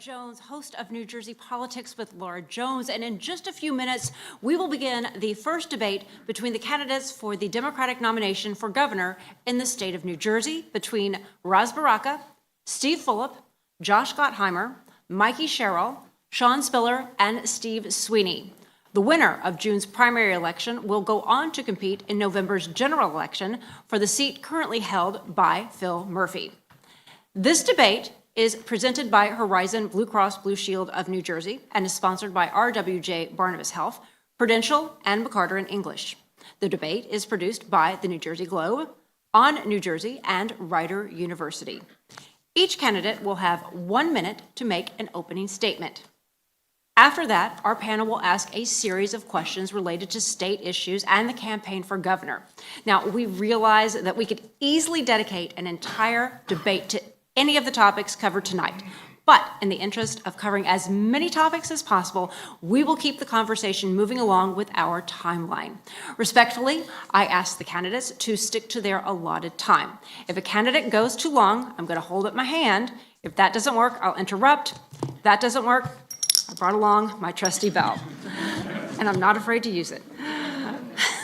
Jones, host of New Jersey Politics with Laura Jones, and in just a few minutes, we will begin the first debate between the candidates for the Democratic nomination for governor in the state of New Jersey between Ras Baraka, Steve Fulop, Josh Gottheimer, Mikey Sherrill, Sean Spiller, and Steve Sweeney. The winner of June's primary election will go on to compete in November's general election for the seat currently held by Phil Murphy. This debate is presented by Horizon Blue Cross Blue Shield of New Jersey and is sponsored by RWJ Barnabas Health, Prudential, and McCarter & English. The debate is produced by the New Jersey Globe, On New Jersey, and Rider University. Each candidate will have 1 minute to make an opening statement. After that, our panel will ask a series of questions related to state issues and the campaign for governor. Now, we realize that we could easily dedicate an entire debate to any of the topics covered tonight. But in the interest of covering as many topics as possible, we will keep the conversation moving along with our timeline. Respectfully, I ask the candidates to stick to their allotted time. If a candidate goes too long, I'm going to hold up my hand. If that doesn't work, I'll interrupt. If that doesn't work, I brought along my trusty bell, and I'm not afraid to use it.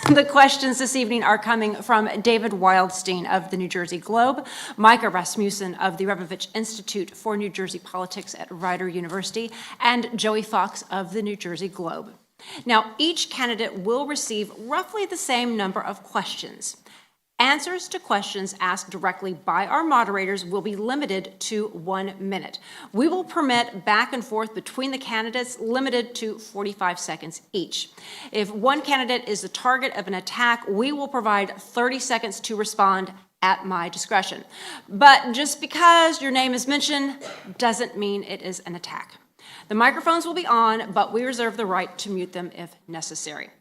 The questions this evening are coming from David Wildstein of the New Jersey Globe, Micah Rasmussen of the Rebovich Institute for New Jersey Politics at Rider University, and Joey Fox of the New Jersey Globe. Now, each candidate will receive roughly the same number of questions. Answers to questions asked directly by our moderators will be limited to 1 minute. We will permit back and forth between the candidates, limited to 45 seconds each. If one candidate is the target of an attack, we will provide 30 seconds to respond at my discretion. But just because your name is mentioned doesn't mean it is an attack. The microphones will be on, but we reserve the right to mute them if necessary.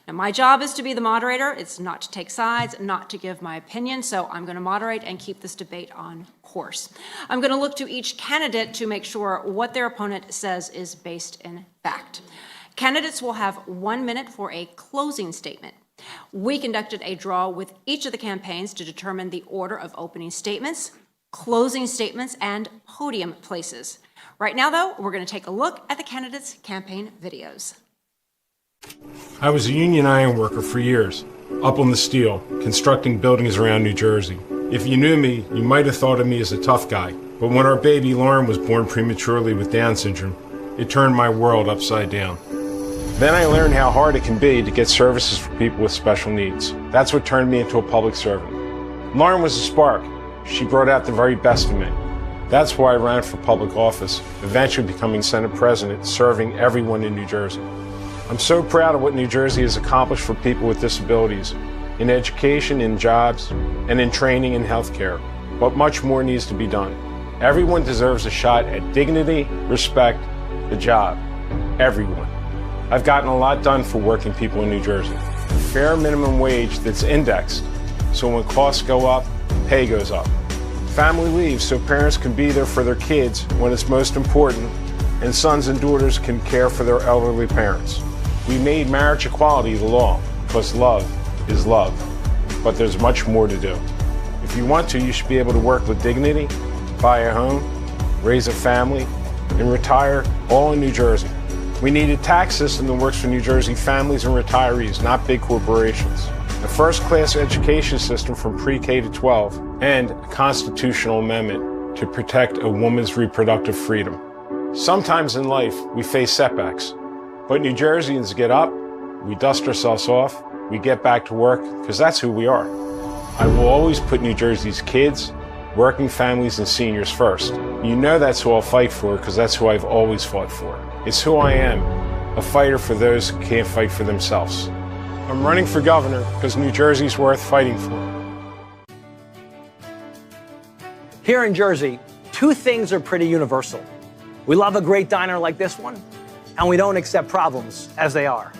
Now, my job is to be the moderator. It's not to take sides, not to give my opinion, so I'm going to moderate and keep this debate on course. I'm going to look to each candidate to make sure what their opponent says is based in fact. Candidates will have 1 minute for a closing statement. We conducted a draw with each of the campaigns to determine the order of opening statements, closing statements, and podium places. Right now, though, we're going to take a look at the candidates' campaign videos. I was a union iron worker for years, up on the steel, constructing buildings around New Jersey. If you knew me, you might have thought of me as a tough guy. But when our baby Lauren was born prematurely with Down syndrome, it turned my world upside down. Then I learned how hard it can be to get services for people with special needs. That's what turned me into a public servant. Lauren was a spark. She brought out the very best in me. That's why I ran for public office, eventually becoming Senate President, serving everyone in New Jersey. I'm so proud of what New Jersey has accomplished for people with disabilities, in education, in jobs, and in training and healthcare. But much more needs to be done. Everyone deserves a shot at dignity, respect, the job. Everyone. I've gotten a lot done for working people in New Jersey. A fair minimum wage that's indexed, so when costs go up, pay goes up. Family leave so parents can be there for their kids when it's most important, and sons and daughters can care for their elderly parents. We made marriage equality the law because love is love, but there's much more to do. If you want to, you should be able to work with dignity, buy a home, raise a family, and retire all in New Jersey. We need a tax system that works for New Jersey families and retirees, not big corporations. A first-class education system from pre-K to 12, and a constitutional amendment to protect a woman's reproductive freedom. Sometimes in life, we face setbacks. But New Jerseyans get up, we dust ourselves off, we get back to work, because that's who we are. I will always put New Jersey's kids, working families, and seniors first. You know that's who I'll fight for, because that's who I've always fought for. It's who I am, a fighter for those who can't fight for themselves. I'm running for governor because New Jersey's worth fighting for. Here in Jersey, two things are pretty universal. We love a great diner like this one, and we don't accept problems as they are.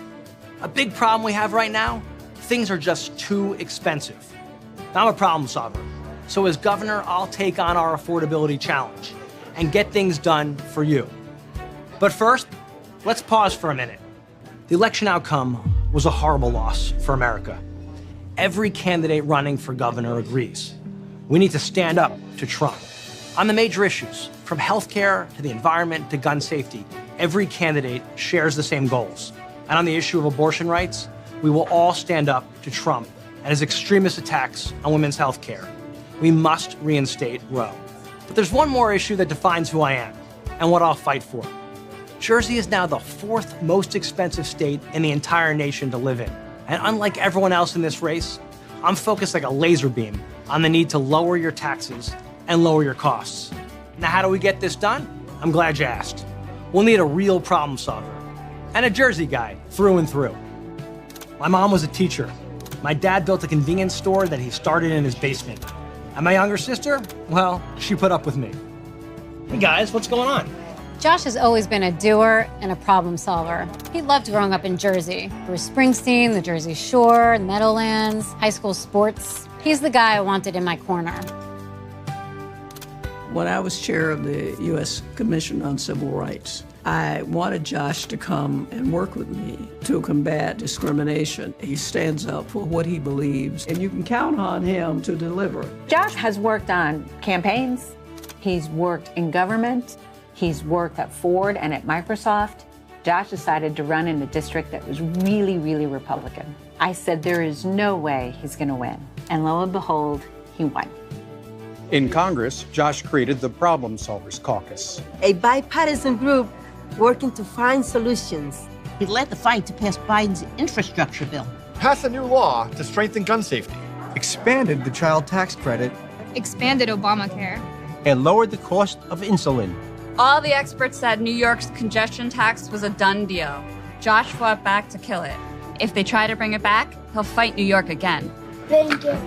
A big problem we have right now, things are just too expensive. I'm a problem solver, so as governor, I'll take on our affordability challenge and get things done for you. But first, let's pause for a minute. The election outcome was a horrible loss for America. Every candidate running for governor agrees. We need to stand up to Trump on the major issues, From healthcare to the environment to gun safety, every candidate shares the same goals. And on the issue of abortion rights, we will all stand up to Trump and his extremist attacks on women's healthcare. We must reinstate Roe. But there's one more issue that defines who I am and what I'll fight for. Jersey is now the 4th most expensive state in the entire nation to live in. And unlike everyone else in this race, I'm focused like a laser beam on the need to lower your taxes and lower your costs. Now, how do we get this done? I'm glad you asked. We'll need a real problem solver and a Jersey guy through and through. My mom was a teacher. My dad built a convenience store that he started in his basement. And my younger sister, well, she put up with me. Hey guys, what's going on? Josh has always been a doer and a problem solver. He loved growing up in Jersey. Bruce Springsteen, the Jersey Shore, Meadowlands, high school sports. He's the guy I wanted in my corner. When I was chair of the U.S. Commission on Civil Rights, I wanted Josh to come and work with me to combat discrimination. He stands up for what he believes, and you can count on him to deliver. Josh has worked on campaigns. He's worked in government. He's worked at Ford and at Microsoft. Josh decided to run in a district that was really, really Republican. I said, there is no way he's going to win. And lo and behold, he won. In Congress, Josh created the Problem Solvers Caucus, a bipartisan group working to find solutions. He led the fight to pass Biden's infrastructure bill, passed a new law to strengthen gun safety, expanded the child tax credit, expanded Obamacare, and lowered the cost of insulin. All the experts said New York's congestion tax was a done deal. Josh fought back to kill it. If they try to bring it back, he'll fight New York again. Thank you.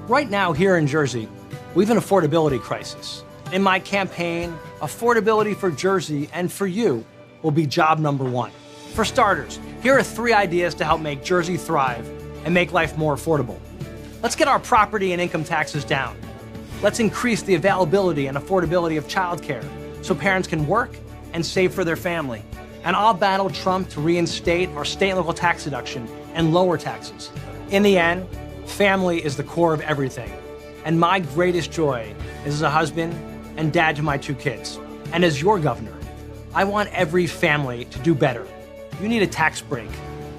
Right now, here in Jersey, we have an affordability crisis. In my campaign, affordability for Jersey and for you will be job number 1. For starters, here are 3 ideas to help make Jersey thrive and make life more affordable. Let's get our property and income taxes down. Let's increase the availability and affordability of childcare so parents can work and save for their family. And I'll battle Trump to reinstate our state and local tax deduction and lower taxes. In the end, family is the core of everything. And my greatest joy is as a husband and dad to my 2 kids. And as your governor, I want every family to do better. You need a tax break,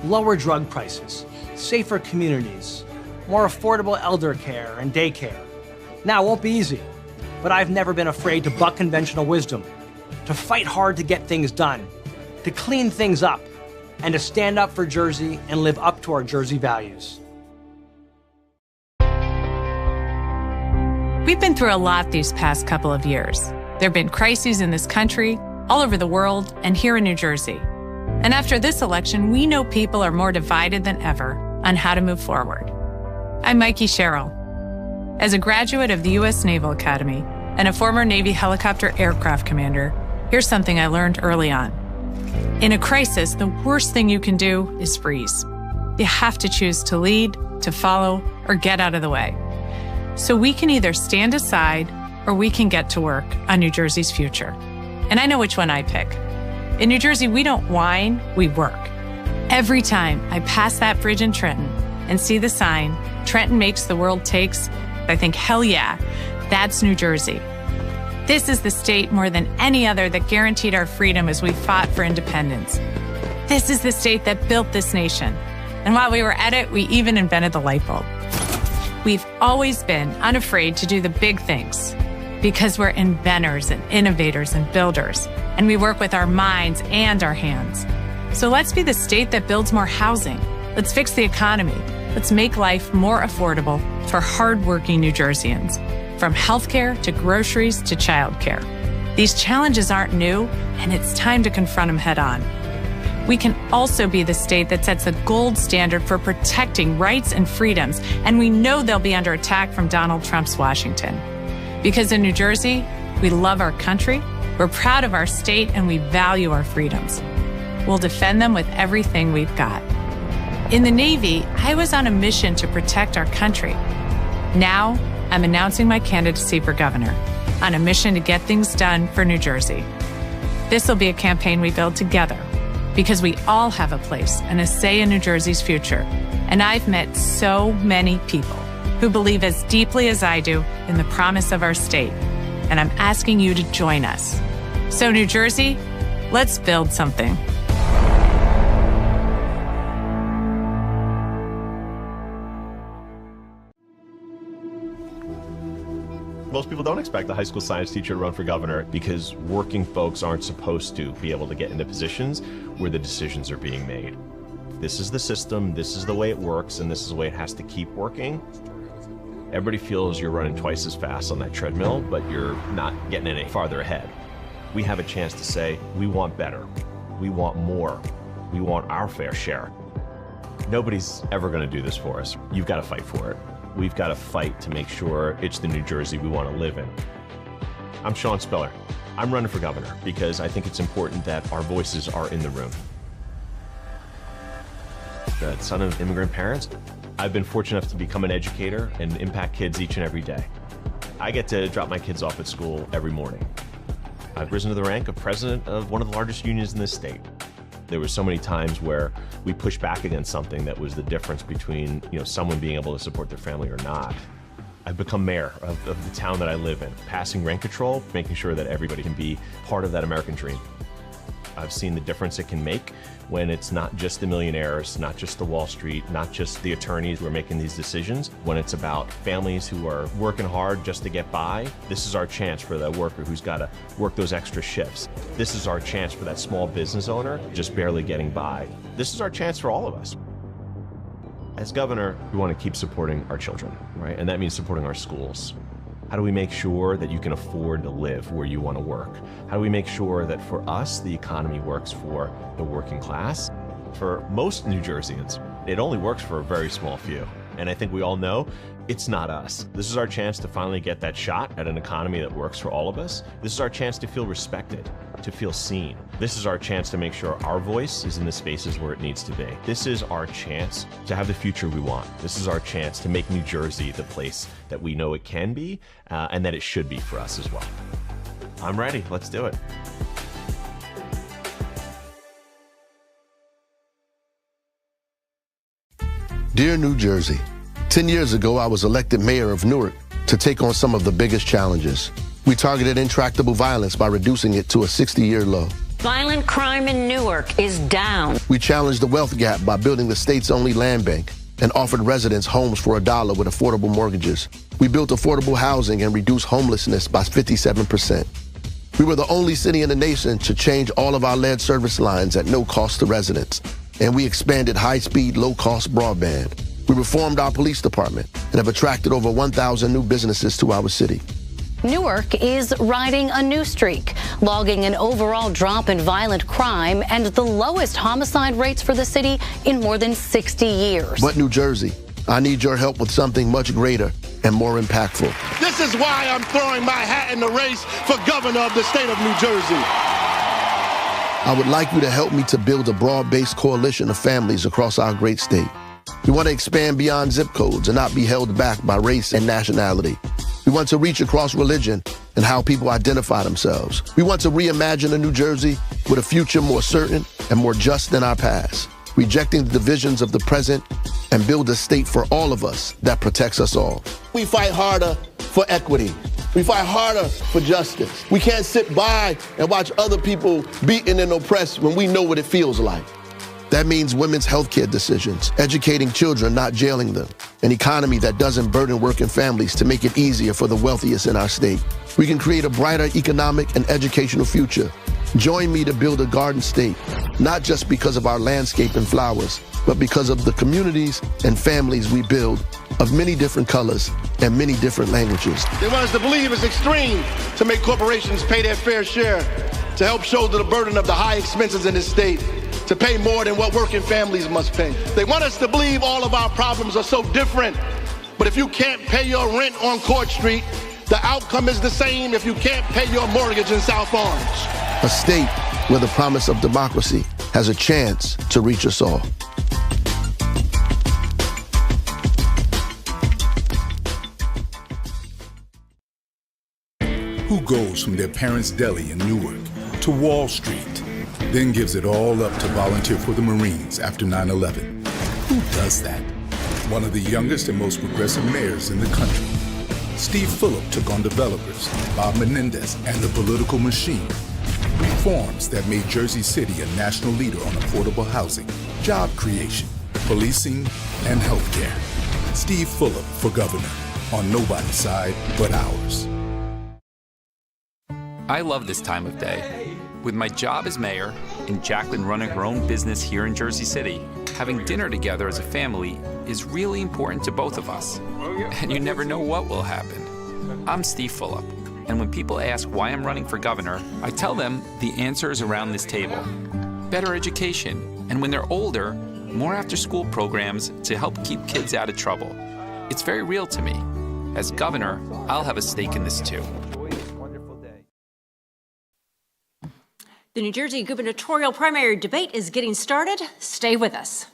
lower drug prices, safer communities, more affordable elder care and daycare. Now, it won't be easy, but I've never been afraid to buck conventional wisdom, to fight hard to get things done, to clean things up, and to stand up for Jersey and live up to our Jersey values. We've been through a lot these past couple of years. There have been crises in this country, all over the world, and here in New Jersey. And after this election, we know people are more divided than ever on how to move forward. I'm Mikey Sherrill. As a graduate of the U.S. Naval Academy and a former Navy helicopter aircraft commander, here's something I learned early on. In a crisis, the worst thing you can do is freeze. You have to choose to lead, to follow, or get out of the way. So we can either stand aside or we can get to work on New Jersey's future. And I know which one I pick. In New Jersey, we don't whine, we work. Every time I pass that bridge in Trenton and see the sign, Trenton makes the world takes, I think, hell yeah, that's New Jersey. This is the state more than any other that guaranteed our freedom as we fought for independence. This is the state that built this nation. And while we were at it, we even invented the light bulb. We've always been unafraid to do the big things because we're inventors and innovators and builders, and we work with our minds and our hands. So let's be the state that builds more housing. Let's fix the economy. Let's make life more affordable for hardworking New Jerseyans, from healthcare to groceries to childcare. These challenges aren't new, and it's time to confront them head on. We can also be the state that sets the gold standard for protecting rights and freedoms, and we know they'll be under attack from Donald Trump's Washington. Because in New Jersey, we love our country, we're proud of our state, and we value our freedoms. We'll defend them with everything we've got. In the Navy, I was on a mission to protect our country. Now, I'm announcing my candidacy for governor, on a mission to get things done for New Jersey. This will be a campaign we build together, because we all have a place and a say in New Jersey's future. And I've met so many people who believe as deeply as I do in the promise of our state. and I'm asking you to join us. So, New Jersey, let's build something. Most people don't expect a high school science teacher to run for governor because working folks aren't supposed to be able to get into positions where the decisions are being made. This is the system, this is the way it works, and this is the way it has to keep working. Everybody feels you're running twice as fast on that treadmill, but you're not getting any farther ahead. We have a chance to say, we want better, we want more, we want our fair share. Nobody's ever going to do this for us. You've got to fight for it. We've got to fight to make sure it's the New Jersey we want to live in. I'm Sean Spiller. I'm running for governor because I think it's important that our voices are in the room. The son of immigrant parents, I've been fortunate enough to become an educator and impact kids each and every day. I get to drop my kids off at school every morning. I've risen to the rank of president of one of the largest unions in this state. There were so many times where we pushed back against something that was the difference between, someone being able to support their family or not. I've become mayor of the town that I live in, passing rent control, making sure that everybody can be part of that American dream. I've seen the difference it can make when it's not just the millionaires, not just the Wall Street, not just the attorneys who are making these decisions, when it's about families who are working hard just to get by. This is our chance for that worker who's got to work those extra shifts. This is our chance for that small business owner just barely getting by. This is our chance for all of us. As governor, we want to keep supporting our children, right? And that means supporting our schools. How do we make sure that you can afford to live where you want to work? How do we make sure that for us, the economy works for the working class? For most New Jerseyans, it only works for a very small few. And I think we all know it's not us. This is our chance to finally get that shot at an economy that works for all of us. This is our chance to feel respected, to feel seen. This is our chance to make sure our voice is in the spaces where it needs to be. This is our chance to have the future we want. This is our chance to make New Jersey the place that we know it can be and that it should be for us as well. I'm ready. Let's do it. Dear New Jersey, 10 years ago, I was elected mayor of Newark to take on some of the biggest challenges. We targeted intractable violence by reducing it to a 60-year low. Violent crime in Newark is down. We challenged the wealth gap by building the state's only land bank and offered residents homes for $1 with affordable mortgages. We built affordable housing and reduced homelessness by 57%. We were the only city in the nation to change all of our lead service lines at no cost to residents. And we expanded high-speed, low-cost broadband. We reformed our police department and have attracted over 1,000 new businesses to our city. Newark is riding a new streak, logging an overall drop in violent crime and the lowest homicide rates for the city in more than 60 years. But New Jersey, I need your help with something much greater and more impactful. This is why I'm throwing my hat in the race for governor of the state of New Jersey. I would like you to help me to build a broad-based coalition of families across our great state. We want to expand beyond zip codes and not be held back by race and nationality. We want to reach across religion and how people identify themselves. We want to reimagine a New Jersey with a future more certain and more just than our past, rejecting the divisions of the present and build a state for all of us that protects us all. We fight harder for equity. We fight harder for justice. We can't sit by and watch other people beaten and oppressed when we know what it feels like. That means women's health care decisions, educating children, not jailing them, an economy that doesn't burden working families to make it easier for the wealthiest in our state. We can create a brighter economic and educational future. Join me to build a garden state, not just because of our landscape and flowers, but because of the communities and families we build of many different colors and many different languages. They want us to believe it's extreme to make corporations pay their fair share, to help shoulder the burden of the high expenses in this state, to pay more than what working families must pay. They want us to believe all of our problems are so different, but if you can't pay your rent on Court Street, the outcome is the same if you can't pay your mortgage in South Orange. A state where the promise of democracy has a chance to reach us all. Who goes from their parents' deli in Newark to Wall Street, then gives it all up to volunteer for the Marines after 9/11? Who does that? One of the youngest and most progressive mayors in the country. Steve Phillip took on developers, Bob Menendez, and the political machine. Reforms that made Jersey City a national leader on affordable housing, job creation, policing, and healthcare. Steve Phillip for governor, on nobody's side but ours. I love this time of day. With my job as mayor and Jacqueline running her own business here in Jersey City, having dinner together as a family is really important to both of us. And you never know what will happen. I'm Steve Phillip, and when people ask why I'm running for governor, I tell them the answer is around this table. Better education, and when they're older, more after-school programs to help keep kids out of trouble. It's very real to me. As governor, I'll have a stake in this too. The New Jersey gubernatorial primary debate is getting started. Stay with us.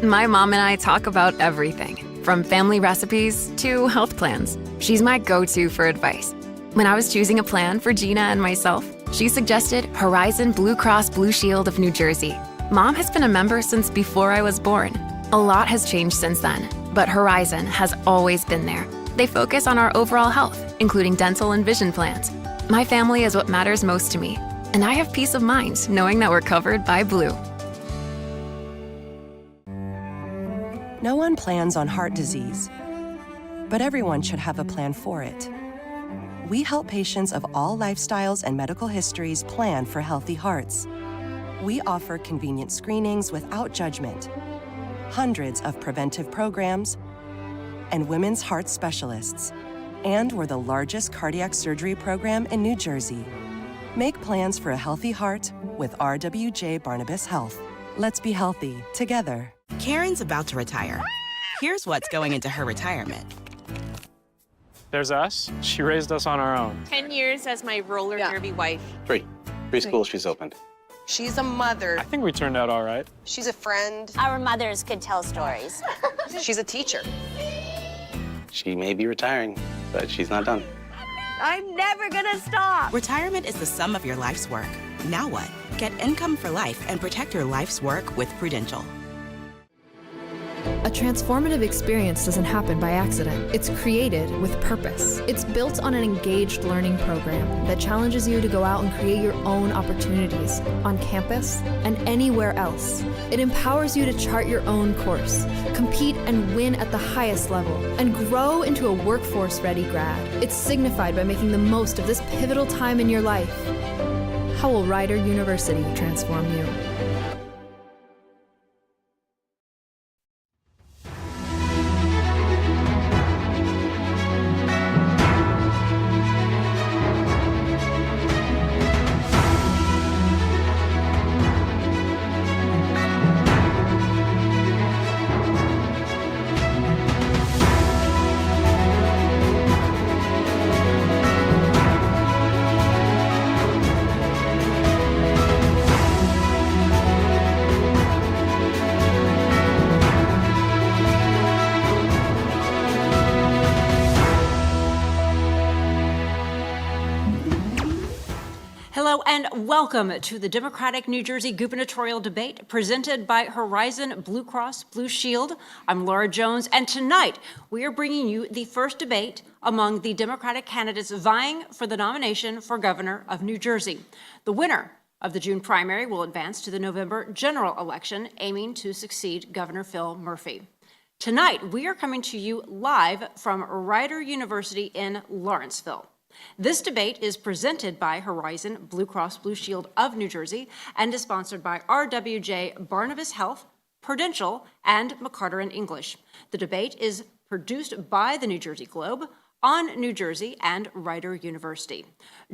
My mom and I talk about everything, from family recipes to health plans. She's my go-to for advice. When I was choosing a plan for Gina and myself, she suggested Horizon Blue Cross Blue Shield of New Jersey. Mom has been a member since before I was born. A lot has changed since then, but Horizon has always been there. They focus on our overall health, including dental and vision plans. My family is what matters most to me, and I have peace of mind knowing that we're covered by Blue. No one plans on heart disease, but everyone should have a plan for it. We help patients of all lifestyles and medical histories plan for healthy hearts. We offer convenient screenings without judgment, hundreds of preventive programs, and women's heart specialists. And we're the largest cardiac surgery program in New Jersey. Make plans for a healthy heart with RWJ Barnabas Health. Let's be healthy together. Karen's about to retire. Here's what's going into her retirement. There's us. She raised us on our own. 10 years as my roller derby wife. Three schools she's opened. She's a mother. I think we turned out all right. She's a friend. Our mothers could tell stories. She's a teacher. She may be retiring, but she's not done. I'm never gonna stop. Retirement is the sum of your life's work. Now what? Get income for life and protect your life's work with Prudential. A transformative experience doesn't happen by accident. It's created with purpose. It's built on an engaged learning program that challenges you to go out and create your own opportunities on campus and anywhere else. It empowers you to chart your own course, compete and win at the highest level, and grow into a workforce-ready grad. It's signified by making the most of this pivotal time in your life. How will Rider University transform you? and welcome to the Democratic New Jersey gubernatorial debate presented by Horizon Blue Cross Blue Shield. I'm Laura Jones, and tonight we are bringing you the first debate among the Democratic candidates vying for the nomination for governor of New Jersey. The winner of the June primary will advance to the November general election, aiming to succeed Governor Phil Murphy. Tonight, we are coming to you live from Rider University in Lawrenceville. This debate is presented by Horizon Blue Cross Blue Shield of New Jersey and is sponsored by RWJ Barnabas Health, Prudential, and McCarter and English. The debate is produced by the New Jersey Globe, on New Jersey, and Rider University.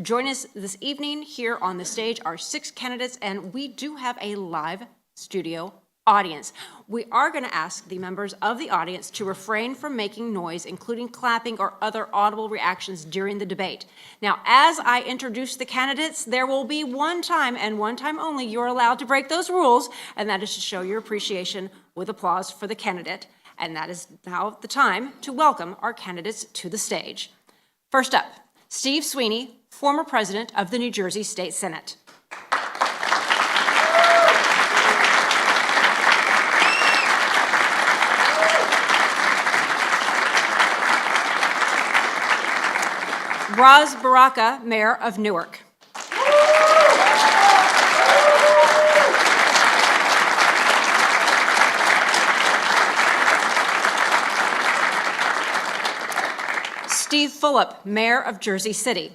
Join us this evening. Here on the stage are 6 candidates, and we do have a live studio audience. We are going to ask the members of the audience to refrain from making noise, including clapping or other audible reactions during the debate. Now, as I introduce the candidates, there will be one time and one time only you're allowed to break those rules, and that is to show your appreciation with applause for the candidate. And that is now the time to welcome our candidates to the stage. First up, Steve Sweeney, former president of the New Jersey State Senate. Raz Baraka, Mayor of Newark. Steve Fulop, Mayor of Jersey City.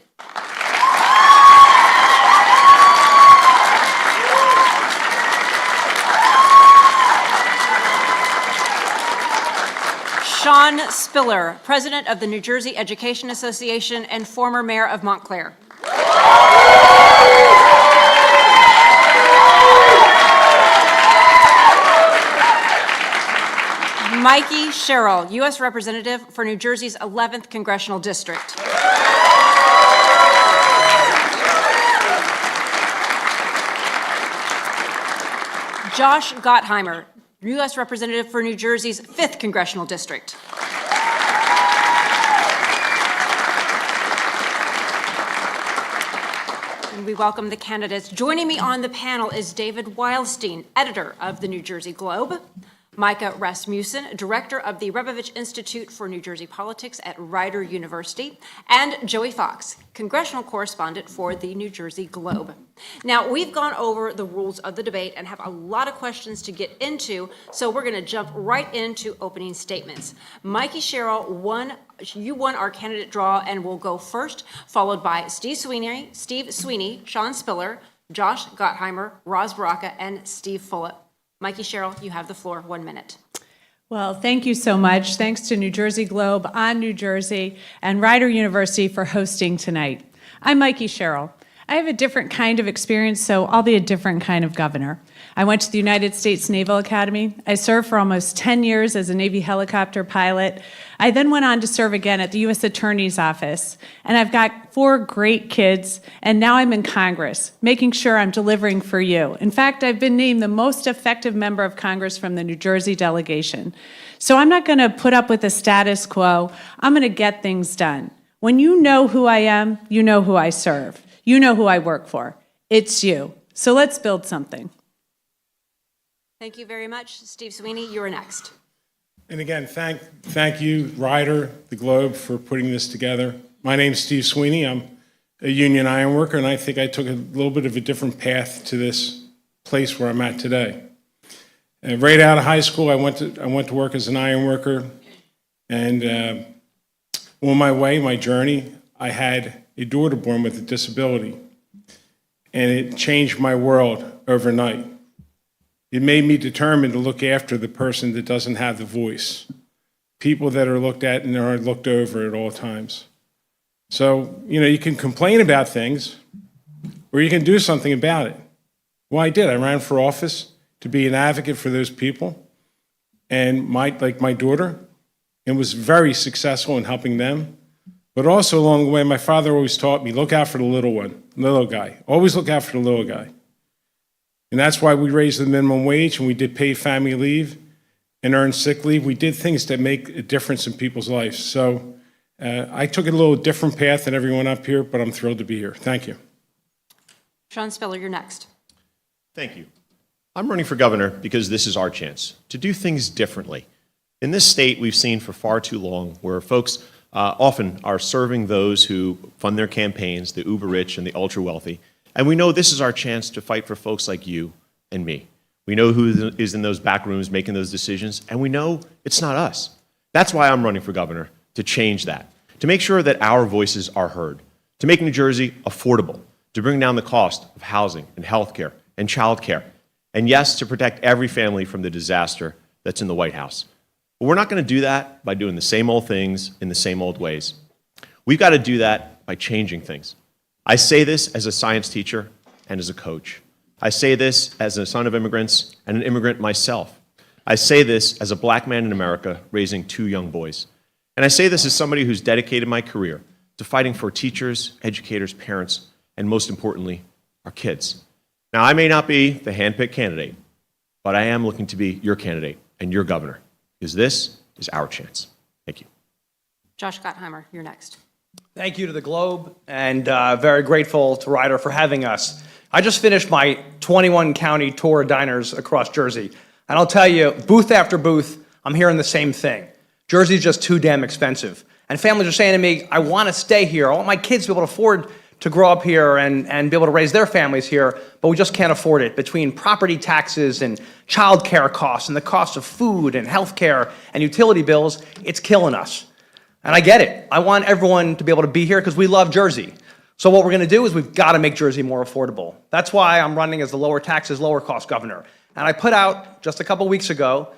Sean Spiller, President of the New Jersey Education Association and former Mayor of Montclair. Mikey Sherrill, U.S. Representative for New Jersey's 11th Congressional District. Josh Gottheimer, U.S. Representative for New Jersey's 5th Congressional District. And we welcome the candidates. Joining me on the panel is David Wildstein, editor of the New Jersey Globe, Micah Rasmussen, director of the Rebovich Institute for New Jersey Politics at Rider University, and Joey Fox, congressional correspondent for the New Jersey Globe. Now, we've gone over the rules of the debate and have a lot of questions to get into, so we're going to jump right into opening statements. Mikey Sherrill, you won our candidate draw and will go first, followed by Steve Sweeney, Sean Spiller, Josh Gottheimer, Raz Baraka, and Steve Fulop. Mikey Sherrill, you have the floor, 1 minute. Well, thank you so much. Thanks to New Jersey Globe, On New Jersey, and Rider University for hosting tonight. I'm Mikey Sherrill. I have a different kind of experience, so I'll be a different kind of governor. I went to the United States Naval Academy. I served for almost 10 years as a Navy helicopter pilot. I then went on to serve again at the U.S. Attorney's Office. And I've got 4 great kids, and now I'm in Congress, making sure I'm delivering for you. In fact, I've been named the most effective member of Congress from the New Jersey delegation. So I'm not going to put up with the status quo. I'm going to get things done. When you know who I am, you know who I serve. You know who I work for. It's you. So let's build something. Thank you very much. Steve Sweeney, you're next. And again, thank you, Rider, the Globe, for putting this together. My name's Steve Sweeney. I'm a union iron worker, and I think I took a little bit of a different path to this place where I'm at today. Right out of high school, I went to work as an iron worker, and on my way, my journey, I had a daughter born with a disability, and it changed my world overnight. It made me determined to look after the person that doesn't have the voice, people that are looked at and are looked over at all times. So, you can complain about things, or you can do something about it. Well, I did. I ran for office to be an advocate for those people, and like my daughter, and was very successful in helping them. But also along the way, my father always taught me, look out for the little guy. Always look out for the little guy. And that's why we raised the minimum wage, and we did paid family leave and earned sick leave. We did things that make a difference in people's lives. So I took a little different path than everyone up here, but I'm thrilled to be here. Thank you. Sean Spiller, you're next. Thank you. I'm running for governor because this is our chance to do things differently. In this state, we've seen for far too long where folks often are serving those who fund their campaigns, the uber rich and the ultra wealthy. And we know this is our chance to fight for folks like you and me. We know who is in those back rooms making those decisions, and we know it's not us. That's why I'm running for governor, to change that, to make sure that our voices are heard, to make New Jersey affordable, to bring down the cost of housing and health care and child care, and yes, to protect every family from the disaster that's in the White House. But we're not going to do that by doing the same old things in the same old ways. We've got to do that by changing things. I say this as a science teacher and as a coach. I say this as a son of immigrants and an immigrant myself. I say this as a black man in America raising 2 young boys. And I say this as somebody who's dedicated my career to fighting for teachers, educators, parents, and most importantly, our kids. Now, I may not be the handpicked candidate, but I am looking to be your candidate and your governor, because this is our chance. Thank you. Josh Gottheimer, you're next. Thank you to the Globe, and very grateful to Ryder for having us. I just finished my 21-county tour of diners across Jersey, and I'll tell you, booth after booth, I'm hearing the same thing. Jersey's just too damn expensive. And families are saying to me, I want to stay here. I want my kids to be able to afford to grow up here and be able to raise their families here, but we just can't afford it. Between property taxes and child care costs and the cost of food and health care and utility bills, it's killing us. And I get it. I want everyone to be able to be here because we love Jersey. So what we're going to do is we've got to make Jersey more affordable. That's why I'm running as the lower taxes, lower cost governor. And I put out just a couple weeks ago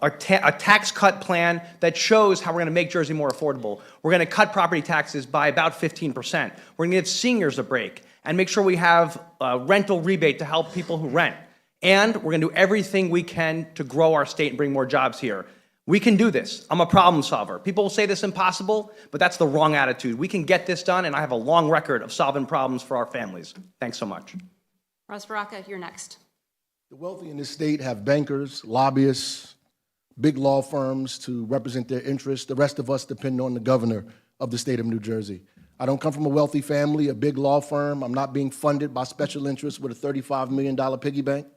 a tax cut plan that shows how we're going to make Jersey more affordable. We're going to cut property taxes by about 15%. We're going to give seniors a break and make sure we have a rental rebate to help people who rent. And we're going to do everything we can to grow our state and bring more jobs here. We can do this. I'm a problem solver. People will say this is impossible, but that's the wrong attitude. We can get this done, and I have a long record of solving problems for our families. Thanks so much. Ross Baraka, you're next. The wealthy in this state have bankers, lobbyists, big law firms to represent their interests. The rest of us depend on the governor of the state of New Jersey. I don't come from a wealthy family, a big law firm. I'm not being funded by special interests with a $35 million piggy bank.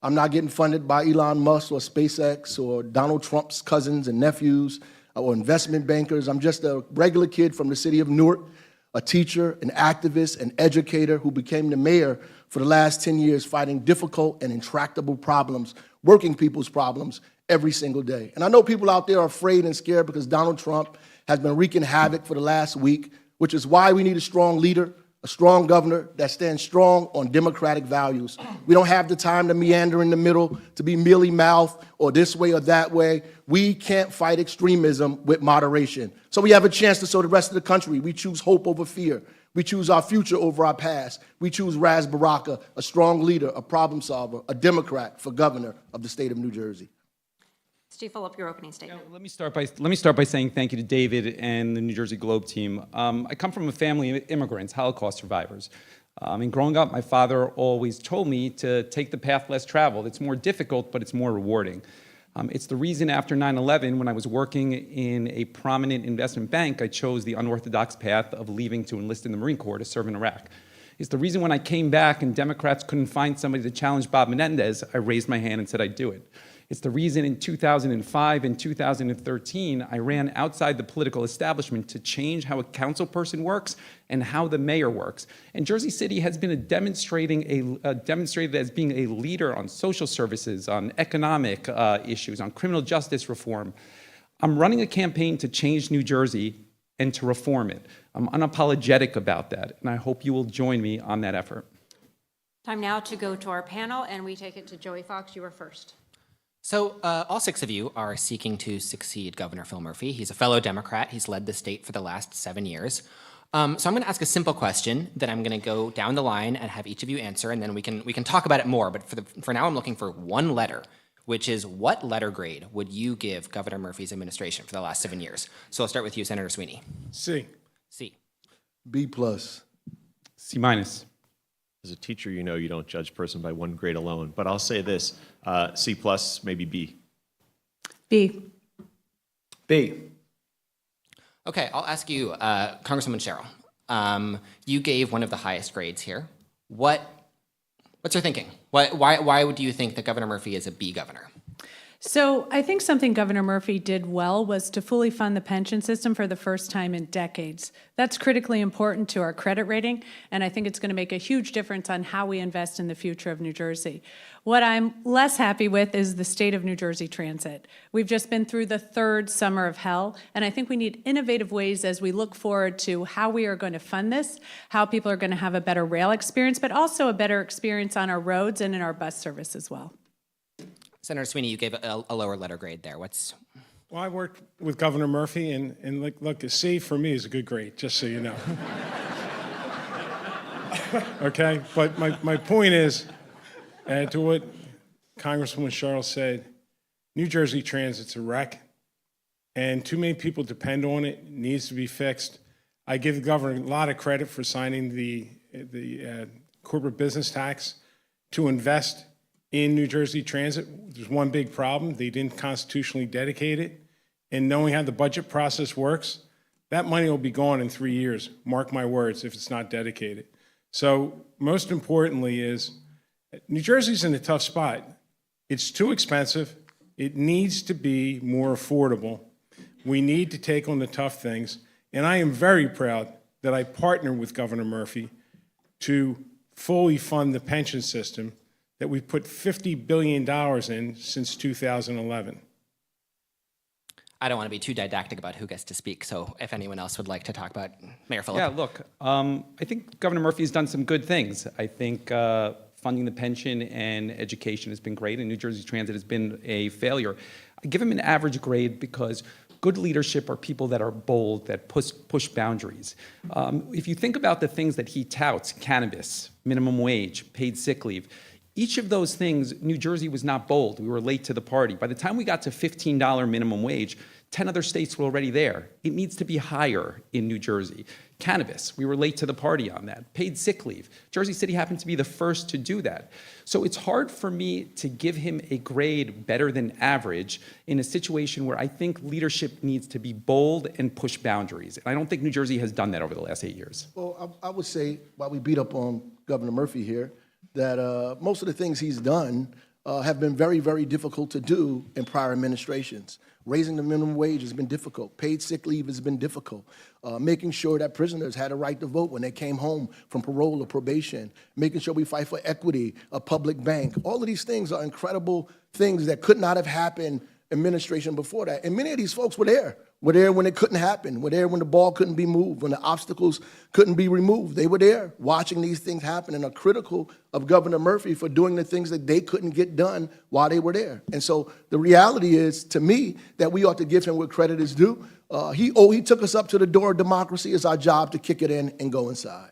I'm not getting funded by Elon Musk or SpaceX or Donald Trump's cousins and nephews or investment bankers. I'm just a regular kid from the city of Newark, a teacher, an activist, an educator who became the mayor for the last 10 years fighting difficult and intractable problems, working people's problems, every single day. And I know people out there are afraid and scared because Donald Trump has been wreaking havoc for the last week, which is why we need a strong leader, a strong governor that stands strong on democratic values. We don't have the time to meander in the middle, to be mealy-mouthed or this way or that way. We can't fight extremism with moderation. So we have a chance to show the rest of the country we choose hope over fear. We choose our future over our past. We choose Ras Baraka, a strong leader, a problem solver, a Democrat for governor of the state of New Jersey. Steve, fill up your opening statement. Let me start by saying thank you to David and the New Jersey Globe team. I come from a family of immigrants, Holocaust survivors. And growing up, my father always told me to take the path less traveled. It's more difficult, but it's more rewarding. It's the reason after 9/11, when I was working in a prominent investment bank, I chose the unorthodox path of leaving to enlist in the Marine Corps to serve in Iraq. It's the reason when I came back and Democrats couldn't find somebody to challenge Bob Menendez, I raised my hand and said I'd do it. It's the reason in 2005 and 2013, I ran outside the political establishment to change how a council person works and how the mayor works. And Jersey City has been demonstrated as being a leader on social services, on economic issues, on criminal justice reform. I'm running a campaign to change New Jersey and to reform it. I'm unapologetic about that, and I hope you will join me on that effort. Time now to go to our panel, and we take it to Joey Fox. You were first. So all 6 of you are seeking to succeed Governor Phil Murphy. He's a fellow Democrat. He's led the state for the last 7 years. So I'm going to ask a simple question that I'm going to go down the line and have each of you answer, and then we can talk about it more. But for now, I'm looking for one letter, which is what letter grade would you give Governor Murphy's administration for the last 7 years? So I'll start with you, Senator Sweeney. C. C. B+. C-. As a teacher, you know you don't judge a person by one grade alone, but I'll say this, C+, maybe B. B. B. Okay, I'll ask you, Congresswoman Sherrill. You gave one of the highest grades here. What What's your thinking? Why would you think that Governor Murphy is a B governor? So I think something Governor Murphy did well was to fully fund the pension system for the first time in decades. That's critically important to our credit rating, and I think it's going to make a huge difference on how we invest in the future of New Jersey. What I'm less happy with is the state of New Jersey transit. We've just been through the third summer of hell, and I think we need innovative ways as we look forward to how we are going to fund this, how people are going to have a better rail experience, but also a better experience on our roads and in our bus service as well. Senator Sweeney, you gave a lower letter grade there. Well, I worked with Governor Murphy, and look, a C for me is a good grade, just so you know. Okay, but my point is, to what Congresswoman Sherrill said, New Jersey Transit's a wreck, and too many people depend on it. It needs to be fixed. I give the governor a lot of credit for signing the corporate business tax to invest in New Jersey Transit. There's one big problem. They didn't constitutionally dedicate it. And knowing how the budget process works, that money will be gone in 3 years, mark my words, if it's not dedicated. So most importantly is, New Jersey's in a tough spot. It's too expensive. It needs to be more affordable. We need to take on the tough things. And I am very proud that I partnered with Governor Murphy to fully fund the pension system that we've put $50 billion in since 2011. I don't want to be too didactic about who gets to speak, so if anyone else would like to talk about Mayor Phillip. Yeah, look, I think Governor Murphy has done some good things. I think funding the pension and education has been great, and New Jersey Transit has been a failure. I give him an average grade because good leadership are people that are bold, that push boundaries. If you think about the things that he touts, cannabis, minimum wage, paid sick leave, each of those things, New Jersey was not bold. We were late to the party. By the time we got to $15 minimum wage, 10 other states were already there. It needs to be higher in New Jersey. Cannabis, we were late to the party on that. Paid sick leave. Jersey City happened to be the first to do that. So it's hard for me to give him a grade better than average in a situation where I think leadership needs to be bold and push boundaries. And I don't think New Jersey has done that over the last 8 years. Well, I would say, while we beat up on Governor Murphy here, that most of the things he's done have been very, very difficult to do in prior administrations. Raising the minimum wage has been difficult. Paid sick leave has been difficult. Making sure that prisoners had a right to vote when they came home from parole or probation. Making sure we fight for equity, a public bank. All of these things are incredible things that could not have happened administration before that. And many of these folks were there. Were there when it couldn't happen. Were there when the ball couldn't be moved, when the obstacles couldn't be removed. They were there watching these things happen and are critical of Governor Murphy for doing the things that they couldn't get done while they were there. And so the reality is, to me, that we ought to give him what credit is due. He took us up to the door of democracy. It's our job to kick it in and go inside.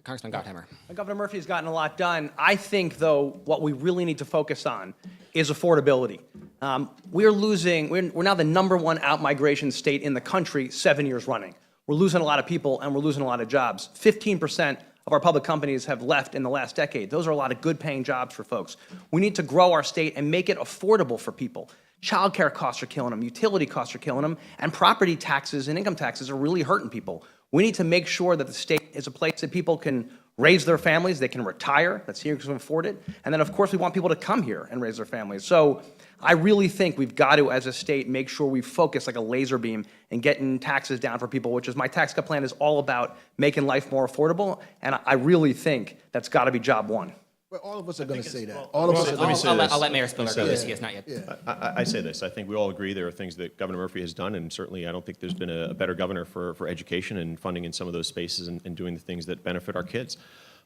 Congressman Gottheimer. Governor Murphy has gotten a lot done. I think, though, what we really need to focus on is affordability. We're now the #1 out-migration state in the country 7 years running. We're losing a lot of people and we're losing a lot of jobs. 15% of our public companies have left in the last decade. Those are a lot of good-paying jobs for folks. We need to grow our state and make it affordable for people. Childcare costs are killing them, utility costs are killing them, and property taxes and income taxes are really hurting people. We need to make sure that the state is a place that people can raise their families, they can retire, that's here to afford it, and then of course we want people to come here and raise their families. So I really think we've got to, as a state, make sure we focus like a laser beam and getting taxes down for people, which is my tax cut plan is all about making life more affordable, and I really think that's got to be job one. Well, all of us are going to say that. All of us are going to say that. I'll let Mayor Spiller go because he has not yet. Yeah. I say this. I think we all agree there are things that Governor Murphy has done, and certainly I don't think there's been a better governor for education and funding in some of those spaces and doing the things that benefit our kids.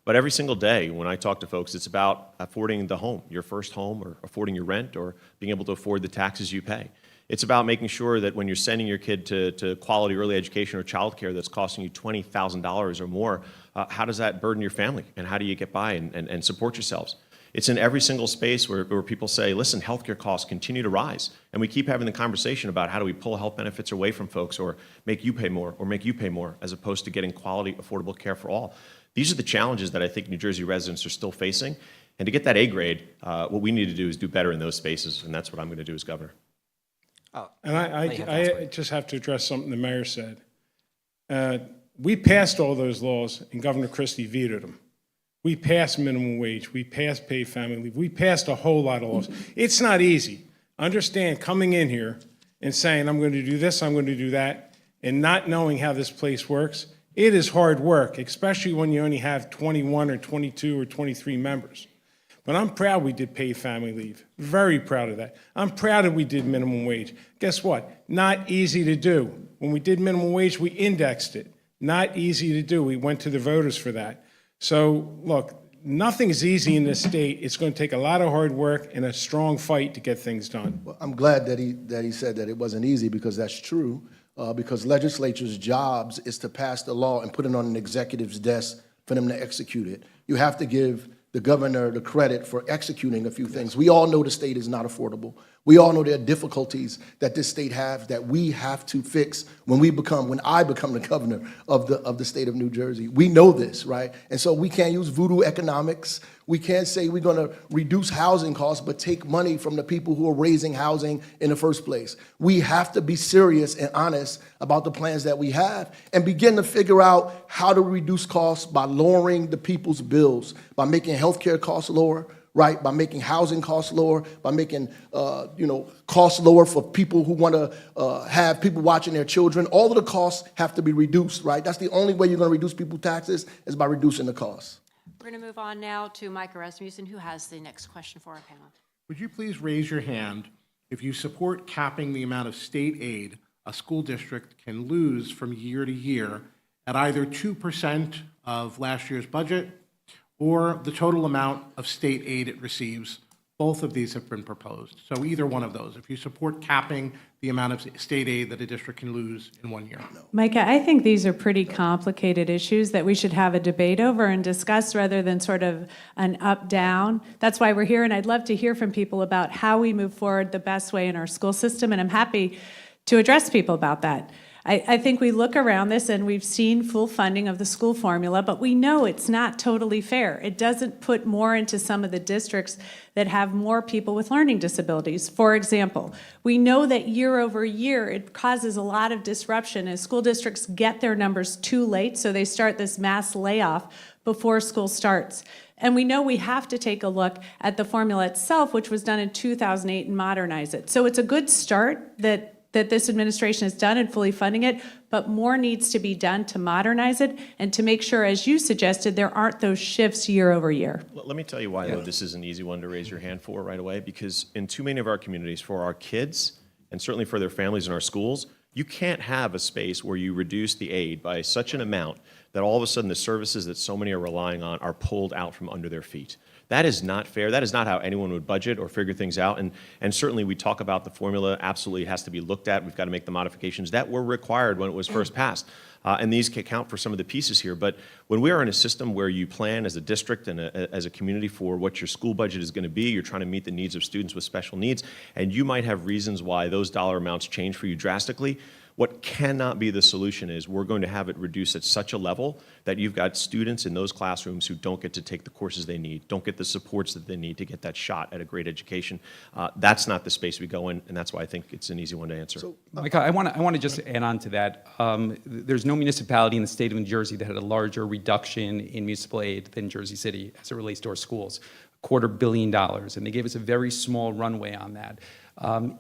But every single day when I talk to folks, it's about affording the home, your first home, or affording your rent, or being able to afford the taxes you pay. It's about making sure that when you're sending your kid to quality early education or childcare that's costing you $20,000 or more, how does that burden your family? And how do you get by and support yourselves? It's in every single space where people say, listen, healthcare costs continue to rise. And we keep having the conversation about how do we pull health benefits away from folks or make you pay more as opposed to getting quality, affordable care for all. These are the challenges that I think New Jersey residents are still facing. And to get that A grade, what we need to do is do better in those spaces. And that's what I'm going to do as governor. And I just have to address something the mayor said. We passed all those laws and Governor Christie vetoed them. We passed minimum wage. We passed paid family leave. We passed a whole lot of laws. It's not easy. Understand, coming in here and saying, I'm going to do this, I'm going to do that, and not knowing how this place works, it is hard work, especially when you only have 21 or 22 or 23 members. But I'm proud we did paid family leave. Very proud of that. I'm proud that we did minimum wage. Guess what? Not easy to do. When we did minimum wage, we indexed it. Not easy to do. We went to the voters for that. So, look, nothing's easy in this state. It's going to take a lot of hard work and a strong fight to get things done. Well, I'm glad that he said that it wasn't easy, because that's true. Because legislature's jobs is to pass the law and put it on an executive's desk for them to execute it. You have to give the governor the credit for executing a few things. We all know the state is not affordable. We all know there are difficulties that this state has that we have to fix when I become the governor of the state of New Jersey. We know this, right? And so we can't use voodoo economics. We can't say we're going to reduce housing costs but take money from the people who are raising housing in the first place. We have to be serious and honest about the plans that we have and begin to figure out how to reduce costs by lowering the people's bills, by making healthcare costs lower, right? By making housing costs lower, by making costs lower for people who want to have people watching their children. All of the costs have to be reduced, right? That's the only way you're going to reduce people's taxes is by reducing the costs. We're going to move on now to Micah Rasmussen, who has the next question for our panel. Would you please raise your hand if you support capping the amount of state aid a school district can lose from year to year at either 2% of last year's budget or the total amount of state aid it receives? Both of these have been proposed. So either one of those, if you support capping the amount of state aid that a district can lose in 1 year. Micah, I think these are pretty complicated issues that we should have a debate over and discuss rather than sort of an up-down. That's why we're here, and I'd love to hear from people about how we move forward the best way in our school system, and I'm happy to address people about that. I think we look around this and we've seen full funding of the school formula, but we know it's not totally fair. It doesn't put more into some of the districts that have more people with learning disabilities. For example, we know that year over year it causes a lot of disruption as school districts get their numbers too late, so they start this mass layoff before school starts. And we know we have to take a look at the formula itself, which was done in 2008, and modernize it. So it's a good start that this administration has done in fully funding it, but more needs to be done to modernize it and to make sure, as you suggested, there aren't those shifts year over year. Let me tell you why, though, this is an easy one to raise your hand for right away, because in too many of our communities, for our kids, and certainly for their families in our schools, you can't have a space where you reduce the aid by such an amount that all of a sudden the services that so many are relying on are pulled out from under their feet. That is not fair. That is not how anyone would budget or figure things out. And certainly we talk about the formula absolutely has to be looked at. We've got to make the modifications that were required when it was first passed. And these can account for some of the pieces here. But when we are in a system where you plan as a district and as a community for what your school budget is going to be, you're trying to meet the needs of students with special needs, and you might have reasons why those dollar amounts change for you drastically. What cannot be the solution is we're going to have it reduced at such a level that you've got students in those classrooms who don't get to take the courses they need, don't get the supports that they need to get that shot at a great education. That's not the space we go in, and that's why I think it's an easy one to answer. So, Mike, I want to just add on to that. There's no municipality in the state of New Jersey that had a larger reduction in municipal aid than Jersey City as it relates to our schools, $250 million, and they gave us a very small runway on that.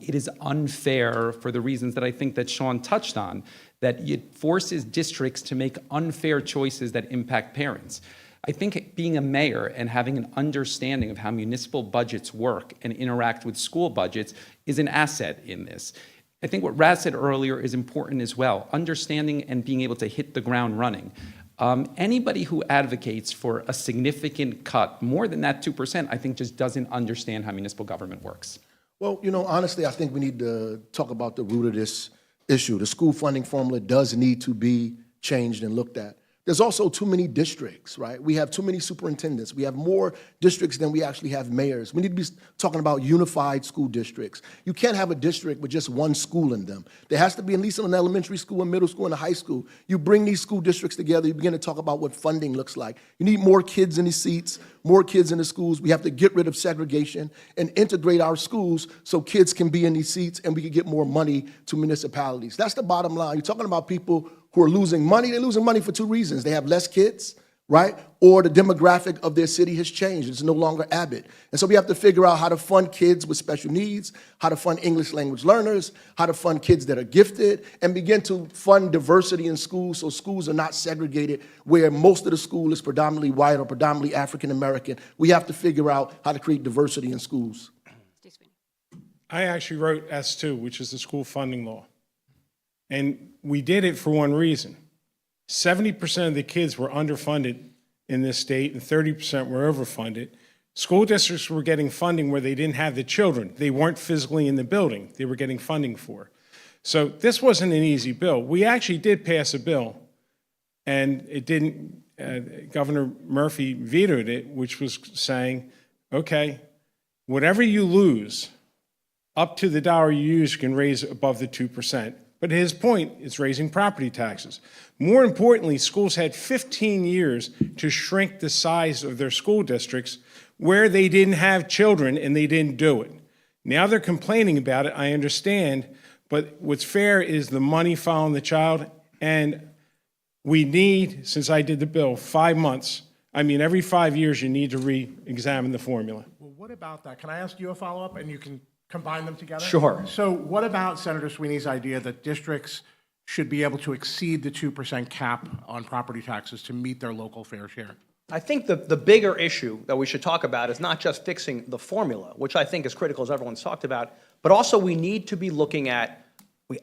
It is unfair for the reasons that I think that Sean touched on, that it forces districts to make unfair choices that impact parents. I think being a mayor and having an understanding of how municipal budgets work and interact with school budgets is an asset in this. I think what Raz said earlier is important as well, understanding and being able to hit the ground running. Anybody who advocates for a significant cut, more than that 2%, I think just doesn't understand how municipal government works. Well, honestly, I think we need to talk about the root of this issue. The school funding formula does need to be changed and looked at. There's also too many districts, right? We have too many superintendents. We have more districts than we actually have mayors. We need to be talking about unified school districts. You can't have a district with just one school in them. There has to be at least in an elementary school, a middle school, and a high school. You bring these school districts together, you begin to talk about what funding looks like. You need more kids in the seats, more kids in the schools. We have to get rid of segregation and integrate our schools so kids can be in these seats and we can get more money to municipalities. That's the bottom line. You're talking about people who are losing money. They're losing money for two reasons. They have less kids, right? Or the demographic of their city has changed. It's no longer Abbott. And so we have to figure out how to fund kids with special needs, how to fund English language learners, how to fund kids that are gifted, and begin to fund diversity in schools so schools are not segregated where most of the school is predominantly white or predominantly African American. We have to figure out how to create diversity in schools. I actually wrote S2, which is the school funding law. And we did it for one reason. 70% of the kids were underfunded in this state and 30% were overfunded. School districts were getting funding where they didn't have the children. They weren't physically in the building. They were getting funding for. So this wasn't an easy bill. We actually did pass a bill, and it didn't, Governor Murphy vetoed it, which was saying, okay, whatever you lose, up to the dollar you use, you can raise above the 2%. But his point is raising property taxes. More importantly, schools had 15 years to shrink the size of their school districts where they didn't have children and they didn't do it. Now they're complaining about it, I understand, but what's fair is the money following the child, and we need, since I did the bill, 5 months. I mean, every 5 years you need to re-examine the formula. Well, what about that? Can I ask you a follow-up, and you can combine them together? Sure. So what about Senator Sweeney's idea that districts should be able to exceed the 2% cap on property taxes to meet their local fair share? I think the bigger issue that we should talk about is not just fixing the formula, which I think is critical, as everyone's talked about, but also we need to be looking at,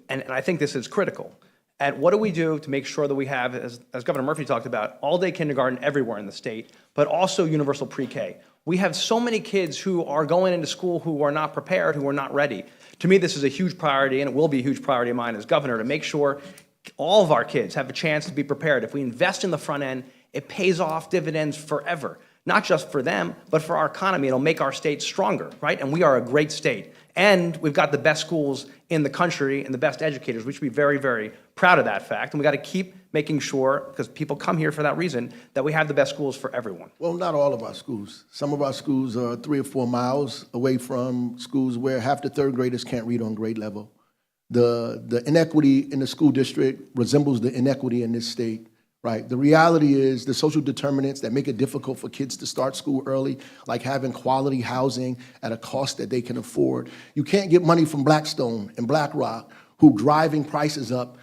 and I think this is critical, at what do we do to make sure that we have, as Governor Murphy talked about, all-day kindergarten everywhere in the state, but also universal pre-K. We have so many kids who are going into school who are not prepared, who are not ready. To me, this is a huge priority, and it will be a huge priority of mine as governor, to make sure all of our kids have a chance to be prepared. If we invest in the front end, it pays off dividends forever, not just for them, but for our economy. It'll make our state stronger, right? And we are a great state. And we've got the best schools in the country and the best educators. We should be very, very proud of that fact. And we got to keep making sure, because people come here for that reason, that we have the best schools for everyone. Well, not all of our schools. Some of our schools are 3 or 4 miles away from schools where half the third graders can't read on grade level. The inequity in the school district resembles the inequity in this state. Right. The reality is the social determinants that make it difficult for kids to start school early, like having quality housing at a cost that they can afford. You can't get money from Blackstone and BlackRock, who driving prices up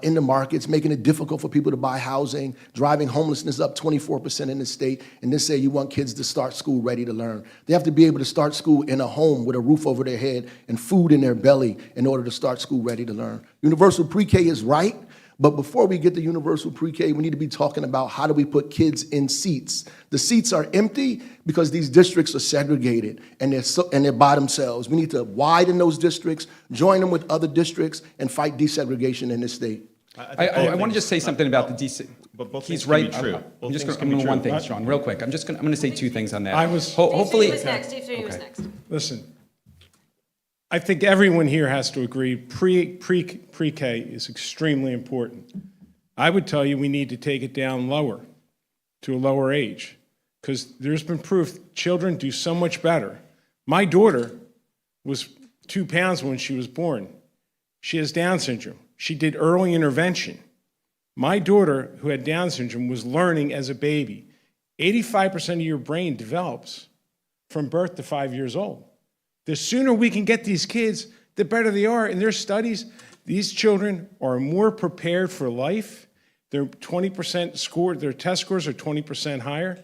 in the markets, making it difficult for people to buy housing, driving homelessness up 24% in the state, and then say you want kids to start school ready to learn. They have to be able to start school in a home with a roof over their head and food in their belly in order to start school ready to learn. Universal pre-K is right. But before we get to universal pre-K, we need to be talking about how do we put kids in seats. The seats are empty because these districts are segregated and they're by themselves. We need to widen those districts, join them with other districts, and fight desegregation in this state. I want to just say something about the DC. But both He's things right. can be true. I'm just going to one thing, Sean, real quick. I'm going to say 2 things on that. Hopefully. Steve Sweeney was next. Listen, I think everyone here has to agree pre-K is extremely important. I would tell you we need to take it down lower, to a lower age, because there's been proof children do so much better. My daughter was 2 pounds when she was born. She has Down syndrome. She did early intervention. My daughter, who had Down syndrome, was learning as a baby. 85% of your brain develops from birth to 5 years old. The sooner we can get these kids, the better they are. In their studies, these children are more prepared for life. Their 20% score, their test scores are 20% higher.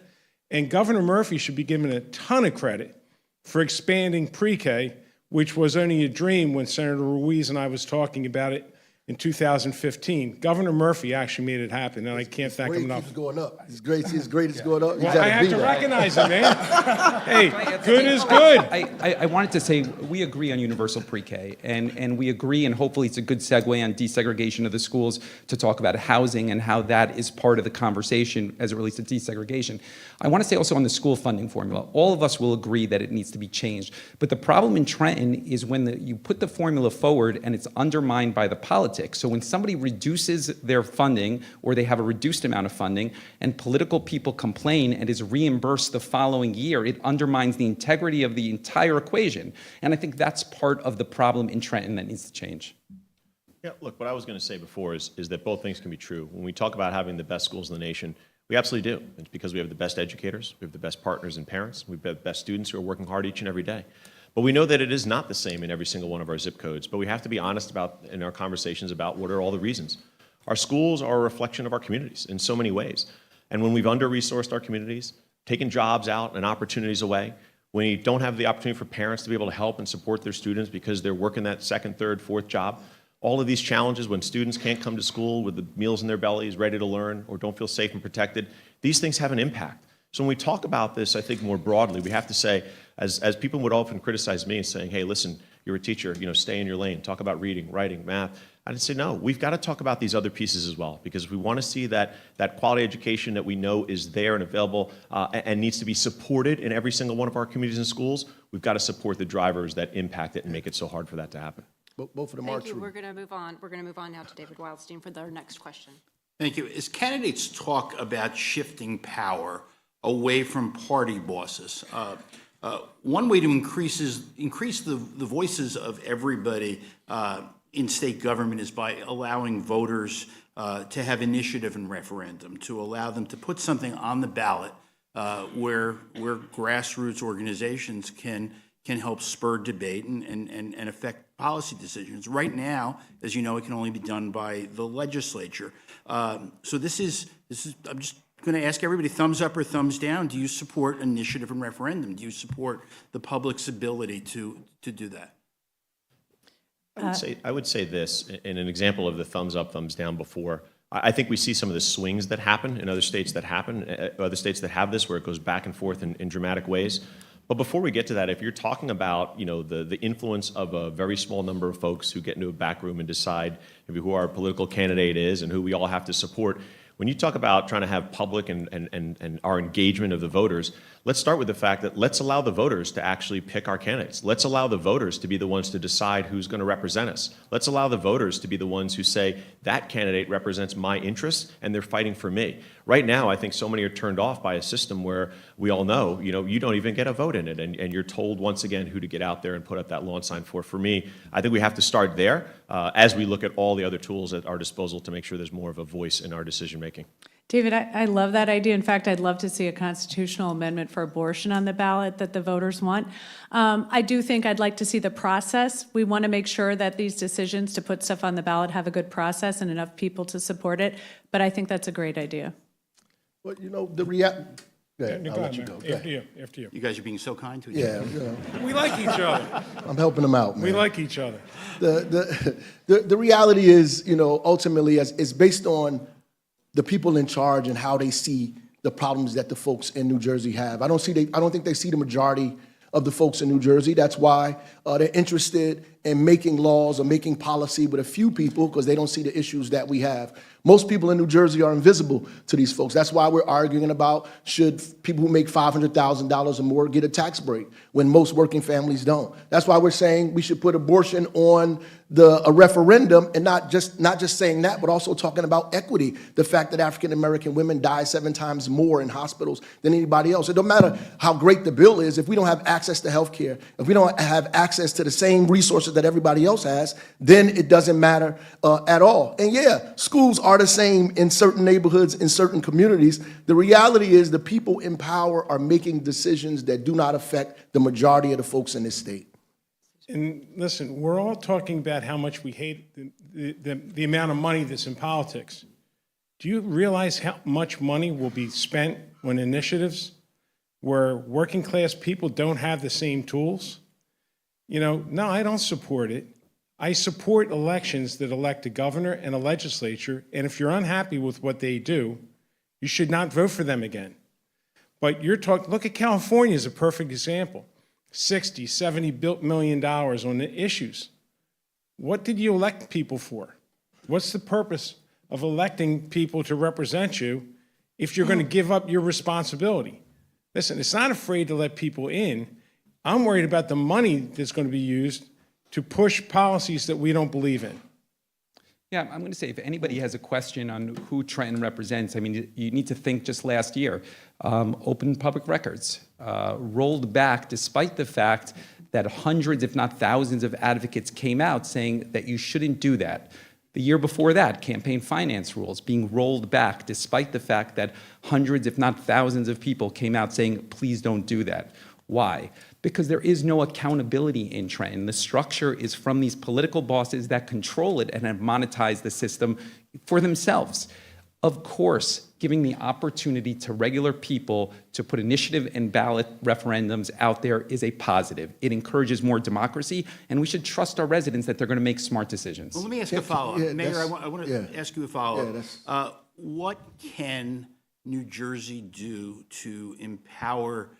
And Governor Murphy should be given a ton of credit for expanding pre-K, which was only a dream when Senator Ruiz and I was talking about it in 2015. Governor Murphy actually made it happen, and I can't thank him enough. Keeps going up. His grade is going up. Well, I have to recognize it, man. Hey, good is good. I wanted to say we agree on universal pre-K, and we agree, and hopefully it's a good segue on desegregation of the schools to talk about housing and how that is part of the conversation as it relates to desegregation. I want to say also on the school funding formula, all of us will agree that it needs to be changed. But the problem in Trenton is when you put the formula forward and it's undermined by the politics. So when somebody reduces their funding or they have a reduced amount of funding and political people complain and is reimbursed the following year, it undermines the integrity of the entire equation. And I think that's part of the problem in Trenton that needs to change. Yeah, look, what I was going to say before is that both things can be true. When we talk about having the best schools in the nation, We absolutely do. It's because we have the best educators, we have the best partners and parents, we have the best students who are working hard each and every day. But we know that it is not the same in every single one of our zip codes, but we have to be honest about in our conversations about what are all the reasons. Our schools are a reflection of our communities in so many ways. And when we've under-resourced our communities, taken jobs out and opportunities away, when we don't have the opportunity for parents to be able to help and support their students because they're working that second, third, fourth job, all of these challenges when students can't come to school with the meals in their bellies, ready to learn, or don't feel safe and protected, these things have an impact. So when we talk about this, I think more broadly, we have to say, as people would often criticize me saying, hey, listen, you're a teacher, stay in your lane, talk about reading, writing, math. I'd say, no, we've got to talk about these other pieces as well, because if we want to see that quality education that we know is there and available and needs to be supported in every single one of our communities and schools, we've got to support the drivers that impact it and make it so hard for that to happen. Both of them Thank you. We're going to move on. We're going to move on now to David Wildstein for our next question. Thank you. As candidates talk about shifting power away from party bosses, one way to increase the voices of everybody in state government is by allowing voters to have initiative and referendum, to allow them to put something on the ballot where grassroots organizations can help spur debate and affect policy decisions. Right now, as you know, it can only be done by the legislature. So this is. I'm just going to ask everybody: thumbs up or thumbs down? Do you support initiative and referendum? Do you support the public's ability to do that? I would say this, in an example of the thumbs up, thumbs down before, I think we see some of the swings that happen in other states that have this, where it goes back and forth in dramatic ways. But before we get to that, if you're talking about the influence of a very small number of folks who get into a back room and decide maybe who our political candidate is and who we all have to support, when you talk about trying to have public and our engagement of the voters, let's start with the fact that let's allow the voters to actually pick our candidates. Let's allow the voters to be the ones to decide who's going to represent us. Let's allow the voters to be the ones who say, that candidate represents my interests and they're fighting for me. Right now, I think so many are turned off by a system where we all know, you don't even get a vote in it, and you're told once again who to get out there and put up that lawn sign for. For me, I think we have to start there as we look at all the other tools at our disposal to make sure there's more of a voice in our decision making. David, I love that idea. In fact, I'd love to see a constitutional amendment for abortion on the ballot that the voters want. I do think I'd like to see the process. We want to make sure that these decisions to put stuff on the ballot have a good process and enough people to support it. But I think that's a great idea. Well, the reality. I'll let you go. After you. You guys are being so kind to each Yeah, other. We like each other. I'm helping them out, man. We like each other. The reality is, ultimately, it's based on the people in charge and how they see the problems that the folks in New Jersey have. I don't think they see the majority of the folks in New Jersey. That's why they're interested in making laws or making policy with a few people, because they don't see the issues that we have. Most people in New Jersey are invisible to these folks. That's why we're arguing about should people who make $500,000 or more get a tax break when most working families don't. That's why we're saying we should put abortion on a referendum, and not just saying that, but also talking about equity. The fact that African American women die 7 times more in hospitals than anybody else. It don't matter how great the bill is if we don't have access to health care, if we don't have access to the same resources that everybody else has, then it doesn't matter at all. And yeah, schools are the same in certain neighborhoods, in certain communities. The reality is the people in power are making decisions that do not affect the majority of the folks in this state. And listen, we're all talking about how much we hate the amount of money that's in politics. Do you realize how much money will be spent on initiatives where working class people don't have the same tools? No, I don't support it. I support elections that elect a governor and a legislature, and if you're unhappy with what they do, you should not vote for them again. But look at California as a perfect example. $60, $70 million on the issues. What did you elect people for? What's the purpose of electing people to represent you if you're going to give up your responsibility? Listen, it's not afraid to let people in. I'm worried about the money that's going to be used to push policies that we don't believe in. Yeah, I'm going to say if anybody has a question on who Trenton represents, I mean, you need to think just last year. Open public records rolled back despite the fact that hundreds, if not thousands, of advocates came out saying that you shouldn't do that. The year before that, campaign finance rules being rolled back despite the fact that hundreds, if not thousands of people came out saying, please don't do that. Why? Because there is no accountability in Trenton. The structure is from these political bosses that control it and have monetized the system for themselves. Of course, giving the opportunity to regular people to put initiative and ballot referendums out there is a positive. It encourages more democracy, and we should trust our residents that they're going to make smart decisions. Well, let me ask a follow-up. Mayor, I want to ask you a follow-up. What can New Jersey do to empower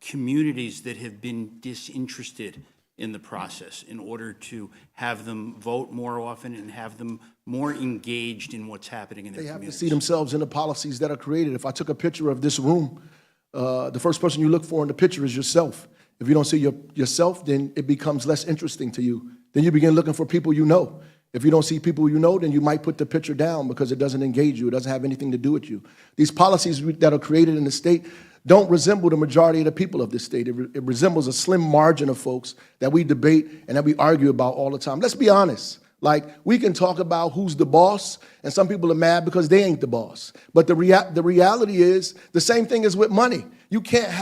communities that have been disinterested in the process in order to have them vote more often and have them more engaged in what's happening in their communities? They have to see themselves in the policies that are created. If I took a picture of this room, the first person you look for in the picture is yourself. If you don't see yourself, then it becomes less interesting to you. Then you begin looking for people you know. If you don't see people you know, then you might put the picture down because it doesn't engage you. It doesn't have anything to do with you. These policies that are created in the state don't resemble the majority of the people of this state. It resembles a slim margin of folks that we debate and that we argue about all the time. Let's be honest. Like, we can talk about who's the boss, and some people are mad because they ain't the boss. But the reality is the same thing is with money. You can't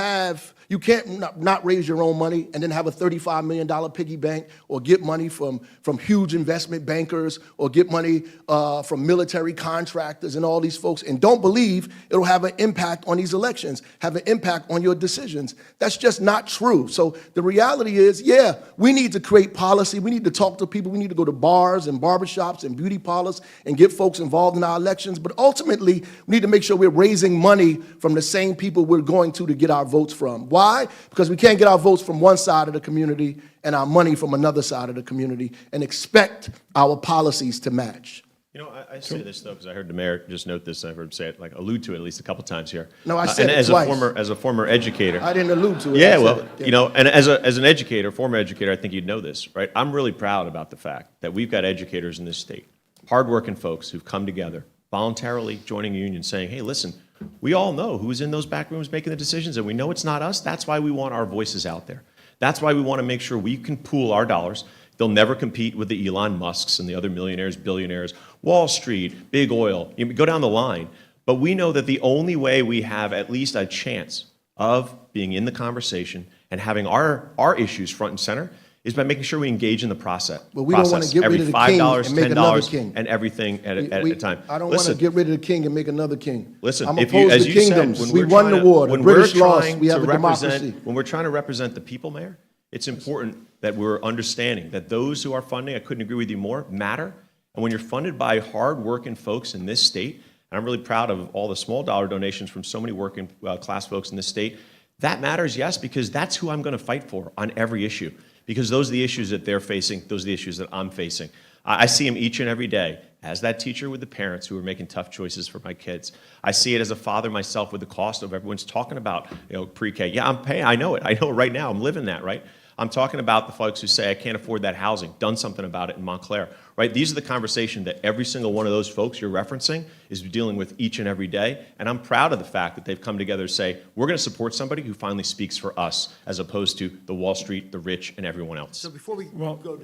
not raise your own money and then have a $35 million piggy bank, or get money from huge investment bankers, or get money from military contractors and all these folks, and don't believe it'll have an impact on these elections, have an impact on your decisions. That's just not true. So the reality is, yeah, we need to create policy. We need to talk to people. We need to go to bars and barbershops and beauty parlors and get folks involved in our elections. But ultimately, we need to make sure we're raising money from the same people we're going to get our votes from. Why? Because we can't get our votes from one side of the community and our money from another side of the community and expect our policies to match. You know, I say this, though, because I heard the mayor just note this, and I've heard him say it, like, allude to it at least a couple times here. No, I said and it twice. As a former educator. I didn't allude to it. Yeah, well, you know, and as an educator, former educator, I think you'd know this, right? I'm really proud about the fact that we've got educators in this state, hardworking folks who've come together, voluntarily joining a union, saying, hey, listen, we all know who's in those back rooms making the decisions, and we know it's not us. That's why we want our voices out there. That's why we want to make sure we can pool our dollars. They'll never compete with the Elon Musks and the other millionaires, billionaires, Wall Street, big oil. You go down the line. But we know that the only way we have at least a chance of being in the conversation and having our issues front and center is by making sure we engage in the process. But we don't want to get rid of the king and make another king. And everything at a time. I don't want to get rid of the king and make another king. Listen, I'm if you, opposed as to you kingdoms. said, We won the war. The British lost. We have a democracy. When we're trying to represent the people, Mayor, it's important that we're understanding that those who are funding, I couldn't agree with you more, matter. And when you're funded by hard-working folks in this state, and I'm really proud of all the small dollar donations from so many working class folks in this state, that matters, yes, because that's who I'm going to fight for on every issue. Because those are the issues that they're facing, those are the issues that I'm facing. I see them each and every day as that teacher with the parents who are making tough choices for my kids. I see it as a father myself with the cost of everyone's talking about, you know, pre-K. Yeah, I'm paying, I know it. I know it right now. I'm living that, right? I'm talking about the folks who say, I can't afford that housing, done something about it in Montclair, right? These are the conversations that every single one of those folks you're referencing is dealing with each and every day. And I'm proud of the fact that they've come together to say, we're going to support somebody who finally speaks for us, as opposed to the Wall Street, the rich, and everyone else. So before we go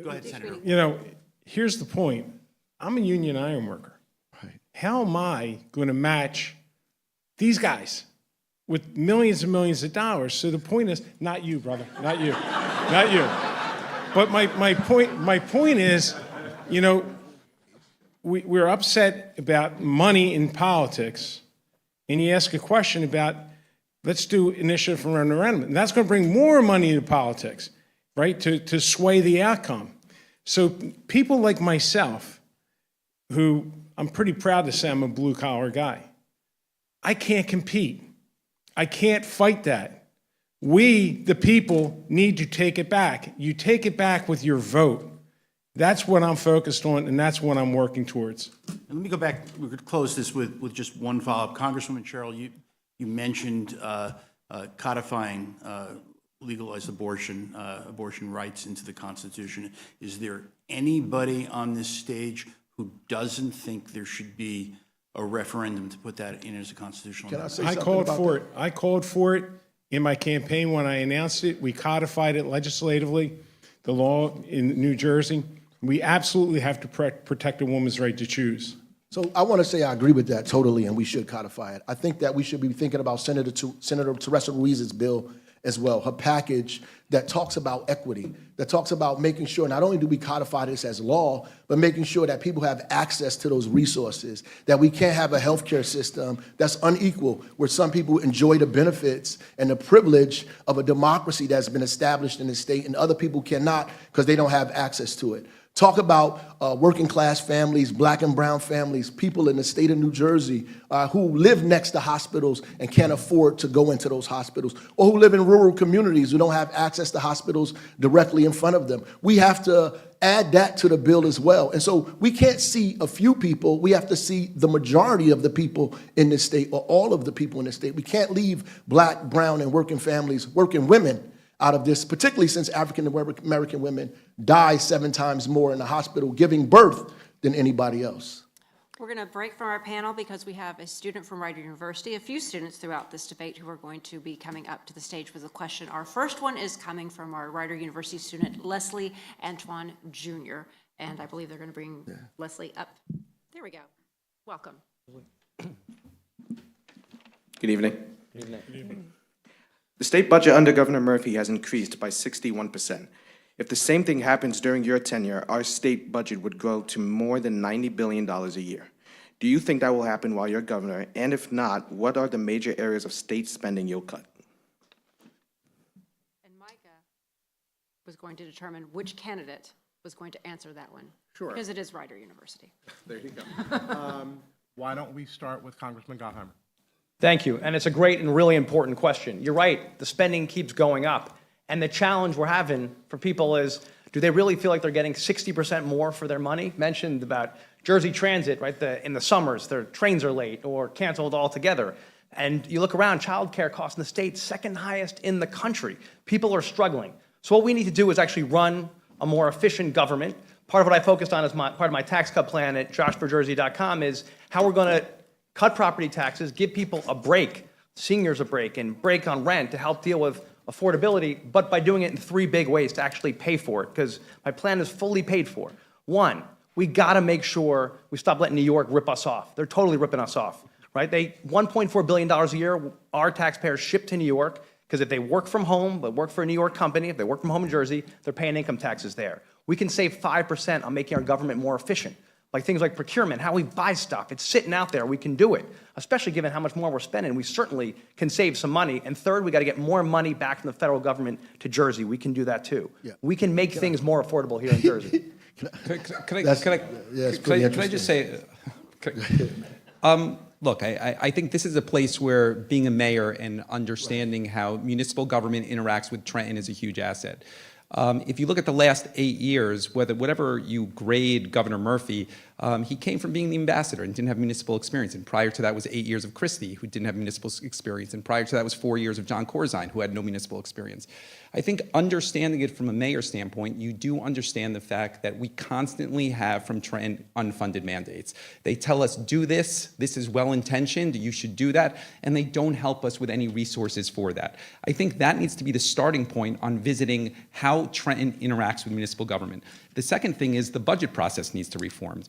ahead, Senator. You know, here's the point. I'm a union iron worker. Right. How am I going to match these guys with millions and millions of dollars? So the point is, not you, brother, not you, not you. But my point is, you know, we're upset about money in politics, and you ask a question about, let's do initiative for referendum, and that's going to bring more money into politics, right, to sway the outcome. So people like myself, who I'm pretty proud to say I'm a blue-collar guy, I can't compete. I can't fight that. We, the people, need to take it back. You take it back with your vote. That's what I'm focused on, and that's what I'm working towards. And let me go back. We could close this with just one follow-up. Congresswoman Cheryl, you mentioned codifying legalized abortion rights into the Constitution. Is there anybody on this stage who doesn't think there should be a referendum to put that in as a constitutional amendment? I called for it. I called for it in my campaign when I announced it. We codified it legislatively, the law in New Jersey. We absolutely have to protect a woman's right to choose. So I want to say I agree with that totally, and we should codify it. I think that we should be thinking about Senator Teresa Ruiz's bill as well, her package that talks about equity, that talks about making sure not only do we codify this as law, but making sure that people have access to those resources, that we can't have a healthcare system that's unequal, where some people enjoy the benefits and the privilege of a democracy that's been established in the state and other people cannot because they don't have access to it. Talk about working class families, black and brown families, people in the state of New Jersey who live next to hospitals and can't afford to go into those hospitals, or who live in rural communities who don't have access to hospitals directly in front of them. We have to add that to the bill as well. And so we can't see a few people, we have to see the majority of the people in this state, or all of the people in this state. We can't leave black, brown, and working families, working women out of this, particularly since African American women die 7 times more in the hospital giving birth than anybody else. We're going to break from our panel because we have a student from Rider University, a few students throughout this debate who are going to be coming up to the stage with a question. Our first one is coming from our Rider University student, Leslie Antoine Jr., and I believe they're going to bring Leslie up. There we go. Welcome. Good evening. Good evening. The state budget under Governor Murphy has increased by 61%. If the same thing happens during your tenure, our state budget would grow to more than $90 billion a year. Do you think that will happen while you're governor? And if not, what are the major areas of state spending you'll cut? And Micah was going to determine which candidate was going to answer that one. Sure. Because it is Rider University. There you go. Why don't we start with Congressman Gottheimer? Thank you, and it's a great and really important question. You're right, the spending keeps going up, and the challenge we're having for people is, do they really feel like they're getting 60% more for their money? Mentioned about Jersey Transit, right? In the summers, their trains are late or canceled altogether. And you look around, childcare costs in the state, second highest in the country. People are struggling. So what we need to do is actually run a more efficient government. Part of what I focused on as part of my tax cut plan at joshforjersey.com is how we're going to cut property taxes, give people a break, seniors a break, and break on rent to help deal with affordability, but by doing it in 3 big ways to actually pay for it, because my plan is fully paid for. 1, we got to make sure we stop letting New York rip us off. They're totally ripping us off, right? $1.4 billion a year, our taxpayers ship to New York, because if they work from home, but work for a New York company, if they work from home in Jersey, they're paying income taxes there. We can save 5% on making our government more efficient. Like things like procurement, how we buy stuff. It's sitting out there. We can do it, especially given how much more we're spending. We certainly can save some money. And third, we got to get more money back from the federal government to Jersey. We can do that too. Yeah. We can make things more affordable here in Jersey. Can I just say, look, I think this is a place where being a mayor and understanding how municipal government interacts with Trenton is a huge asset. If you look at the last 8 years, whatever you grade Governor Murphy, he came from being the ambassador and didn't have municipal experience. And prior to that was 8 years of Christie, who didn't have municipal experience. And prior to that was 4 years of John Corzine, who had no municipal experience. I think understanding it from a mayor standpoint, you do understand the fact that we constantly have from Trenton unfunded mandates. They tell us, do this is well-intentioned, you should do that, and they don't help us with any resources for that. I think that needs to be the starting point on visiting how Trenton interacts with municipal government. The second thing is the budget process needs to reform.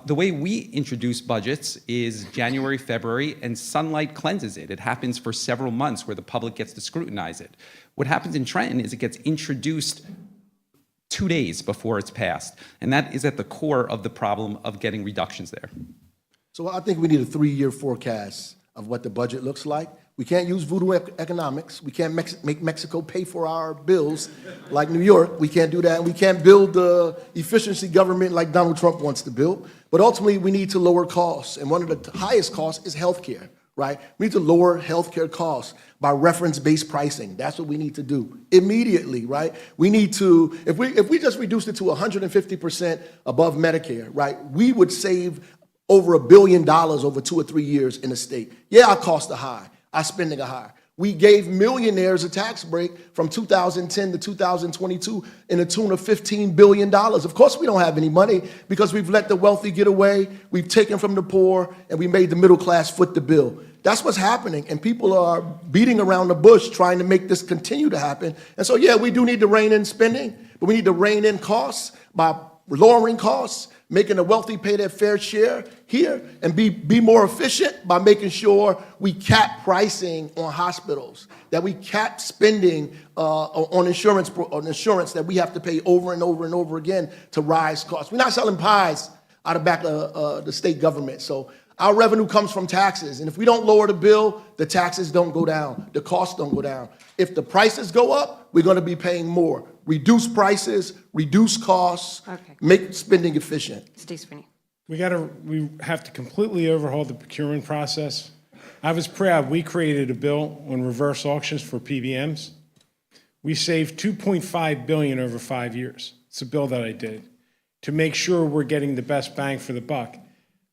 The way we introduce budgets is January, February, and sunlight cleanses it. It happens for several months where the public gets to scrutinize it. What happens in Trenton is it gets introduced 2 days before it's passed, and that is at the core of the problem of getting reductions there. So I think we need a 3-year forecast of what the budget looks like. We can't use voodoo economics. We can't make Mexico pay for our bills like New York. We can't do that. And we can't build the efficiency government like Donald Trump wants to build. But ultimately, we need to lower costs. And one of the highest costs is healthcare, right? We need to lower healthcare costs by reference-based pricing. That's what we need to do immediately, right? We need to, if we just reduced it to 150% above Medicare, right, we would save over $1 billion over 2 or 3 years in the state. Yeah, our costs are high. Our spending are high. We gave millionaires a tax break from 2010 to 2022 in the tune of $15 billion. Of course, we don't have any money because we've let the wealthy get away, we've taken from the poor, and we made the middle class foot the bill. That's what's happening, and people are beating around the bush trying to make this continue to happen. And so, yeah, we do need to rein in spending, but we need to rein in costs by lowering costs, making the wealthy pay their fair share here, and be more efficient by making sure we cap pricing on hospitals, that we cap spending on insurance that we have to pay over and over and over again to rise costs. We're not selling pies out of back of the state government. So our revenue comes from taxes, and if we don't lower the bill, the taxes don't go down, the costs don't go down. If the prices go up, we're going to be paying more. Reduce prices, reduce costs, make spending efficient. Steve Sweeney. We have to completely overhaul the procurement process. I was proud we created a bill on reverse auctions for PBMs. We saved $2.5 billion over 5 years. It's a bill that I did to make sure we're getting the best bang for the buck.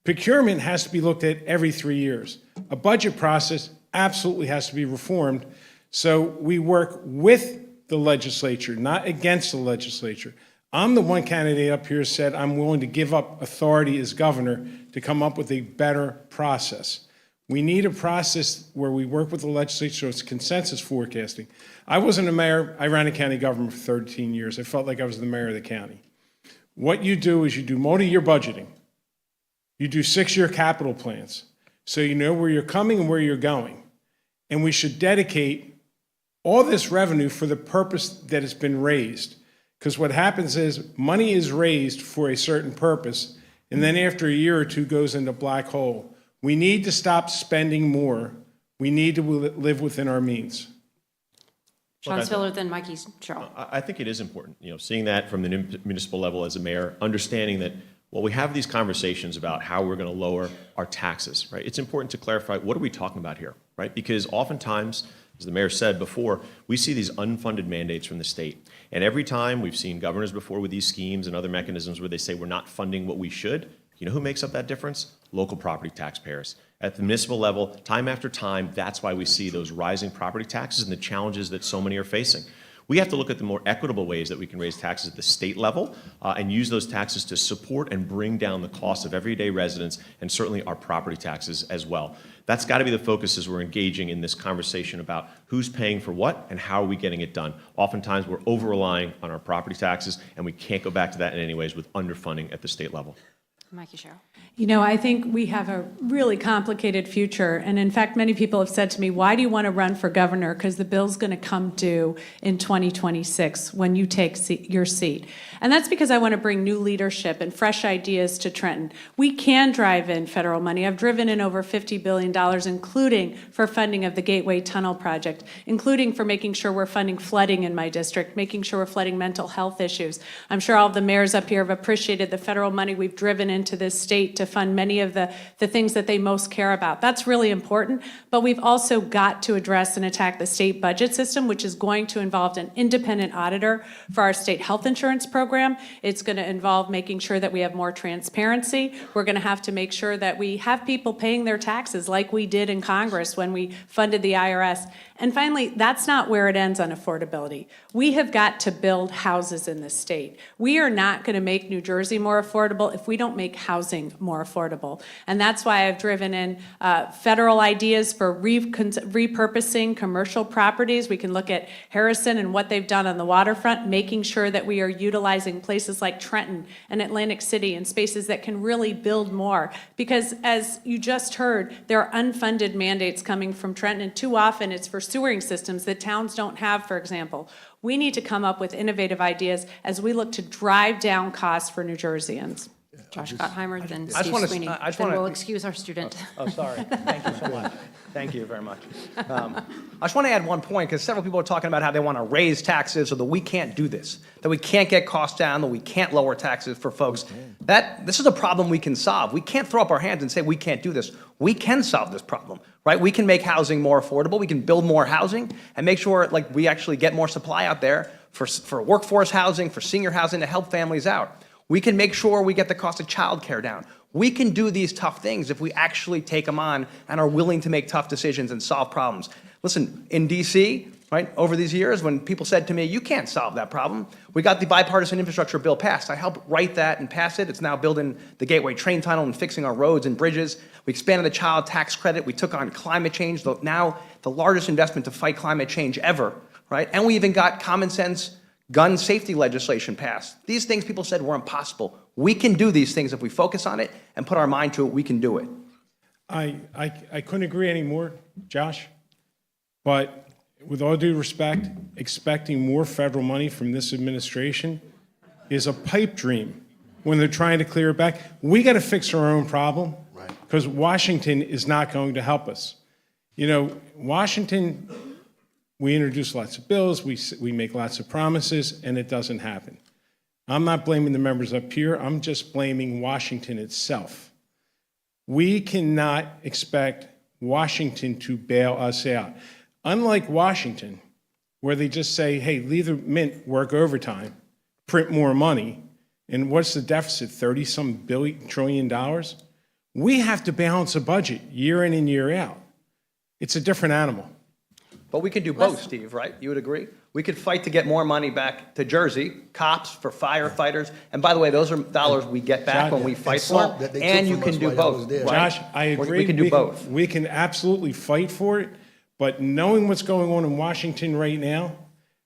Procurement has to be looked at every 3 years. A budget process absolutely has to be reformed. So we work with the legislature, not against the legislature. I'm the one candidate up here who said I'm willing to give up authority as governor to come up with a better process. We need a process where we work with the legislature so it's consensus forecasting. I wasn't a mayor. I ran a county government for 13 years. I felt like I was the mayor of the county. What you do is you do multi-year budgeting. You do 6-year capital plans so you know where you're coming and where you're going. And we should dedicate all this revenue for the purpose that it's been raised. Because what happens is money is raised for a certain purpose, and then after a year or two goes into a black hole. We need to stop spending more. We need to live within our means. Sean Spiller, then Mikey Sherrill. I think it is important, seeing that from the municipal level as a mayor, understanding that while we have these conversations about how we're going to lower our taxes, right? It's important to clarify, what are we talking about here, right? Because oftentimes, as the mayor said before, we see these unfunded mandates from the state. And every time we've seen governors before with these schemes and other mechanisms where they say we're not funding what we should, you know who makes up that difference? Local property taxpayers. At the municipal level, time after time, that's why we see those rising property taxes and the challenges that so many are facing. We have to look at the more equitable ways that we can raise taxes at the state level and use those taxes to support and bring down the cost of everyday residents and certainly our property taxes as well. That's got to be the focus as we're engaging in this conversation about who's paying for what and how are we getting it done. Oftentimes we're over-relying on our property taxes, and we can't go back to that in any ways with underfunding at the state level. Mikey Sherrill. I think we have a really complicated future. And in fact, many people have said to me, why do you want to run for governor? Because the bill's going to come due in 2026 when you take your seat. And that's because I want to bring new leadership and fresh ideas to Trenton. We can drive in federal money. I've driven in over $50 billion, including for funding of the Gateway Tunnel project, including for making sure we're funding flooding in my district, making sure we're flooding mental health issues. I'm sure all of the mayors up here have appreciated the federal money we've driven into this state to fund many of the things that they most care about. That's really important, but we've also got to address and attack the state budget system, which is going to involve an independent auditor for our state health insurance program. It's going to involve making sure that we have more transparency. We're going to have to make sure that we have people paying their taxes like we did in Congress when we funded the IRS. And finally, that's not where it ends on affordability. We have got to build houses in this state. We are not going to make New Jersey more affordable if we don't make housing more affordable. And that's why I've driven in federal ideas for repurposing commercial properties. We can look at Harrison and what they've done on the waterfront, making sure that we are utilizing places like Trenton and Atlantic City and spaces that can really build more. Because as you just heard, there are unfunded mandates coming from Trenton, and too often it's for sewering systems that towns don't have, for example. We need to come up with innovative ideas as we look to drive down costs for New Jerseyans. Josh Gottheimer, then Steve Sweeney. Then we'll excuse our student. Oh, sorry. Thank you so much. Thank you very much. I just want to add one point, because several people are talking about how they want to raise taxes, or that we can't do this, that we can't get costs down, that we can't lower taxes for folks. This is a problem we can solve. We can't throw up our hands and say we can't do this. We can solve this problem, right? We can make housing more affordable. We can build more housing and make sure we actually get more supply out there for workforce housing, for senior housing to help families out. We can make sure we get the cost of childcare down. We can do these tough things if we actually take them on and are willing to make tough decisions and solve problems. Listen, in D.C., right, over these years, when people said to me, you can't solve that problem, we got the bipartisan infrastructure bill passed. I helped write that and pass it. It's now building the Gateway train tunnel and fixing our roads and bridges. We expanded the child tax credit. We took on climate change, now the largest investment to fight climate change ever, right? And we even got common sense gun safety legislation passed. These things people said were impossible. We can do these things if we focus on it and put our mind to it, we can do it. I couldn't agree anymore, Josh. But with all due respect, expecting more federal money from this administration is a pipe dream when they're trying to clear it back. We got to fix our own problem because Washington is not going to help us. You know, Washington, we introduce lots of bills, we make lots of promises, and it doesn't happen. I'm not blaming the members up here. I'm just blaming Washington itself. We cannot expect Washington to bail us out. Unlike Washington, where they just say, hey, leave the mint work overtime, print more money, and what's the deficit, 30-some trillion dollars? We have to balance a budget year in and year out. It's a different animal. But we can do both, Steve, right? You would agree? We could fight to get more money back to Jersey, cops, for firefighters. And by the way, those are dollars we get back when we fight for them. And you can do both. Right? Josh, I agree. We can do both. We can absolutely fight for it. But knowing what's going on in Washington right now,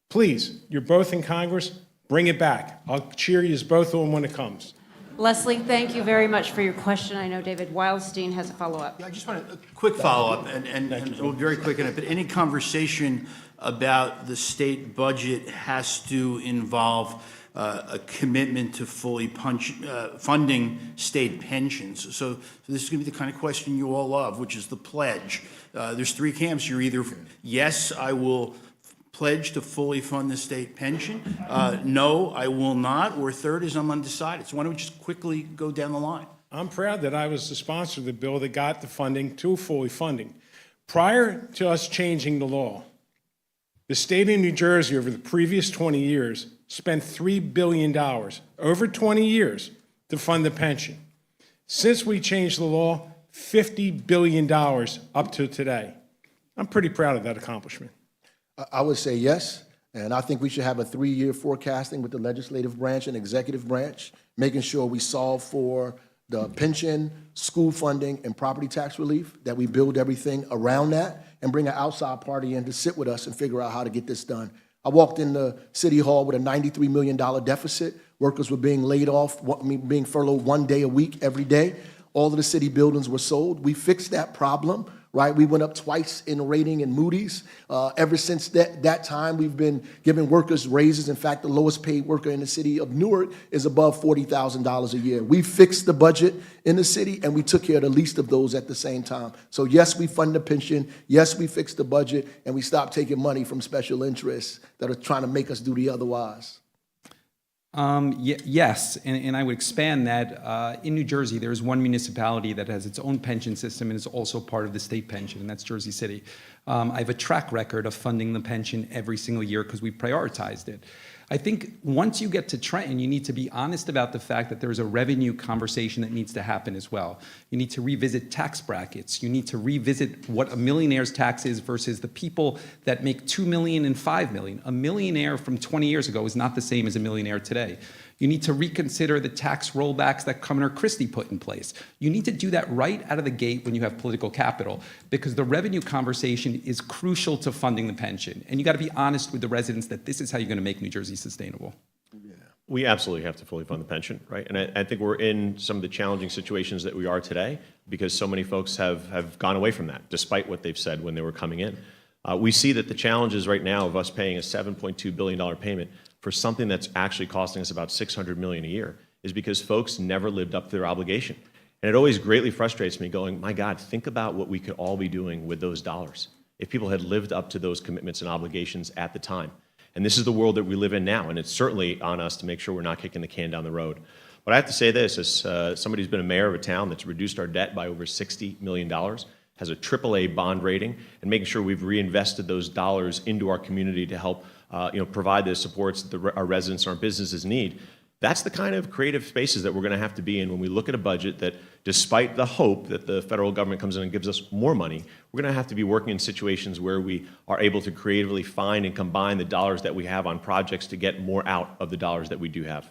please, you're both in Congress, bring it back. I'll cheer you both on when it comes. Leslie, thank you very much for your question. I know David Wildstein has a follow-up. I just want a quick follow-up, and we'll be very quick on it, but any conversation about the state budget has to involve a commitment to fully funding state pensions. So this is going to be the kind of question you all love, which is the pledge. There's three camps. You're either, yes, I will pledge to fully fund the state pension, no, I will not, or third is I'm undecided. So why don't we just quickly go down the line? I'm proud that I was the sponsor of the bill that got the funding to fully funding. Prior to us changing the law, the state of New Jersey over the previous 20 years spent $3 billion over 20 years to fund the pension. Since we changed the law, $50 billion up to today. I'm pretty proud of that accomplishment. I would say yes, and I think we should have a 3-year forecasting with the legislative branch and executive branch, making sure we solve for the pension, school funding, and property tax relief, that we build everything around that and bring an outside party in to sit with us and figure out how to get this done. I walked in the City Hall with a $93 million deficit. Workers were being laid off, being furloughed 1 day a week, every day. All of the city buildings were sold. We fixed that problem, right? We went up twice in rating in Moody's. Ever since that time, we've been giving workers raises. In fact, the lowest paid worker in the city of Newark is above $40,000 a year. We fixed the budget in the city, and we took care of the least of those at the same time. So yes, we fund the pension. Yes, we fixed the budget, and we stopped taking money from special interests that are trying to make us do the otherwise. Yes, and I would expand that. In New Jersey, there's one municipality that has its own pension system and is also part of the state pension, and that's Jersey City. I have a track record of funding the pension every single year because we prioritized it. I think once you get to Trenton, you need to be honest about the fact that there's a revenue conversation that needs to happen as well. You need to revisit tax brackets. You need to revisit what a millionaire's tax is versus the people that make $2 million and $5 million. A millionaire from 20 years ago is not the same as a millionaire today. You need to reconsider the tax rollbacks that Governor Christie put in place. You need to do that right out of the gate when you have political capital, because the revenue conversation is crucial to funding the pension. And you got to be honest with the residents that this is how you're going to make New Jersey sustainable. We absolutely have to fully fund the pension, right? And I think we're in some of the challenging situations that we are today because so many folks have gone away from that, despite what they've said when they were coming in. We see that the challenges right now of us paying a $7.2 billion payment for something that's actually costing us about $600 million a year is because folks never lived up to their obligation. And it always greatly frustrates me going, my God, think about what we could all be doing with those dollars if people had lived up to those commitments and obligations at the time. And this is the world that we live in now, and it's certainly on us to make sure we're not kicking the can down the road. But I have to say this, as somebody who's been a mayor of a town that's reduced our debt by over $60 million, has a AAA bond rating, and making sure we've reinvested those dollars into our community to help provide the supports that our residents and our businesses need. That's the kind of creative spaces that we're going to have to be in when we look at a budget that, despite the hope that the federal government comes in and gives us more money, we're going to have to be working in situations where we are able to creatively find and combine the dollars that we have on projects to get more out of the dollars that we do have.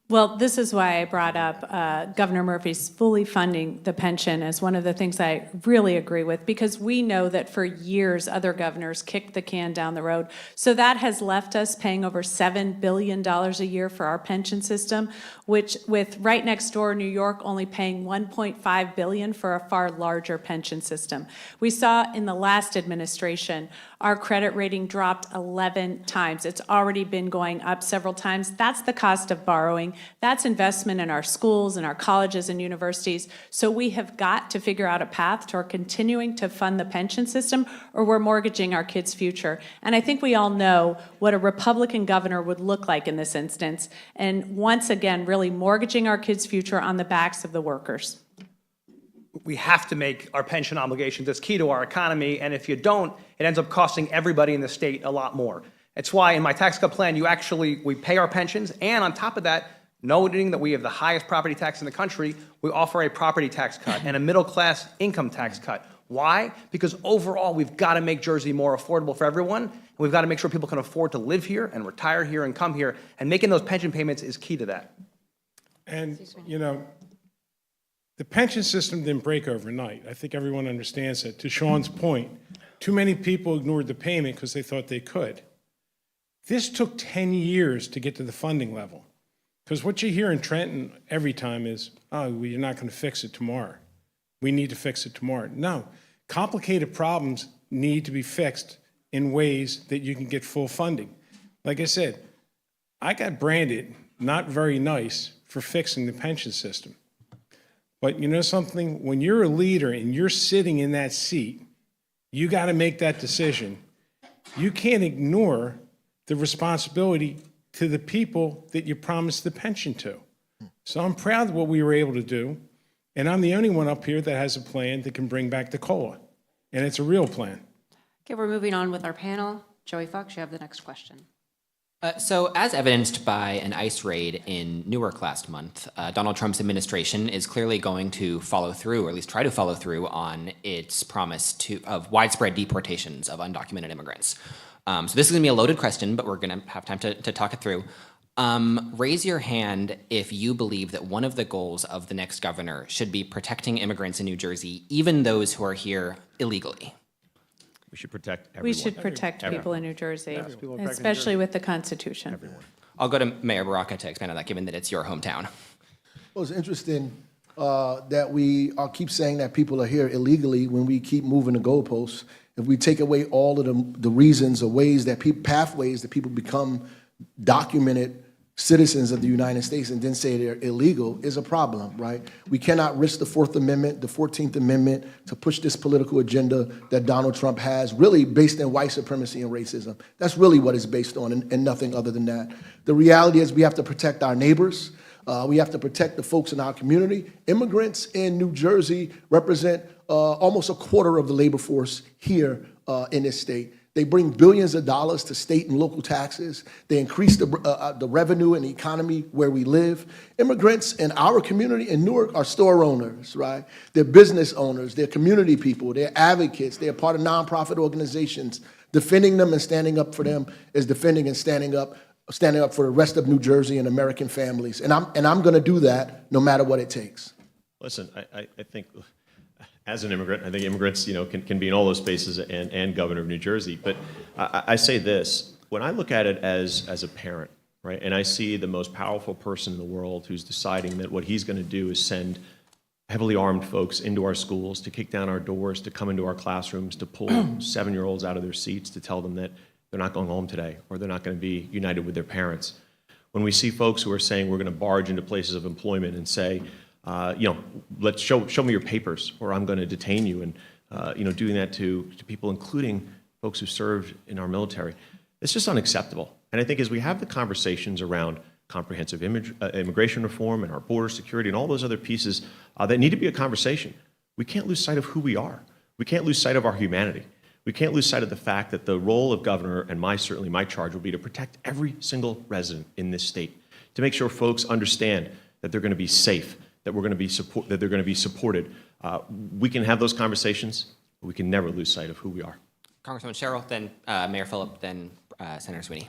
Well, this is why I brought up Governor Murphy's fully funding the pension as one of the things I really agree with, because we know that for years other governors kicked the can down the road. So that has left us paying over $7 billion a year for our pension system, which with right next door, New York, only paying $1.5 billion for a far larger pension system. We saw in the last administration, our credit rating dropped 11 times. It's already been going up several times. That's the cost of borrowing. That's investment in our schools and our colleges and universities. So we have got to figure out a path toward continuing to fund the pension system, or we're mortgaging our kids' future. And I think we all know what a Republican governor would look like in this instance. And once again, really mortgaging our kids' future on the backs of the workers. We have to make our pension obligations. It's key to our economy, and if you don't, it ends up costing everybody in the state a lot more. It's why in my tax cut plan, we pay our pensions, and on top of that, noting that we have the highest property tax in the country, we offer a property tax cut and a middle-class income tax cut. Why? Because overall, we've got to make Jersey more affordable for everyone, and we've got to make sure people can afford to live here and retire here and come here, and making those pension payments is key to that. And, you know, the pension system didn't break overnight. I think everyone understands that. To Sean's point, too many people ignored the payment because they thought they could. This took 10 years to get to the funding level. Because what you hear in Trenton every time is, oh, well, you're not going to fix it tomorrow. We need to fix it tomorrow. No, complicated problems need to be fixed in ways that you can get full funding. Like I said, I got branded not very nice for fixing the pension system. But you know something? When you're a leader and you're sitting in that seat, you got to make that decision. You can't ignore the responsibility to the people that you promised the pension to. So I'm proud of what we were able to do, and I'm the only one up here that has a plan that can bring back the COLA, and it's a real plan. Okay, we're moving on with our panel. Joey Fox, you have the next question. So as evidenced by an ICE raid in Newark last month, Donald Trump's administration is clearly going to follow through, or at least try to follow through, on its promise of widespread deportations of undocumented immigrants. So this is going to be a loaded question, but we're going to have time to talk it through. Raise your hand if you believe that one of the goals of the next governor should be protecting immigrants in New Jersey, even those who are here illegally. We should protect everyone. We should protect people in New Jersey, especially with the Constitution. Everyone. I'll go to Mayor Baraka to expand on that, given that it's your hometown. Well, it's interesting that we keep saying that people are here illegally when we keep moving the goalposts. If we take away all of the reasons or ways that pathways that people become documented citizens of the United States and then say they're illegal, is a problem, right? We cannot risk the Fourth Amendment, the 14th Amendment to push this political agenda that Donald Trump has, really based in white supremacy and racism. That's really what it's based on, and nothing other than that. The reality is we have to protect our neighbors. We have to protect the folks in our community. Immigrants in New Jersey represent almost a quarter of the labor force here in this state. They bring billions of dollars to state and local taxes. They increase the revenue and the economy where we live. Immigrants in our community in Newark are store owners, right? They're business owners. They're community people. They're advocates. They're part of nonprofit organizations. Defending them and standing up for them is defending and standing up for the rest of New Jersey and American families. And I'm going to do that no matter what it takes. Listen, I think as an immigrant, I think immigrants, can be in all those spaces and governor of New Jersey. But I say this, when I look at it as a parent, right, and I see the most powerful person in the world who's deciding that what he's going to do is send heavily armed folks into our schools, to kick down our doors, to come into our classrooms, to pull 7-year-olds out of their seats, to tell them that they're not going home today, or they're not going to be united with their parents. When we see folks who are saying we're going to barge into places of employment and say, let's show me your papers, or I'm going to detain you, and doing that to people, including folks who served in our military, it's just unacceptable. And I think as we have the conversations around comprehensive immigration reform and our border security and all those other pieces that need to be a conversation, we can't lose sight of who we are. We can't lose sight of our humanity. We can't lose sight of the fact that the role of governor, and certainly my charge, will be to protect every single resident in this state, to make sure folks understand that they're going to be safe, that they're going to be supported. We can have those conversations, but we can never lose sight of who we are. Congresswoman Sherrill, then Mayor Phillip, then Senator Sweeney.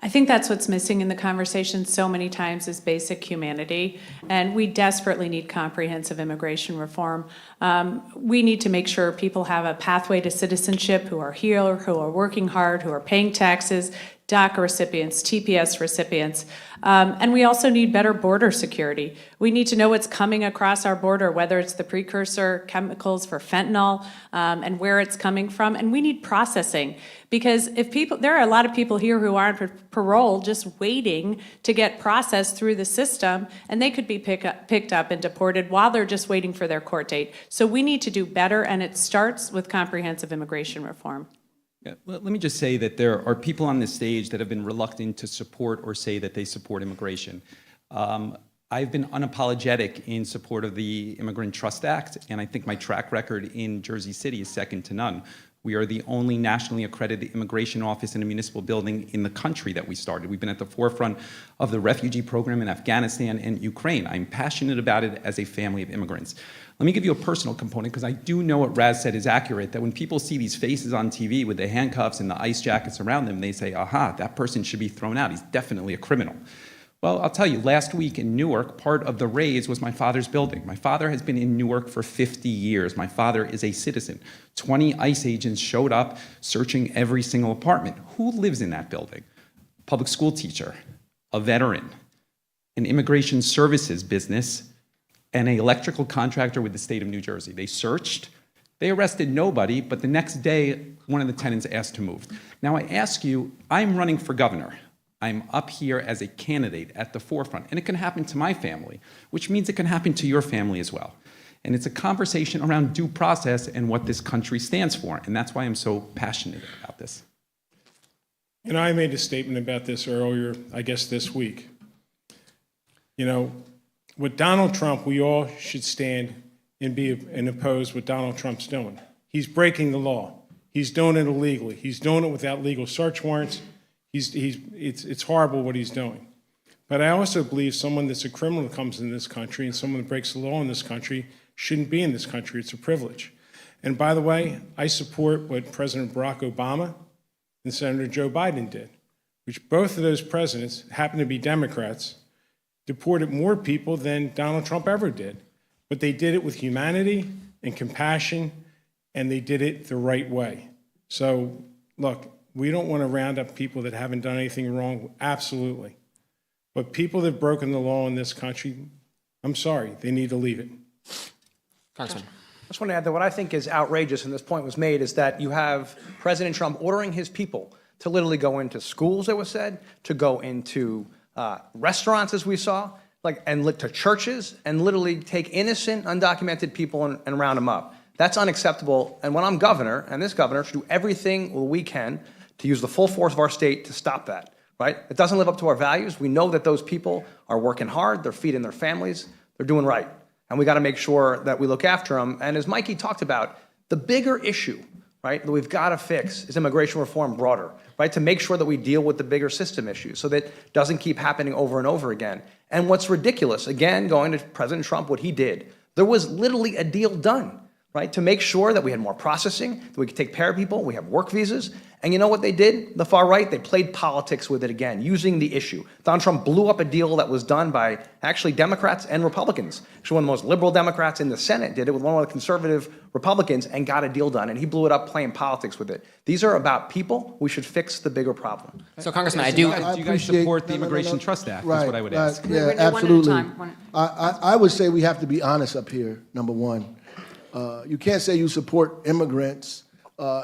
I think that's what's missing in the conversation so many times is basic humanity, and we desperately need comprehensive immigration reform. We need to make sure people have a pathway to citizenship, who are here, who are working hard, who are paying taxes, DACA recipients, TPS recipients, and we also need better border security. We need to know what's coming across our border, whether it's the precursor chemicals for fentanyl and where it's coming from, and we need processing. Because there are a lot of people here who aren't paroled, just waiting to get processed through the system, and they could be picked up and deported while they're just waiting for their court date. So we need to do better, and it starts with comprehensive immigration reform. Yeah, let me just say that there are people on this stage that have been reluctant to support or say that they support immigration. I've been unapologetic in support of the Immigrant Trust Act, and I think my track record in Jersey City is second to none. We are the only nationally accredited immigration office in a municipal building in the country that we started. We've been at the forefront of the refugee program in Afghanistan and Ukraine. I'm passionate about it as a family of immigrants. Let me give you a personal component, because I do know what Raz said is accurate, that when people see these faces on TV with the handcuffs and the ice jackets around them, they say, aha, that person should be thrown out. He's definitely a criminal. Well, I'll tell you, last week in Newark, part of the raise was my father's building. My father has been in Newark for 50 years. My father is a citizen. 20 ICE agents showed up searching every single apartment. Who lives in that building? A public school teacher, a veteran, an immigration services business, and an electrical contractor with the state of New Jersey. They searched. They arrested nobody, but the next day, one of the tenants asked to move. Now I ask you, I'm running for governor. I'm up here as a candidate at the forefront, and it can happen to my family, which means it can happen to your family as well. And it's a conversation around due process and what this country stands for, and that's why I'm so passionate about this. And I made a statement about this earlier, I guess this week. You know, with Donald Trump, we all should stand and oppose what Donald Trump's doing. He's breaking the law. He's doing it illegally. He's doing it without legal search warrants. It's horrible what he's doing. But I also believe someone that's a criminal that comes in this country and someone that breaks the law in this country shouldn't be in this country. It's a privilege. And by the way, I support what President Barack Obama and Senator Joe Biden did, which both of those presidents happen to be Democrats, deported more people than Donald Trump ever did. But they did it with humanity and compassion, and they did it the right way. So, look, we don't want to round up people that haven't done anything wrong, absolutely. But people that have broken the law in this country, I'm sorry, they need to leave it. Congressman. I just want to add that what I think is outrageous, and this point was made, is that you have President Trump ordering his people to literally go into schools, it was said, to go into restaurants, as we saw, and to churches, and literally take innocent, undocumented people and round them up. That's unacceptable. And when I'm governor, and this governor should do everything we can to use the full force of our state to stop that, right? It doesn't live up to our values. We know that those people are working hard, they're feeding their families, they're doing right. And we got to make sure that we look after them. And as Mikey talked about, the bigger issue, right, that we've got to fix is immigration reform broader, right, to make sure that we deal with the bigger system issues so that it doesn't keep happening over and over again. And what's ridiculous, again, going to President Trump, what he did, there was literally a deal done, right, to make sure that we had more processing, that we could take care of people, we have work visas. And you know what they did? The far right, they played politics with it again, using the issue. Donald Trump blew up a deal that was done by actually Democrats and Republicans. Actually, one of the most liberal Democrats in the Senate did it with one of the conservative Republicans and got a deal done. And he blew it up playing politics with it. These are about people. We should fix the bigger problem. So, Congressman, do you guys support the Immigration Trust Act? That's what I would ask. Yeah, absolutely. I would say we have to be honest up here, number one. You can't say you support immigrants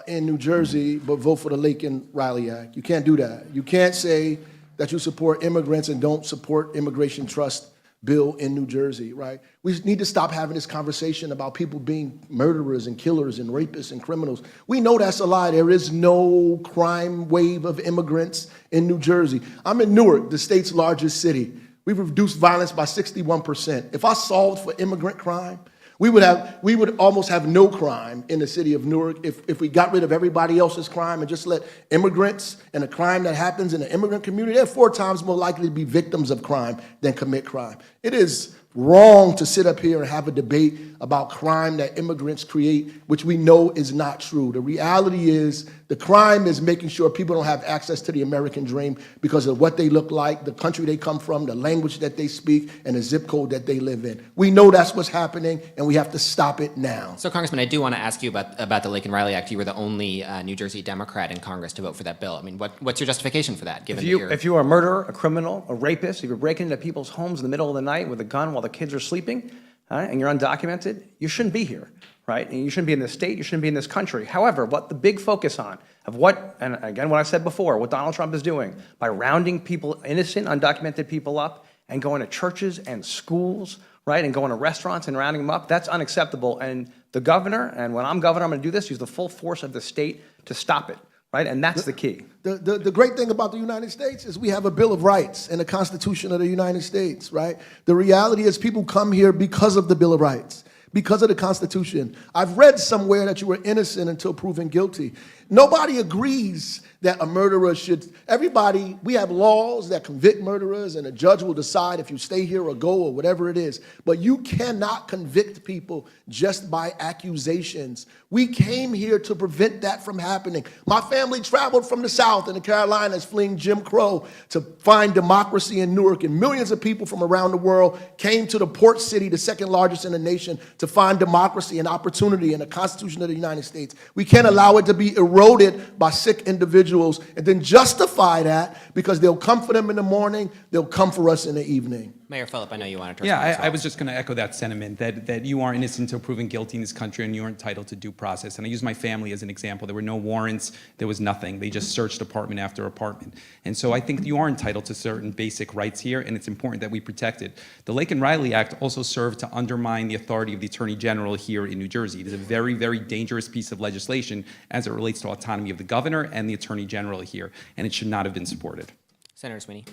in New Jersey, but vote for the Laken Riley Act. You can't do that. You can't say that you support immigrants and don't support immigration trust bill in New Jersey, right? We need to stop having this conversation about people being murderers and killers and rapists and criminals. We know that's a lie. There is no crime wave of immigrants in New Jersey. I'm in Newark, the state's largest city. We've reduced violence by 61%. If I solved for immigrant crime, we would almost have no crime in the city of Newark if we got rid of everybody else's crime and just let immigrants and the crime that happens in the immigrant community, they're 4 times more likely to be victims of crime than commit crime. It is wrong to sit up here and have a debate about crime that immigrants create, which we know is not true. The reality is The crime is making sure people don't have access to the American dream because of what they look like, the country they come from, the language that they speak, and the zip code that they live in. We know that's what's happening, and we have to stop it now. So, Congressman, I do want to ask you about the Laken Riley Act. You were the only New Jersey Democrat in Congress to vote for that bill. I mean, what's your justification for that? Given If you are a murderer, a criminal, a rapist, if you're breaking into people's homes in the middle of the night with a gun while the kids are sleeping, and you're undocumented, you shouldn't be here, right? And you shouldn't be in this state, you shouldn't be in this country. However, what the big focus on of what, and again, what I said before, what Donald Trump is doing by rounding people, innocent, undocumented people up and going to churches and schools, right, and going to restaurants and rounding them up, that's unacceptable. And the governor, and when I'm governor, I'm going to do this, use the full force of the state to stop it, right? And that's the key. The great thing about the United States is we have a Bill of Rights and a Constitution of the United States, right? The reality is people come here because of the Bill of Rights, because of the Constitution. I've read somewhere that you were innocent until proven guilty. Nobody agrees that a murderer should, everybody, we have laws that convict murderers and a judge will decide if you stay here or go or whatever it is. But you cannot convict people just by accusations. We came here to prevent that from happening. My family traveled from the South and the Carolinas fleeing Jim Crow to find democracy in Newark, and millions of people from around the world came to the port city, the second largest in the nation, to find democracy and opportunity in the Constitution of the United States. We can't allow it to be eroded by sick individuals and then justify that because they'll come for them in the morning, they'll come for us in the evening. Mayor Phillip, I know you wanted to Yeah, respond. I was just going to echo that sentiment, that you are innocent until proven guilty in this country and you are entitled to due process. And I use my family as an example. There were no warrants. There was nothing. They just searched apartment after apartment. And so I think you are entitled to certain basic rights here, and it's important that we protect it. The Laken Riley Act also served to undermine the authority of the Attorney General here in New Jersey. It is a very, very dangerous piece of legislation as it relates to autonomy of the governor and the Attorney General here, and it should not have been supported. Senator Sweeney.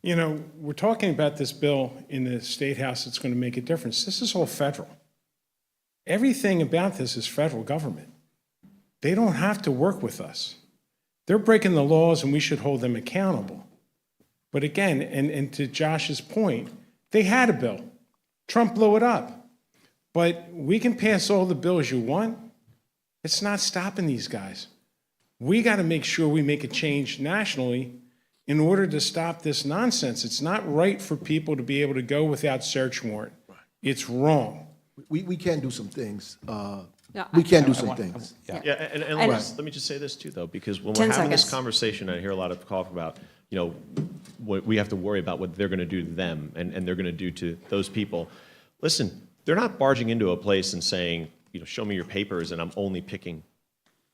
You know, we're talking about this bill in the State House that's going to make a difference. This is all federal. Everything about this is federal government. They don't have to work with us. They're breaking the laws and we should hold them accountable. But again, and to Josh's point, they had a bill. Trump blew it up. But we can pass all the bills you want. It's not stopping these guys. We got to make sure we make a change nationally in order to stop this nonsense. It's not right for people to be able to go without search warrant. It's wrong. We can do some things. We can do some things. Yeah, and let me just say this too, though, because when we're having this conversation, I hear a lot of talk about, you know, what we have to worry about what they're going to do to them and they're going to do to those people. Listen, they're not barging into a place and saying, you know, show me your papers and I'm only picking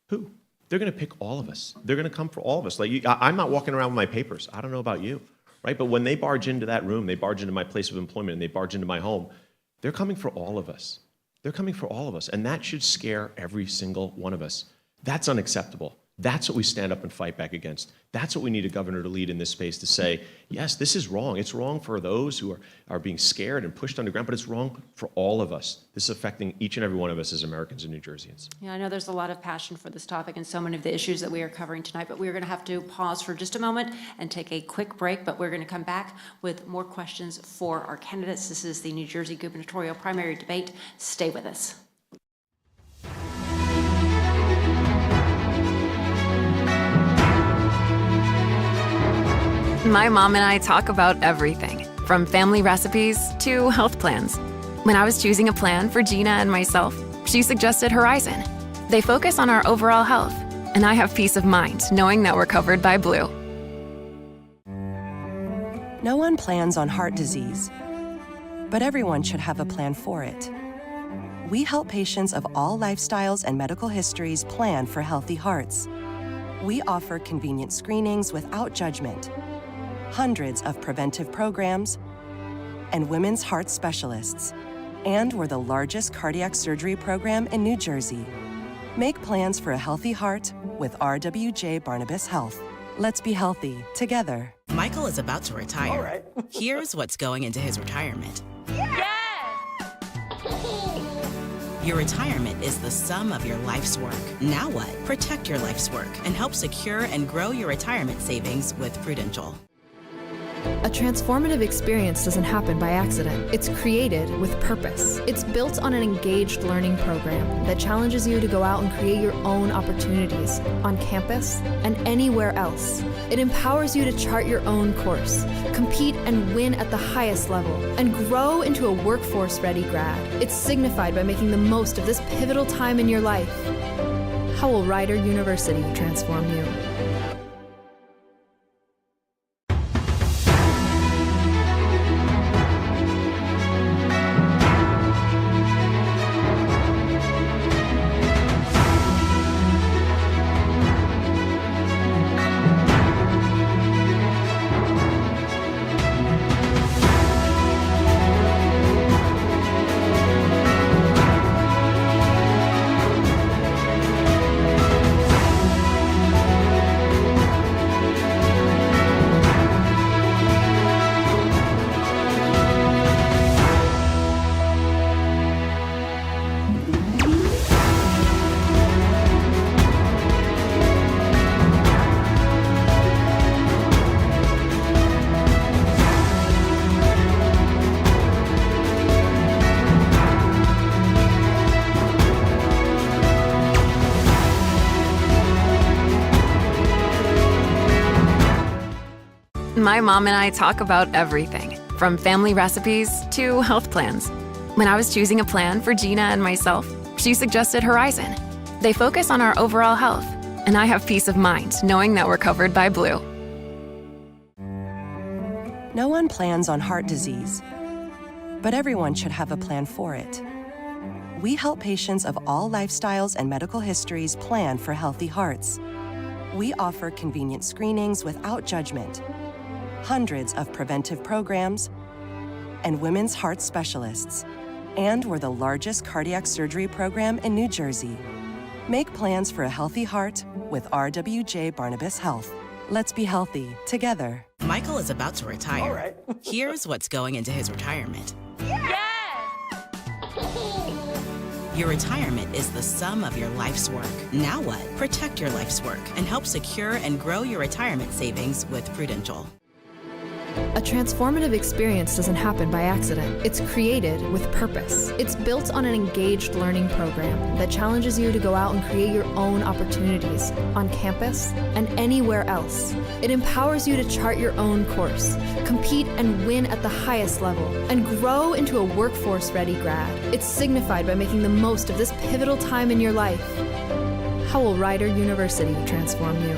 who? They're going to pick all of us. They're going to come for all of us. Like I'm not walking around with my papers. I don't know about you, right? But when they barge into that room, they barge into my place of employment, and they barge into my home, they're coming for all of us. They're coming for all of us, and that should scare every single one of us. That's unacceptable. That's what we stand up and fight back against. That's what we need a governor to lead in this space, to say, yes, this is wrong. It's wrong for those who are being scared and pushed underground, but it's wrong for all of us. This is affecting each and every one of us as Americans and New Jerseyans. Yeah, I know there's a lot of passion for this topic and so many of the issues that we are covering tonight, but we're going to have to pause for just a moment and take a quick break, but we're going to come back with more questions for our candidates. This is the New Jersey gubernatorial primary debate. Stay with us. My mom and I talk about everything, from family recipes to health plans. When I was choosing a plan for Gina and myself, she suggested Horizon. They focus on our overall health, and I have peace of mind knowing that we're covered by Blue. No one plans on heart disease, but everyone should have a plan for it. We help patients of all lifestyles and medical histories plan for healthy hearts. We offer convenient screenings without judgment, hundreds of preventive programs, and women's heart specialists. And we're the largest cardiac surgery program in New Jersey. Make plans for a healthy heart with RWJ Barnabas Health. Let's be healthy together. Michael is about to retire. All right. Here's what's going into his retirement. Your retirement is the sum of your life's work. Now what? Protect your life's work and help secure and grow your retirement savings with Prudential. A transformative experience doesn't happen by accident. It's created with purpose. It's built on an engaged learning program that challenges you to go out and create your own opportunities on campus and anywhere else. It empowers you to chart your own course, compete and win at the highest level, and grow into a workforce-ready grad. It's signified by making the most of this pivotal time in your life. How will Rider University transform you? My mom and I talk about everything, from family recipes to health plans. When I was choosing a plan for Gina and myself, she suggested Horizon. They focus on our overall health, and I have peace of mind knowing that we're covered by Blue. No one plans on heart disease, but everyone should have a plan for it. We help patients of all lifestyles and medical histories plan for healthy hearts. We offer convenient screenings without judgment, hundreds of preventive programs, and women's heart specialists. And we're the largest cardiac surgery program in New Jersey. Make plans for a healthy heart with RWJ Barnabas Health. Let's be healthy together. Michael is about to retire. All right. Here's what's going into his retirement. Your retirement is the sum of your life's work. Now what? Protect your life's work and help secure and grow your retirement savings with Prudential. A transformative experience doesn't happen by accident. It's created with purpose. It's built on an engaged learning program that challenges you to go out and create your own opportunities on campus and anywhere else. It empowers you to chart your own course, compete and win at the highest level, and grow into a workforce-ready grad. It's signified by making the most of this pivotal time in your life. How will Rider University transform you?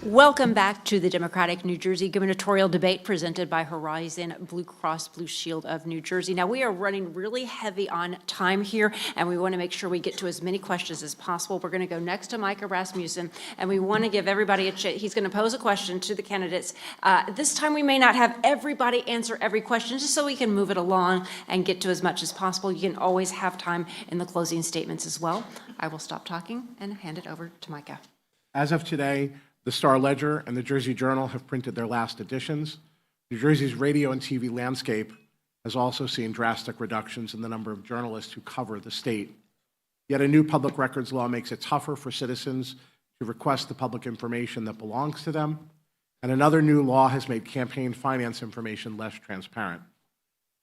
Welcome back to the Democratic New Jersey gubernatorial debate presented by Horizon Blue Cross Blue Shield of New Jersey. Now, we are running really heavy on time here, and we want to make sure we get to as many questions as possible. We're going to go next to Micah Rasmussen, and we want to give everybody a chance. He's going to pose a question to the candidates. This time, we may not have everybody answer every question, just so we can move it along and get to as much as possible. You can always have time in the closing statements as well. I will stop talking and hand it over to Micah. As of today, the Star-Ledger and the Jersey Journal have printed their last editions. New Jersey's radio and TV landscape has also seen drastic reductions in the number of journalists who cover the state. Yet a new public records law makes it tougher for citizens to request the public information that belongs to them, and another new law has made campaign finance information less transparent.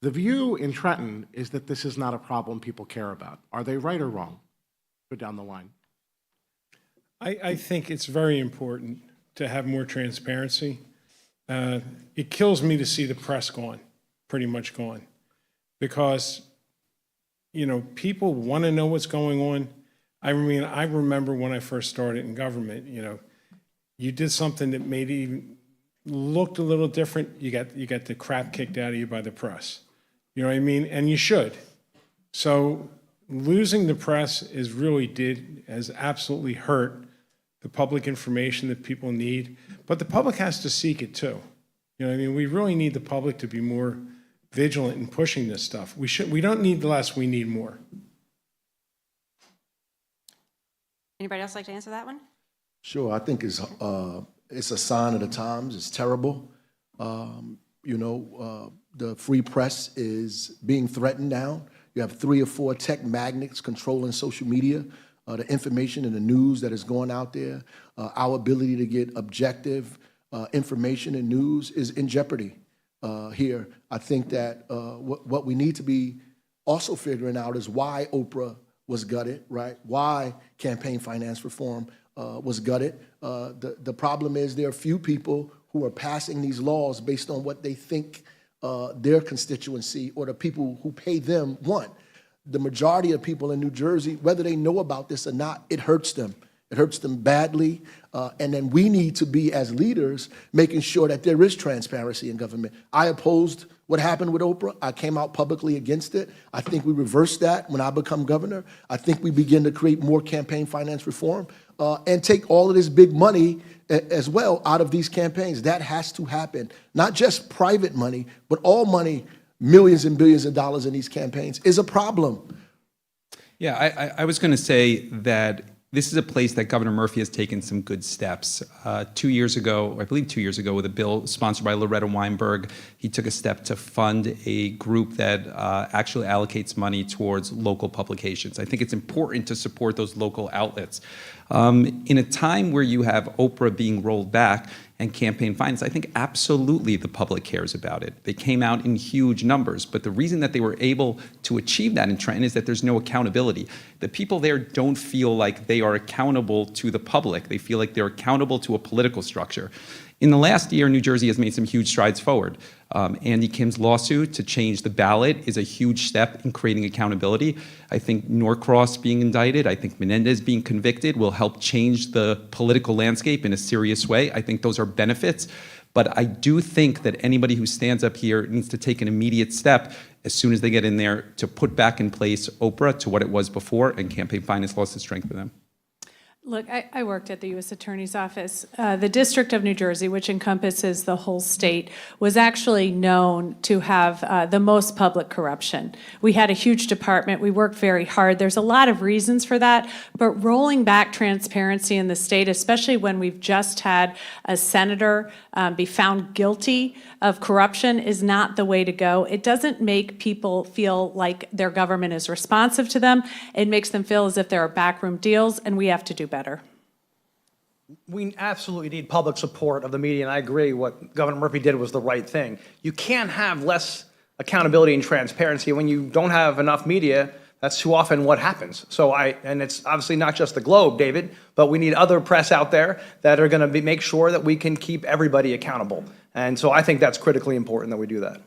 The view in Trenton is that this is not a problem people care about. Are they right or wrong? Go down the line. I think it's very important to have more transparency. It kills me to see the press gone, pretty much gone, because, you know, people want to know what's going on. I mean, I remember when I first started in government, you know, you did something that maybe looked a little different, you got the crap kicked out of you by the press. You know what I mean? And you should. So losing the press has absolutely hurt the public information that people need, but the public has to seek it too. You know what I mean? We really need the public to be more vigilant in pushing this stuff. We don't need less, we need more. Anybody else like to answer that one? Sure, I think it's a sign of the times. It's terrible. The free press is being threatened now. You have 3 or 4 tech magnates controlling social media, the information and the news that is going out there. Our ability to get objective information and news is in jeopardy here. I think that what we need to be also figuring out is why Oprah was gutted, right? Why campaign finance reform was gutted. The problem is there are few people who are passing these laws based on what they think their constituency or the people who pay them want. The majority of people in New Jersey, whether they know about this or not, it hurts them. It hurts them badly. And then we need to be, as leaders, making sure that there is transparency in government. I opposed what happened with Oprah. I came out publicly against it. I think we reverse that when I become governor. I think we begin to create more campaign finance reform and take all of this big money as well out of these campaigns. That has to happen. Not just private money, but all money, millions and billions of dollars in these campaigns is a problem. Yeah, I was going to say that this is a place that Governor Murphy has taken some good steps. 2 years ago, I believe 2 years ago, with a bill sponsored by Loretta Weinberg, he took a step to fund a group that actually allocates money towards local publications. I think it's important to support those local outlets. In a time where you have Oprah being rolled back and campaign finance, I think absolutely the public cares about it. They came out in huge numbers, but the reason that they were able to achieve that in Trenton is that there's no accountability. The people there don't feel like they are accountable to the public. They feel like they're accountable to a political structure. In the last year, New Jersey has made some huge strides forward. Andy Kim's lawsuit to change the ballot is a huge step in creating accountability. I think Norcross being indicted, I think Menendez being convicted will help change the political landscape in a serious way. I think those are benefits. But I do think that anybody who stands up here needs to take an immediate step as soon as they get in there to put back in place Oprah to what it was before, and campaign finance laws to strengthen them. Look, I worked at the U.S. Attorney's Office. The District of New Jersey, which encompasses the whole state, was actually known to have the most public corruption. We had a huge department. We worked very hard. There's a lot of reasons for that, but rolling back transparency in the state, especially when we've just had a senator be found guilty of corruption, is not the way to go. It doesn't make people feel like their government is responsive to them. It makes them feel as if there are backroom deals, and we have to do better. We absolutely need public support of the media, and I agree what Governor Murphy did was the right thing. You can't have less accountability and transparency when you don't have enough media. That's too often what happens. And it's obviously not just the Globe, David, but we need other press out there that are going to make sure that we can keep everybody accountable. And so I think that's critically important that we do that.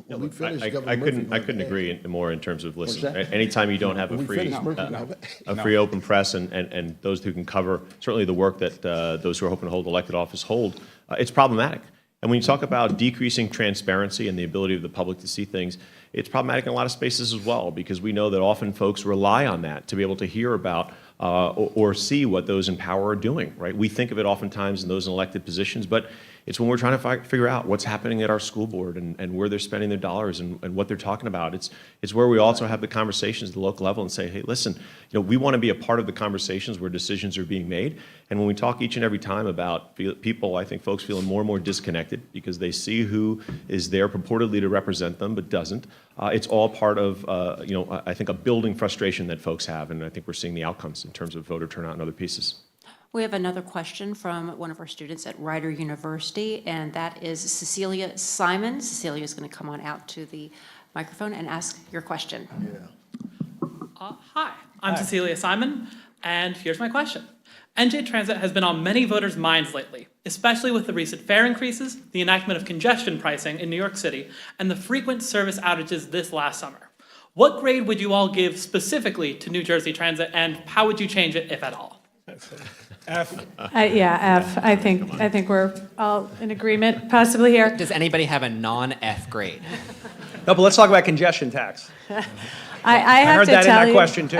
I couldn't agree more in terms of, listen, anytime you don't have a free open press and those who can cover certainly the work that those who are hoping to hold elected office hold, it's problematic. And when you talk about decreasing transparency and the ability of the public to see things, it's problematic in a lot of spaces as well, because we know that often folks rely on that to be able to hear about or see what those in power are doing, right? We think of it oftentimes in those in elected positions, but it's when we're trying to figure out what's happening at our school board and where they're spending their dollars and what they're talking about. It's where we also have the conversations at the local level and say, hey, listen, we want to be a part of the conversations where decisions are being made. And when we talk each and every time about people, I think folks feeling more and more disconnected because they see who is there purportedly to represent them but doesn't. It's all part of, I think a building frustration that folks have, and I think we're seeing the outcomes in terms of voter turnout and other pieces. We have another question from one of our students at Rider University, and that is Cecilia Simon. Cecilia is going to come on out to the microphone and ask your question. Hi, I'm Cecilia Simon, and here's my question. NJ Transit has been on many voters' minds lately, especially with the recent fare increases, the enactment of congestion pricing in New York City, and the frequent service outages this last summer. What grade would you all give specifically to New Jersey Transit, and how would you change it, if at all? F. F. I think we're all in agreement possibly here. Does anybody have a non-F grade? No, but let's talk about congestion tax. I have heard to that in tell that you, question, too.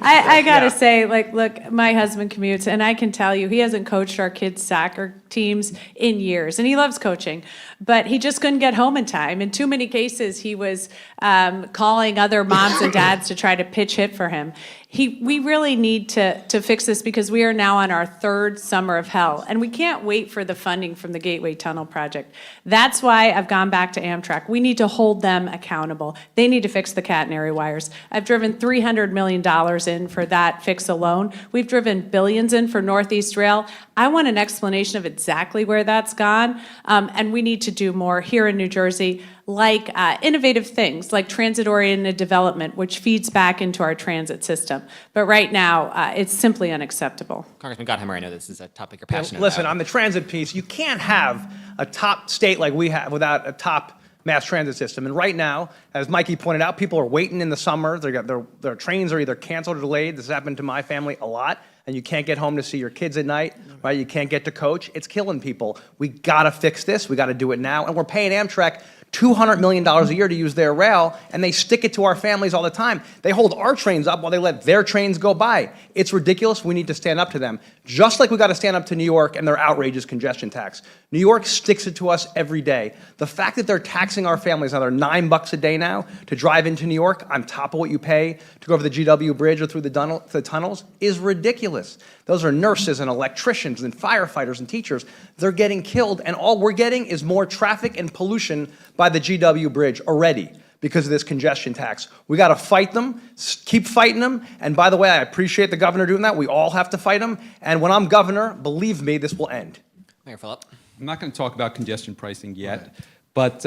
I gotta Yeah. say, like, look, my husband commutes, and I can tell you, he hasn't coached our kids' soccer teams in years, and he loves coaching, but he just couldn't get home in time. In too many cases, he was calling other moms and dads to try to pitch hit for him. We really need to fix this because we are now on our third summer of hell, and we can't wait for the funding from the Gateway Tunnel project. That's why I've gone back to Amtrak. We need to hold them accountable. They need to fix the catenary wires. I've driven $300 million in for that fix alone. We've driven billions in for Northeast Rail. I want an explanation of exactly where that's gone, and we need to do more here in New Jersey, like innovative things like transit-oriented development, which feeds back into our transit system. But right now, it's simply unacceptable. Congressman Gottheimer, I know this is a topic you're passionate Listen, about. on the transit piece, you can't have a top state like we have without a top mass transit system. And right now, as Mikey pointed out, people are waiting in the summer. Their trains are either canceled or delayed. This has happened to my family a lot. And you can't get home to see your kids at night, right? You can't get to coach. It's killing people. We gotta fix this. We gotta do it now. And we're paying Amtrak $200 million a year to use their rail, and they stick it to our families all the time. They hold our trains up while they let their trains go by. It's ridiculous. We need to stand up to them. Just like we got to stand up to New York and their outrageous congestion tax. New York sticks it to us every day. The fact that they're taxing our families another $9 a day now to drive into New York on top of what you pay to go over the GW Bridge or through the tunnels is ridiculous. Those are nurses and electricians and firefighters and teachers. They're getting killed, and all we're getting is more traffic and pollution by the GW Bridge already because of this congestion tax. We got to fight them, keep fighting them. And by the way, I appreciate the governor doing that. We all have to fight them. And when I'm governor, believe me, this will end. Mayor Phillip. I'm not going to talk about congestion pricing yet, but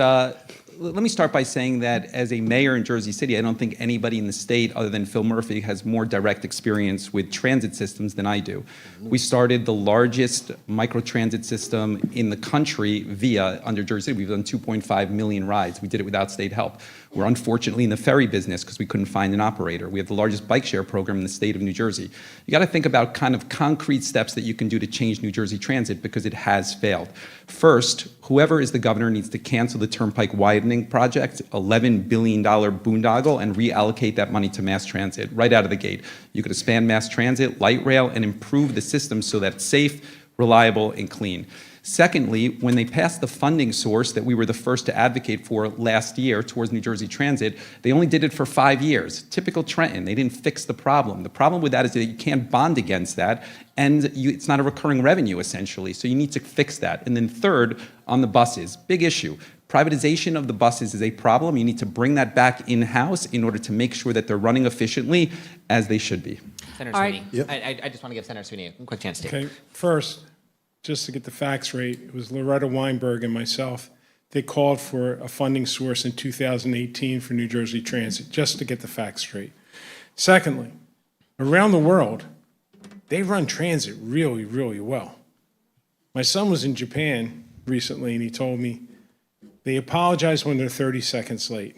let me start by saying that as a mayor in Jersey City, I don't think anybody in the state other than Phil Murphy has more direct experience with transit systems than I do. We started the largest microtransit system in the country under Jersey City. We've done 2.5 million rides. We did it without state help. We're unfortunately in the ferry business because we couldn't find an operator. We have the largest bike share program in the state of New Jersey. You got to think about kind of concrete steps that you can do to change New Jersey transit because it has failed. First, whoever is the governor needs to cancel the Turnpike widening project, $11 billion boondoggle, and reallocate that money to mass transit right out of the gate. You could expand mass transit, light rail, and improve the system so that it's safe, reliable, and clean. Secondly, when they passed the funding source that we were the first to advocate for last year towards New Jersey Transit, they only did it for 5 years. Typical Trenton, they didn't fix the problem. The problem with that is that you can't bond against that, and it's not a recurring revenue, essentially. So you need to fix that. And then third, on the buses, big issue. Privatization of the buses is a problem. You need to bring that back in-house in order to make sure that they're running efficiently as they should be. Senator Sweeney. Yep. I just want to give Senator Sweeney a quick chance to. Okay, first, just to get the facts right, it was Loretta Weinberg and myself. They called for a funding source in 2018 for New Jersey Transit, just to get the facts straight. Secondly, around the world, they run transit really, really well. My son was in Japan recently, and he told me they apologize when they're 30 seconds late.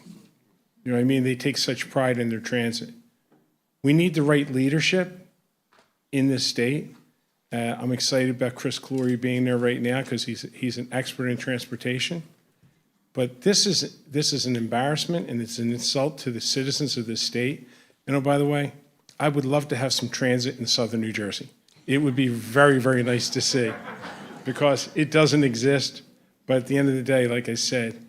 You know what I mean? They take such pride in their transit. We need the right leadership in this state. I'm excited about Chris Clory being there right now because he's an expert in transportation. But this is an embarrassment, and it's an insult to the citizens of this state. And oh, by the way, I would love to have some transit in southern New Jersey. It would be very, very nice to see because it doesn't exist. But at the end of the day, like I said,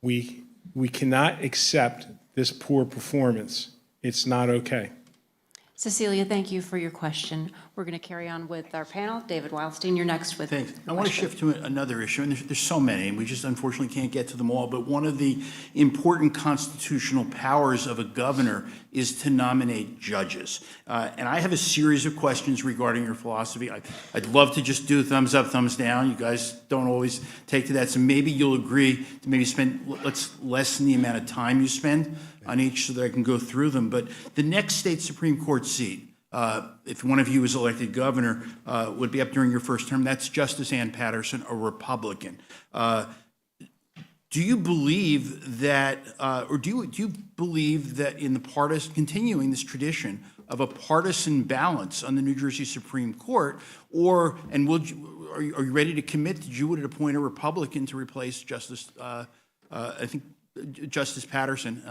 we cannot accept this poor performance. It's not okay. Cecilia, thank you for your question. We're going to carry on with our panel. David Wildstein, you're next with Thanks. I want to shift to another issue, and there's so many, and we just unfortunately can't get to them all, but one of the important constitutional powers of a governor is to nominate judges. And I have a series of questions regarding your philosophy. I'd love to just do thumbs up, thumbs down. You guys don't always take to that, so maybe you'll agree to maybe let's lessen the amount of time you spend on each so that I can go through them. But the next state Supreme Court seat, if one of you is elected governor, would be up during your first term. That's Justice Ann Patterson, a Republican. Do you believe that, or do you believe that in the continuing this tradition of a partisan balance on the New Jersey Supreme Court, are you ready to commit that you would appoint a Republican to replace Justice? I think Justice Patterson,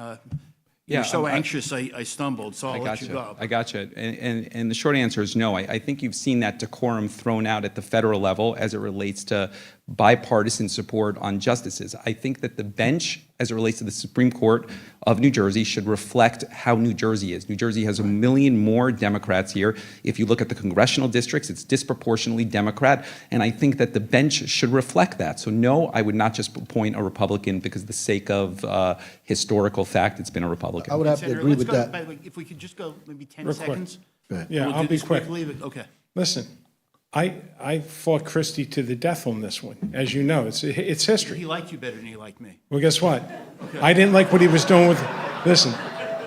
you Yeah, were so I'm- anxious, I stumbled, so I'll let you go. I got you. And the short answer is no. I think you've seen that decorum thrown out at the federal level as it relates to bipartisan support on justices. I think that the bench, as it relates to the Supreme Court of New Jersey, should reflect how New Jersey is. New Jersey has 1 million more Democrats here. If you look at the congressional districts, it's disproportionately Democrat, and I think that the bench should reflect that. So no, I would not just appoint a Republican because of the sake of historical fact it's been a Republican. I would have to Senator, agree let's with go, that. by the way, if we could just go maybe 10 Real quick. seconds. Go ahead. Yeah, We'll I'll do be this quick. quickly, but- Okay. Listen, I fought Christie to the death on this one. As you know, it's history. He liked you better than he liked me. Well, guess what? I didn't like what he was doing with, listen,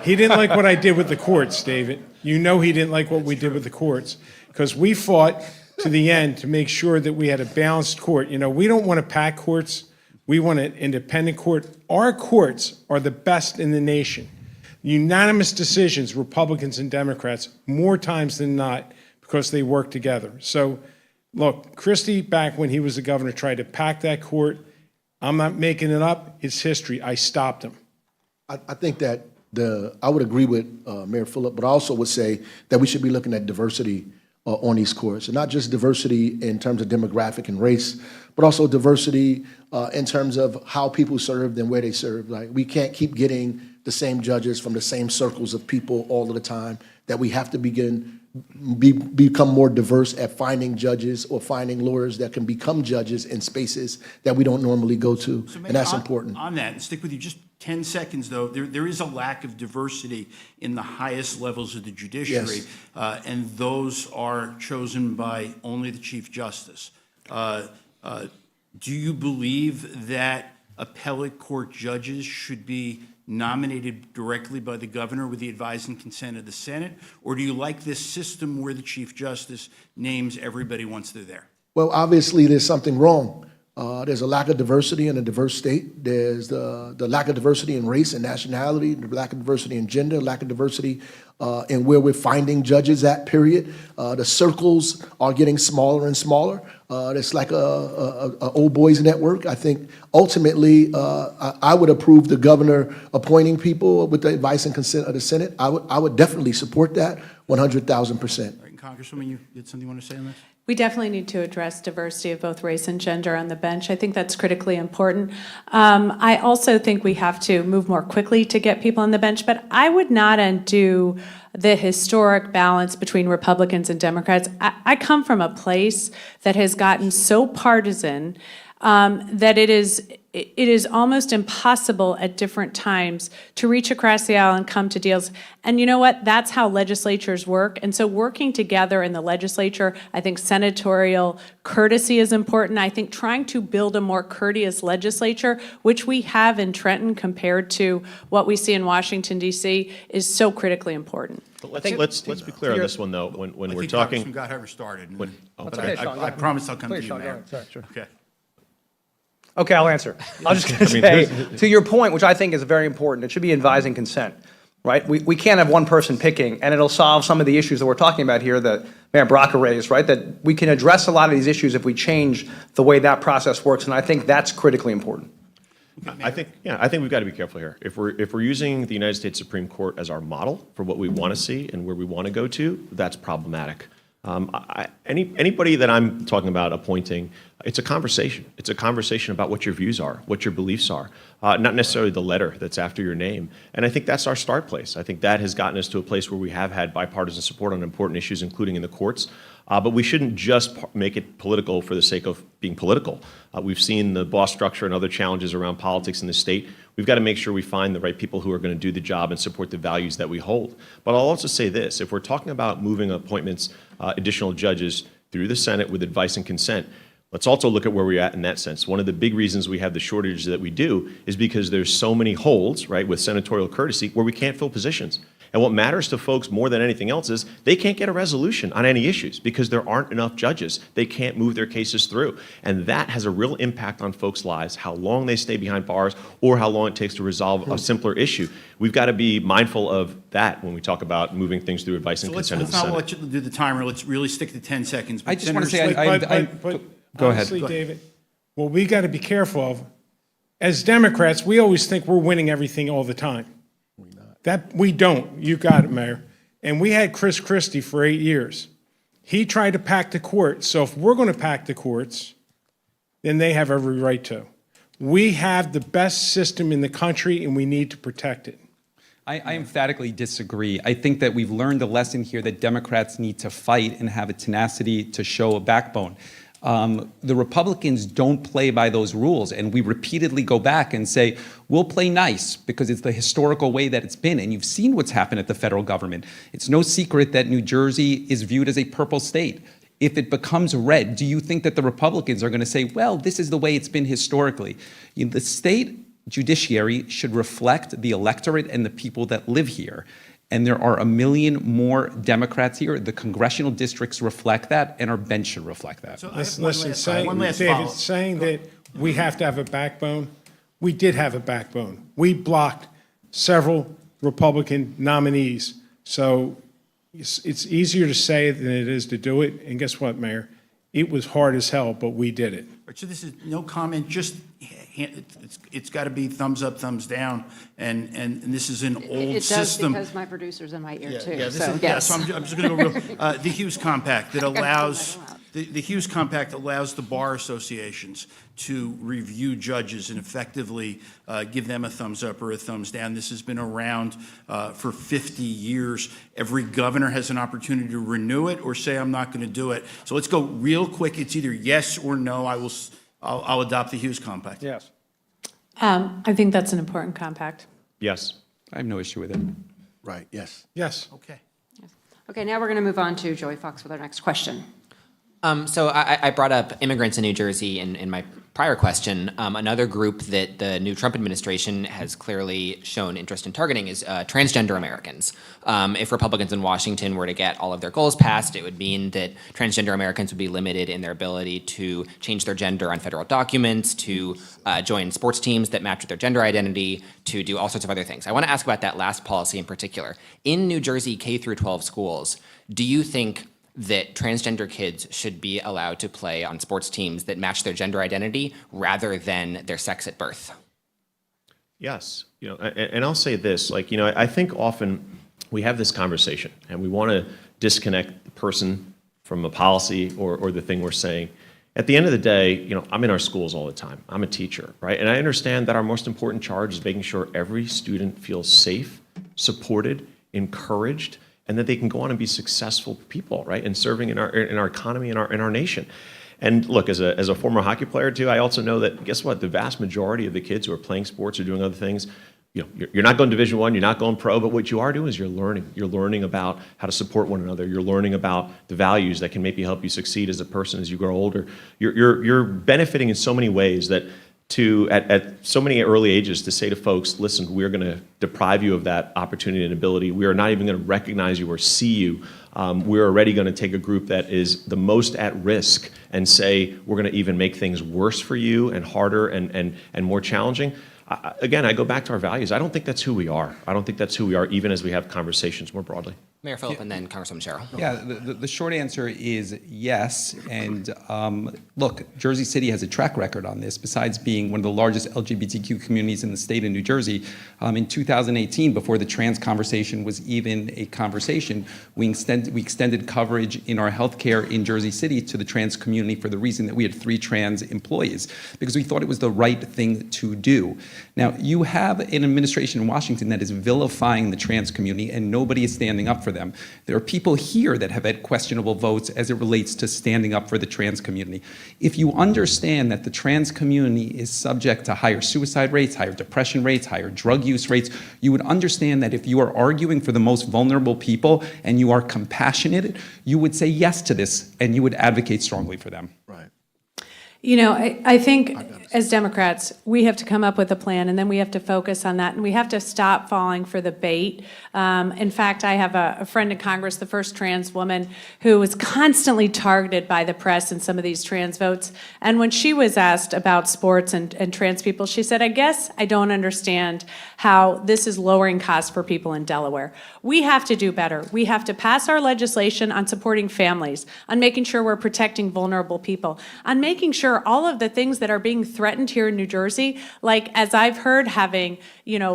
he didn't like what I did with the courts, David. You know he didn't like what we did with the courts, because we fought to the end to make sure that we had a balanced court. You know, we don't want to pack courts. We want an independent court. Our courts are the best in the nation. Unanimous decisions, Republicans and Democrats, more times than not, because they work together. So, look, Christie, back when he was the governor, tried to pack that court. I'm not making it up. It's history. I stopped him. I think that I would agree with Mayor Phillip, but I also would say that we should be looking at diversity on these courts, and not just diversity in terms of demographic and race, but also diversity in terms of how people served and where they served. Like, we can't keep getting the same judges from the same circles of people all of the time. That we have to become more diverse at finding judges or finding lawyers that can become judges in spaces that we don't normally go to, So and maybe that's on- important. On that, and stick with you just 10 seconds, though, there is a lack of diversity in the highest levels of the judiciary, Yes. and those are chosen by only the Chief Justice. Do you believe that appellate court judges should be nominated directly by the governor with the advice and consent of the Senate? Or do you like this system where the Chief Justice names everybody once they're there? Well, obviously, there's something wrong. There's a lack of diversity in a diverse state. There's the lack of diversity in race and nationality, the lack of diversity in gender, lack of diversity in where we're finding judges at, period. The circles are getting smaller and smaller. It's like a old boys network. I think ultimately, I would approve the governor appointing people with the advice and consent of the Senate. I would definitely support that 100,000%. All right, and Congresswoman, you had something you want to say on this? We definitely need to address diversity of both race and gender on the bench. I think that's critically important. I also think we have to move more quickly to get people on the bench, but I would not undo the historic balance between Republicans and Democrats. I come from a place that has gotten so partisan that it is almost impossible at different times to reach across the aisle and come to deals. And you know what? That's how legislatures work. And so working together in the legislature, I think senatorial courtesy is important. I think trying to build a more courteous legislature, which we have in Trenton compared to what we see in Washington, D.C., is so critically important. But let's be clear on this one, though. When we're talking, Congressman got her started. but I promise I'll come to you, Mayor. Okay. Okay, I'll answer. I'm just going to say, to your point, which I think is very important, it should be advising consent, right? We can't have one person picking, and it'll solve some of the issues that we're talking about here that Mayor Braca raised, right? That we can address a lot of these issues if we change the way that process works, and I think that's critically important. I think we've got to be careful here. If we're using the United States Supreme Court as our model for what we want to see and where we want to go to, that's problematic. Anybody that I'm talking about appointing, it's a conversation. It's a conversation about what your views are, what your beliefs are, not necessarily the letter that's after your name. And I think that's our start place. I think that has gotten us to a place where we have had bipartisan support on important issues, including in the courts. But we shouldn't just make it political for the sake of being political. We've seen the boss structure and other challenges around politics in the state. We've got to make sure we find the right people who are going to do the job and support the values that we hold. But I'll also say this, if we're talking about moving appointments, additional judges through the Senate with advice and consent, let's also look at where we're at in that sense. One of the big reasons we have the shortage that we do is because there's so many holes, right, with senatorial courtesy where we can't fill positions. And what matters to folks more than anything else is they can't get a resolution on any issues because there aren't enough judges. They can't move their cases through. And that has a real impact on folks' lives, how long they stay behind bars or how long it takes to resolve a simpler issue. We've got to be mindful of that when we talk about moving things through advice and consent of the Let's Senate. not let you do the timer. Let's really stick to 10 seconds. I just want to say, Senator go ahead. Honestly, David, what we got to be careful of, as Democrats, we always think we're winning everything all the time. That we don't. You got it, Mayor. And we had Chris Christie for 8 years. He tried to pack the court. So if we're going to pack the courts, then they have every right to. We have the best system in the country, and we need to protect it. I emphatically disagree. I think that we've learned a lesson here that Democrats need to fight and have a tenacity to show a backbone. The Republicans don't play by those rules, and we repeatedly go back and say, we'll play nice because it's the historical way that it's been, and you've seen what's happened at the federal government. It's no secret that New Jersey is viewed as a purple state. If it becomes red, do you think that the Republicans are going to say, well, this is the way it's been historically? The state judiciary should reflect the electorate and the people that live here. And there are 1 million more Democrats here. The congressional districts reflect that, and our bench should reflect that. So Listen, saying that we have to have a backbone, we did have a backbone. We blocked several Republican nominees. So it's easier to say than it is to do it. And guess what, Mayor? It was hard as hell, but we did it. So this is no comment, just it's got to be thumbs up, thumbs down, and this is an old system. It does because my producer's in my ear too. Yeah, So yes. so I'm just going to go real. The Hughes Compact that allows the Hughes Compact allows the bar associations to review judges and effectively give them a thumbs up or a thumbs down. This has been around for 50 years. Every governor has an opportunity to renew it or say, I'm not going to do it. So let's go real quick. It's either yes or no. I'll adopt the Hughes Compact. Yes. I think that's an important compact. Yes. I have no issue with it. Right, yes. Yes. Okay. Okay, now we're going to move on to Joey Fox with our next question. So I brought up immigrants in New Jersey in my prior question. Another group that the new Trump administration has clearly shown interest in targeting is transgender Americans. If Republicans in Washington were to get all of their goals passed, it would mean that transgender Americans would be limited in their ability to change their gender on federal documents, to join sports teams that match with their gender identity, to do all sorts of other things. I want to ask about that last policy in particular. In New Jersey K through 12 schools, do you think that transgender kids should be allowed to play on sports teams that match their gender identity rather than their sex at birth? Yes, and I'll say this, I think often we have this conversation and we want to disconnect the person from a policy or the thing we're saying. At the end of the day, I'm in our schools all the time. I'm a teacher, right? And I understand that our most important charge is making sure every student feels safe, supported, encouraged, and that they can go on and be successful people, right? And serving in our economy, in our nation. And look, as a former hockey player too, I also know that, guess what? The vast majority of the kids who are playing sports or doing other things, you're not going Division I, you're not going pro, but what you are doing is you're learning. You're learning about how to support one another. You're learning about the values that can maybe help you succeed as a person as you grow older. You're benefiting in so many ways that at so many early ages to say to folks, listen, we're going to deprive you of that opportunity and ability. We are not even going to recognize you or see you. We're already going to take a group that is the most at risk and say we're going to even make things worse for you and harder and more challenging. Again, I go back to our values. I don't think that's who we are. I don't think that's who we are, even as we have conversations more broadly. Mayor Phillip and then Congresswoman Sherrill. Yeah, the short answer is yes. And look, Jersey City has a track record on this. Besides being one of the largest LGBTQ communities in the state of New Jersey, in 2018, before the trans conversation was even a conversation, we extended coverage in our healthcare in Jersey City to the trans community for the reason that we had 3 trans employees, because we thought it was the right thing to do. Now, you have an administration in Washington that is vilifying the trans community, and nobody is standing up for them. There are people here that have had questionable votes as it relates to standing up for the trans community. If you understand that the trans community is subject to higher suicide rates, higher depression rates, higher drug use rates, you would understand that if you are arguing for the most vulnerable people and you are compassionate, you would say yes to this and you would advocate strongly for them. Right. I think as Democrats, we have to come up with a plan, and then we have to focus on that, and we have to stop falling for the bait. In fact, I have a friend in Congress, the first trans woman, who was constantly targeted by the press in some of these trans votes. And when she was asked about sports and trans people, she said, I guess I don't understand how this is lowering costs for people in Delaware. We have to do better. We have to pass our legislation on supporting families, on making sure we're protecting vulnerable people, on making sure are all of the things that are being threatened here in New Jersey. Like, as I've heard, having,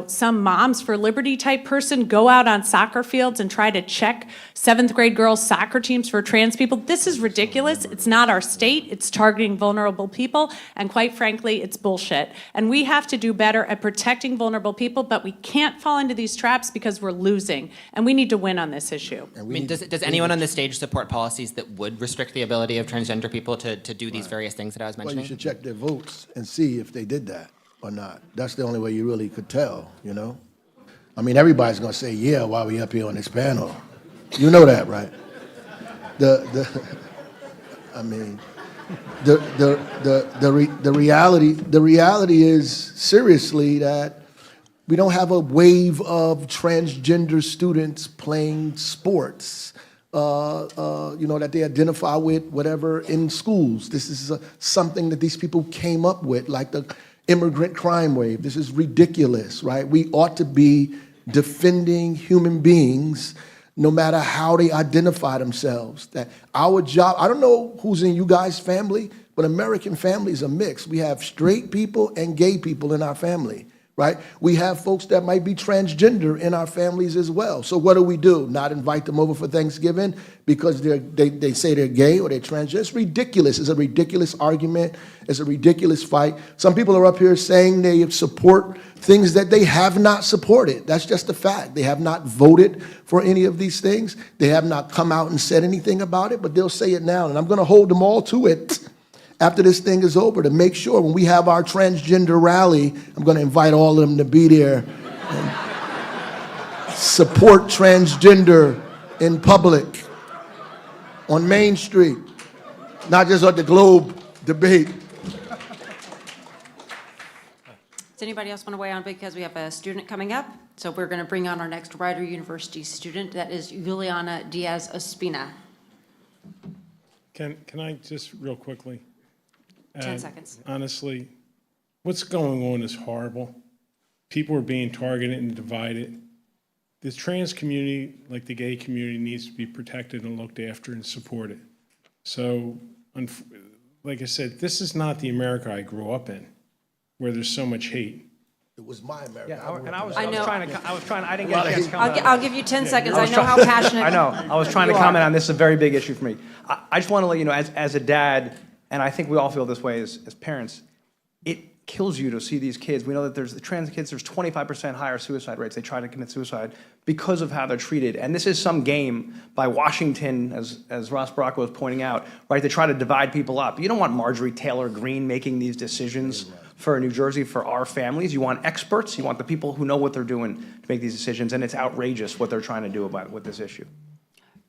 some Moms for Liberty type person go out on soccer fields and try to check 7th grade girls' soccer teams for trans people. This is ridiculous. It's not our state. It's targeting vulnerable people. And quite frankly, it's bullshit. And we have to do better at protecting vulnerable people, but we can't fall into these traps because we're losing. And we need to win on this issue. Does anyone on the stage support policies that would restrict the ability of transgender people to do these various things that I was Well, mentioning? you should check their votes and see if they did that or not. That's the only way you really could tell, I mean, everybody's gonna say, yeah, while we up here on this panel. You know that, right? The reality is seriously that we don't have a wave of transgender students playing sports, that they identify with, whatever, in schools. This is something that these people came up with, like the immigrant crime wave. This is ridiculous, right? We ought to be defending human beings no matter how they identify themselves. That our job, I don't know who's in you guys' family, but American families are mixed. We have straight people and gay people in our family, right? We have folks that might be transgender in our families as well. So what do? Not invite them over for Thanksgiving because they say they're gay or they're transgender? It's ridiculous. It's a ridiculous argument. It's a ridiculous fight. Some people are up here saying they support things that they have not supported. That's just a fact. They have not voted for any of these things. They have not come out and said anything about it, but they'll say it now. And I'm going to hold them all to it after this thing is over to make sure when we have our transgender rally, I'm going to invite all of them to be there and support transgender in public on Main Street, not just at the Globe debate. Does anybody else want to weigh on, because we have a student coming up? So we're going to bring on our next Rider University student. That is Juliana Diaz Ospina. Can I just real quickly? 10 seconds. Honestly, what's going on is horrible. People are being targeted and divided. The trans community, like the gay community, needs to be protected and looked after and supported. So, like I said, this is not the America I grew up in, where there's so much hate. It was my America. Yeah, I was I know. trying to, I didn't get a chance to comment. I'll give you 10 seconds. I know how passionate. I know. I was trying to comment on this. Is a very big issue for me. I just want to let you know, as a dad, and I think we all feel this way as parents, it kills you to see these kids. We know that there's the trans kids, there's 25% higher suicide rates. They try to commit suicide because of how they're treated. And this is some game by Washington, as Ross Brocco was pointing out, right? They try to divide people up. You don't want Marjorie Taylor Greene making these decisions for New Jersey, for our families. You want experts. You want the people who know what they're doing to make these decisions. And it's outrageous what they're trying to do with this issue.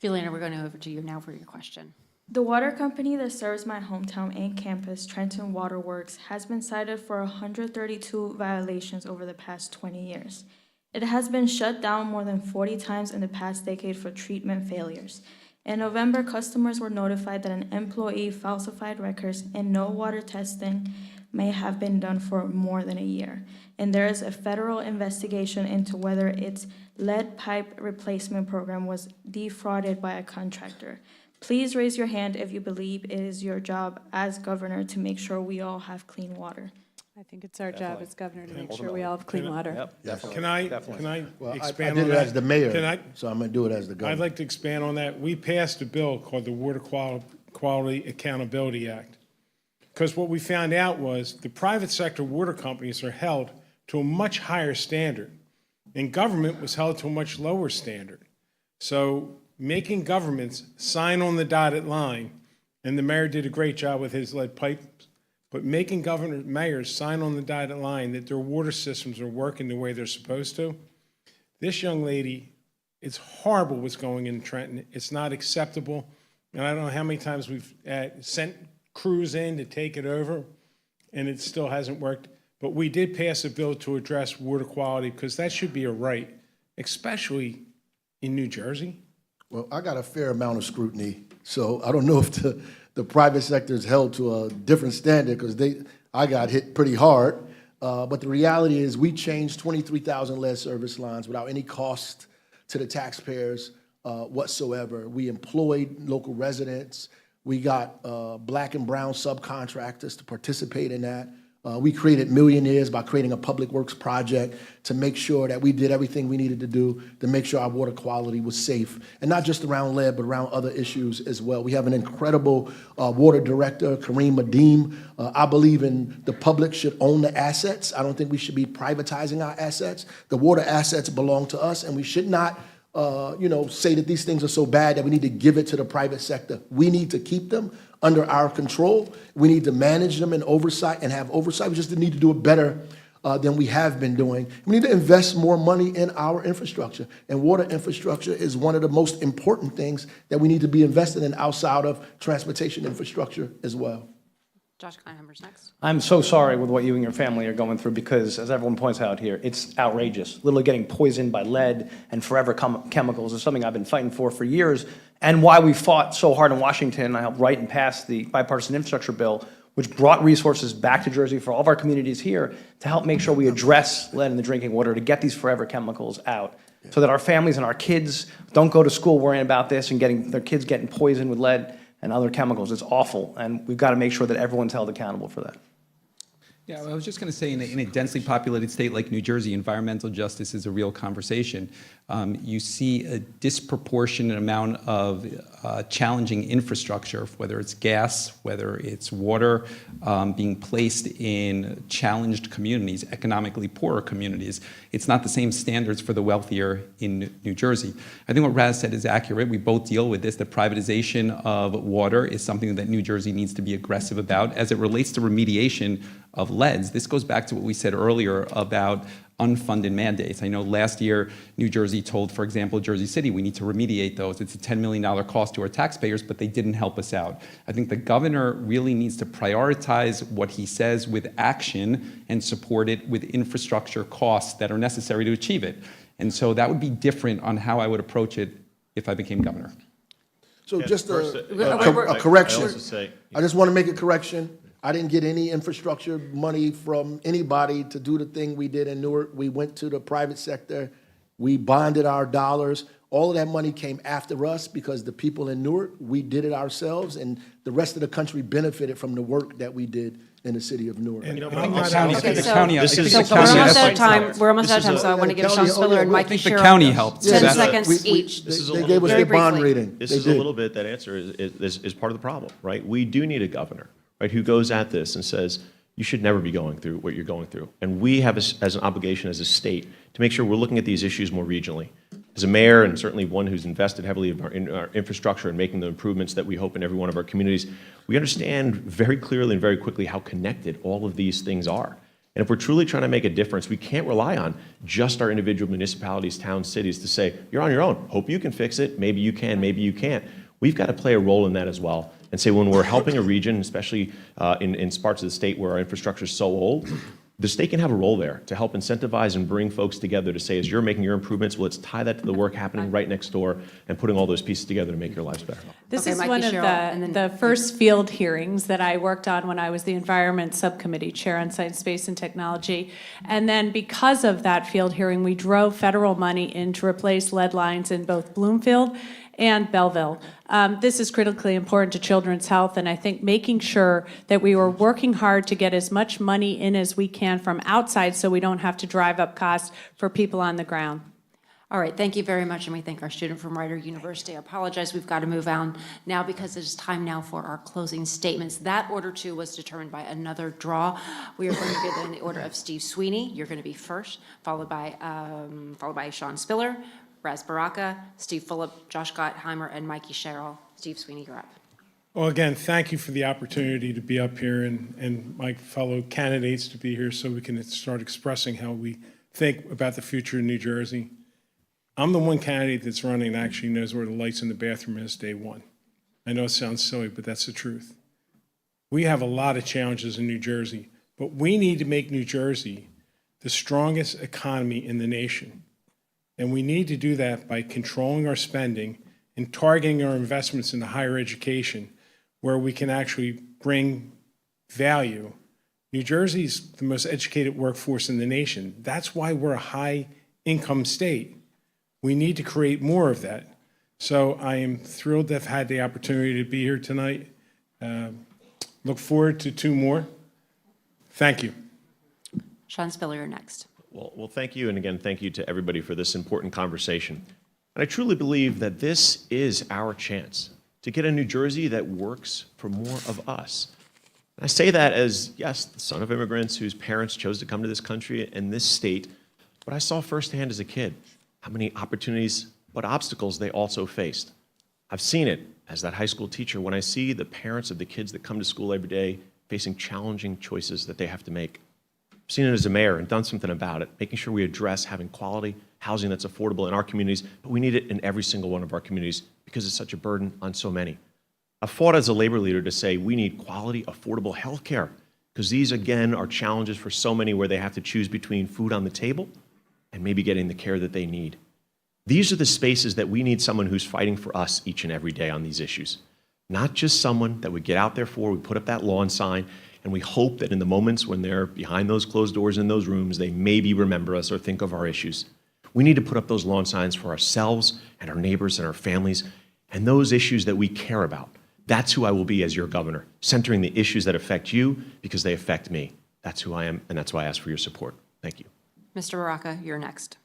Juliana, we're going to go over to you now for your question. The water company that serves my hometown and campus, Trenton Water Works, has been cited for 132 violations over the past 20 years. It has been shut down more than 40 times in the past decade for treatment failures. In November, customers were notified that an employee falsified records and no water testing may have been done for more than a year. And there is a federal investigation into whether its lead pipe replacement program was defrauded by a contractor. Please raise your hand if you believe it is your job as governor to make sure we all have clean water. I think it's our job as governor to make sure we all have clean water. Yep, definitely. Can I I expand on that? did it as the mayor, Can I? so I'm going to do it as the governor. I'd like to expand on that. We passed a bill called the Water Quality Accountability Act. Because what we found out was the private sector water companies are held to a much higher standard, and government was held to a much lower standard. So making governments sign on the dotted line, and the mayor did a great job with his lead pipes, but making mayors sign on the dotted line that their water systems are working the way they're supposed to. This young lady, it's horrible what's going in Trenton. It's not acceptable. And I don't know how many times we've sent crews in to take it over, and it still hasn't worked. But we did pass a bill to address water quality because that should be a right, especially in New Jersey. Well, I got a fair amount of scrutiny, so I don't know if the private sector is held to a different standard because I got hit pretty hard. But the reality is we changed 23,000 lead service lines without any cost to the taxpayers whatsoever. We employed local residents. We got black and brown subcontractors to participate in that. We created millionaires by creating a public works project to make sure that we did everything we needed to do to make sure our water quality was safe, and not just around lead, but around other issues as well. We have an incredible water director, Kareem Adeem. I believe in the public should own the assets. I don't think we should be privatizing our assets. The water assets belong to us, and we should not say that these things are so bad that we need to give it to the private sector. We need to keep them under our control. We need to manage them and have oversight. We just need to do it better than we have been doing. We need to invest more money in our infrastructure. And water infrastructure is one of the most important things that we need to be invested in outside of transportation infrastructure as well. Josh Kleinheimer's next. I'm so sorry with what you and your family are going through because, as everyone points out here, it's outrageous. Literally getting poisoned by lead and forever chemicals is something I've been fighting for years, and why we fought so hard in Washington. I helped write and pass the bipartisan infrastructure bill, which brought resources back to Jersey for all of our communities here to help make sure we address lead in the drinking water, to get these forever chemicals out, so that our families and our kids don't go to school worrying about this and getting their kids getting poisoned with lead and other chemicals. It's awful, and we've got to make sure that everyone's held accountable for that. Yeah, I was just going to say, in a densely populated state like New Jersey, environmental justice is a real conversation. You see a disproportionate amount of challenging infrastructure, whether it's gas, whether it's water, being placed in challenged communities, economically poorer communities. It's not the same standards for the wealthier in New Jersey. I think what Raz said is accurate. We both deal with this. The privatization of water is something that New Jersey needs to be aggressive about. As it relates to remediation of leads, this goes back to what we said earlier about unfunded mandates. I know last year New Jersey told, for example, Jersey City, we need to remediate those. It's a $10 million cost to our taxpayers, but they didn't help us out. I think the governor really needs to prioritize what he says with action and support it with infrastructure costs that are necessary to achieve it. And so that would be different on how I would approach it if I became governor. So just a Wait. correction. I I just want to make a correction. I didn't get any infrastructure money from anybody to do the thing we did in Newark. We went to the private sector. We bonded our dollars. All of that money came after us because the people in Newark, we did it ourselves, and the rest of the country benefited from the work that we did in the city of Newark. And We're almost out of time, so I want to give Sean Spiller and Mikey the Sherrill county helped. 10 Yeah, seconds each. They gave us their bond rating. This They is a did. little bit, that answer is part of the problem, right? We do need a governor, right, who goes at this and says, you should never be going through what you're going through. And we have as an obligation as a state to make sure we're looking at these issues more regionally. As a mayor, and certainly one who's invested heavily in our infrastructure and making the improvements that we hope in every one of our communities, we understand very clearly and very quickly how connected all of these things are. And if we're truly trying to make a difference, we can't rely on just our individual municipalities, towns, cities to say, you're on your own. Hope you can fix it. Maybe you can, maybe you can't. We've got to play a role in that as well. And say when we're helping a region, especially in parts of the state where our infrastructure is so old, the state can have a role there to help incentivize and bring folks together to say, as you're making your improvements, well, let's tie that to the work happening right next door and putting all those pieces together to make your lives better. This Okay, is Mikey one of Sherrill, and then the first field hearings that I worked on when I was the Environment Subcommittee Chair on Science, Space, and Technology. And then because of that field hearing, we drove federal money in to replace lead lines in both Bloomfield and Belleville. This is critically important to children's health, and I think making sure that we were working hard to get as much money in as we can from outside so we don't have to drive up costs for people on the ground. All right, thank you very much, and we thank our student from Rider University. I apologize, we've got to move on now because it is time now for our closing statements. That order, too, was determined by another draw. We are going to get in the order of Steve Sweeney. You're going to be first, followed by Sean Spiller, Raz Baraka, Steve Fulop, Josh Gottheimer, and Mikey Sherrill. Steve Sweeney, you're up. Well, again, thank you for the opportunity to be up here and my fellow candidates to be here so we can start expressing how we think about the future of New Jersey. I'm the one candidate that's running that actually knows where the lights in the bathroom is day one. I know it sounds silly, but that's the truth. We have a lot of challenges in New Jersey, but we need to make New Jersey the strongest economy in the nation. And we need to do that by controlling our spending and targeting our investments into higher education where we can actually bring value. New Jersey's the most educated workforce in the nation. That's why we're a high-income state. We need to create more of that. So I am thrilled to have had the opportunity to be here tonight. Look forward to 2 more. Thank you. Sean Spiller, you're next. Well, thank you, and again, thank you to everybody for this important conversation. And I truly believe that this is our chance to get a New Jersey that works for more of us. And I say that as, yes, the son of immigrants whose parents chose to come to this country and this state, but I saw firsthand as a kid how many opportunities but obstacles they also faced. I've seen it as that high school teacher when I see the parents of the kids that come to school every day facing challenging choices that they have to make. I've seen it as a mayor and done something about it, making sure we address having quality housing that's affordable in our communities, but we need it in every single one of our communities because it's such a burden on so many. I've fought as a labor leader to say we need quality, affordable health care because these, again, are challenges for so many where they have to choose between food on the table and maybe getting the care that they need. These are the spaces that we need someone who's fighting for us each and every day on these issues. Not just someone that we get out there for, we put up that lawn sign, and we hope that in the moments when they're behind those closed doors in those rooms, they maybe remember us or think of our issues. We need to put up those lawn signs for ourselves and our neighbors and our families and those issues that we care about. That's who I will be as your governor, centering the issues that affect you because they affect me. That's who I am, and that's why I ask for your support. Thank you. Mr. Baraka, you're next.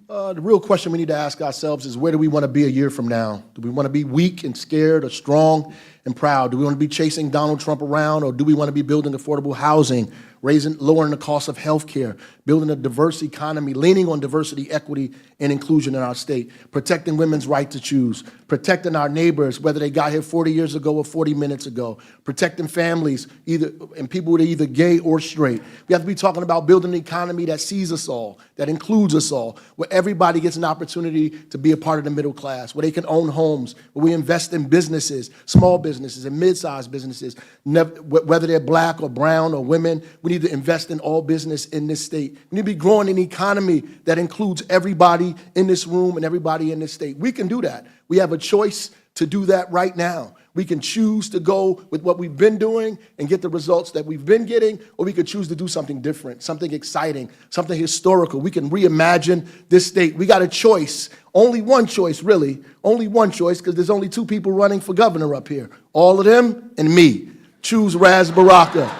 The real question we need to ask ourselves is, where do we want to be a year from now? Do we want to be weak and scared or strong and proud? Do we want to be chasing Donald Trump around, or do we want to be building affordable housing, lowering the cost of health care, building a diverse economy, leaning on diversity, equity, and inclusion in our state, protecting women's right to choose, protecting our neighbors, whether they got here 40 years ago or 40 minutes ago, protecting families and people that are either gay or straight. We have to be talking about building an economy that sees us all, that includes us all, where everybody gets an opportunity to be a part of the middle class, where they can own homes, where we invest in businesses, small businesses and mid-sized businesses, whether they're black or brown or women. We need to invest in all business in this state. We need to be growing an economy that includes everybody in this room and everybody in this state. We can do that. We have a choice to do that right now. We can choose to go with what we've been doing and get the results that we've been getting, or we could choose to do something different, something exciting, something historical. We can reimagine this state. We got a choice, only one choice, really, only one choice, because there's only 2 people running for governor up here, all of them and me. Choose Raz Baraka,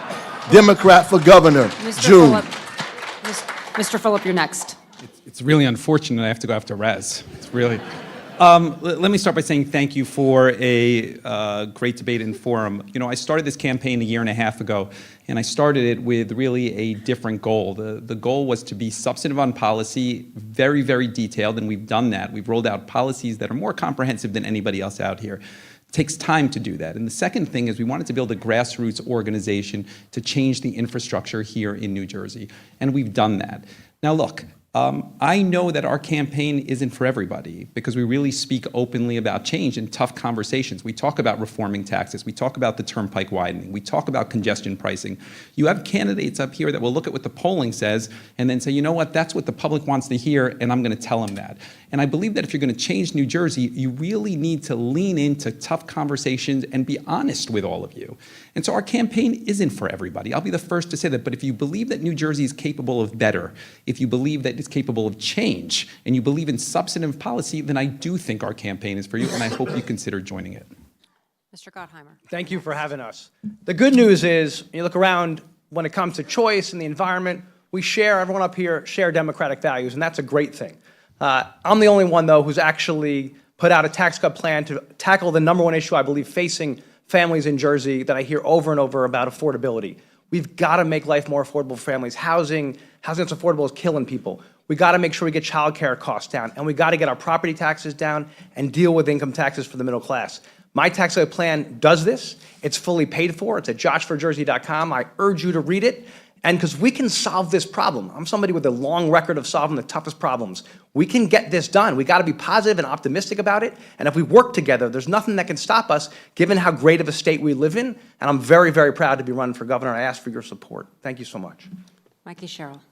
Democrat for governor, June. Mr. Phillip, you're next. It's really unfortunate I have to go after Raz. It's really. Let me start by saying thank you for a great debate and forum. You know, I started this campaign 1.5 years ago, and I started it with really a different goal. The goal was to be substantive on policy, very, very detailed, and we've done that. We've rolled out policies that are more comprehensive than anybody else out here. It takes time to do that. And the second thing is we wanted to build a grassroots organization to change the infrastructure here in New Jersey, and we've done that. Now look, I know that our campaign isn't for everybody because we really speak openly about change in tough conversations. We talk about reforming taxes. We talk about the turnpike widening. We talk about congestion pricing. You have candidates up here that will look at what the polling says and then say, you know what, that's what the public wants to hear, and I'm going to tell them that. And I believe that if you're going to change New Jersey, you really need to lean into tough conversations and be honest with all of you. And so our campaign isn't for everybody. I'll be the first to say that. But if you believe that New Jersey is capable of better, if you believe that it's capable of change, and you believe in substantive policy, then I do think our campaign is for you, and I hope you consider joining it. Mr. Gottheimer. Thank you for having us. The good news is, when you look around, when it comes to choice and the environment, everyone up here share democratic values, and that's a great thing. I'm the only one, though, who's actually put out a tax cut plan to tackle the #1 issue I believe facing families in Jersey that I hear over and over about: affordability. We've got to make life more affordable for families. Housing that's affordable is killing people. We got to make sure we get child care costs down, and we got to get our property taxes down and deal with income taxes for the middle class. My tax cut plan does this. It's fully paid for. It's at joshforjersey.com. I urge you to read it. And because we can solve this problem. I'm somebody with a long record of solving the toughest problems. We can get this done. We got to be positive and optimistic about it. And if we work together, there's nothing that can stop us, given how great of a state we live in. And I'm very, very proud to be running for governor. I ask for your support. Thank you so much. Mikey Sherrill.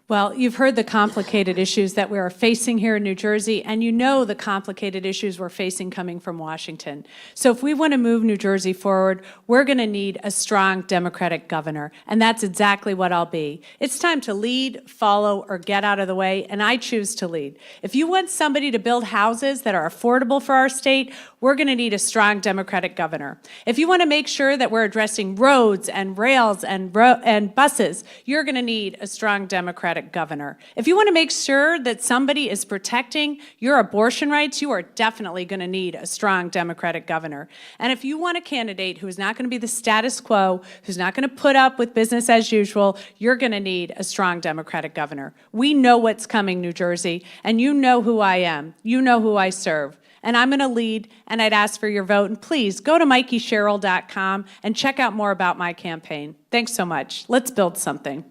Well, you've heard the complicated issues that we are facing here in New Jersey, and you know the complicated issues we're facing coming from Washington. So if we want to move New Jersey forward, we're going to need a strong Democratic governor, and that's exactly what I'll be. It's time to lead, follow, or get out of the way, and I choose to lead. If you want somebody to build houses that are affordable for our state, we're going to need a strong Democratic governor. If you want to make sure that we're addressing roads and rails and buses, you're going to need a strong Democratic governor. If you want to make sure that somebody is protecting your abortion rights, you are definitely going to need a strong Democratic governor. And if you want a candidate who is not going to be the status quo, who's not going to put up with business as usual, you're going to need a strong Democratic governor. We know what's coming, New Jersey, and you know who I am. You know who I serve. And I'm going to lead, and I'd ask for your vote. And please go to MikeySherrill.com and check out more about my campaign. Thanks so much. Let's build something.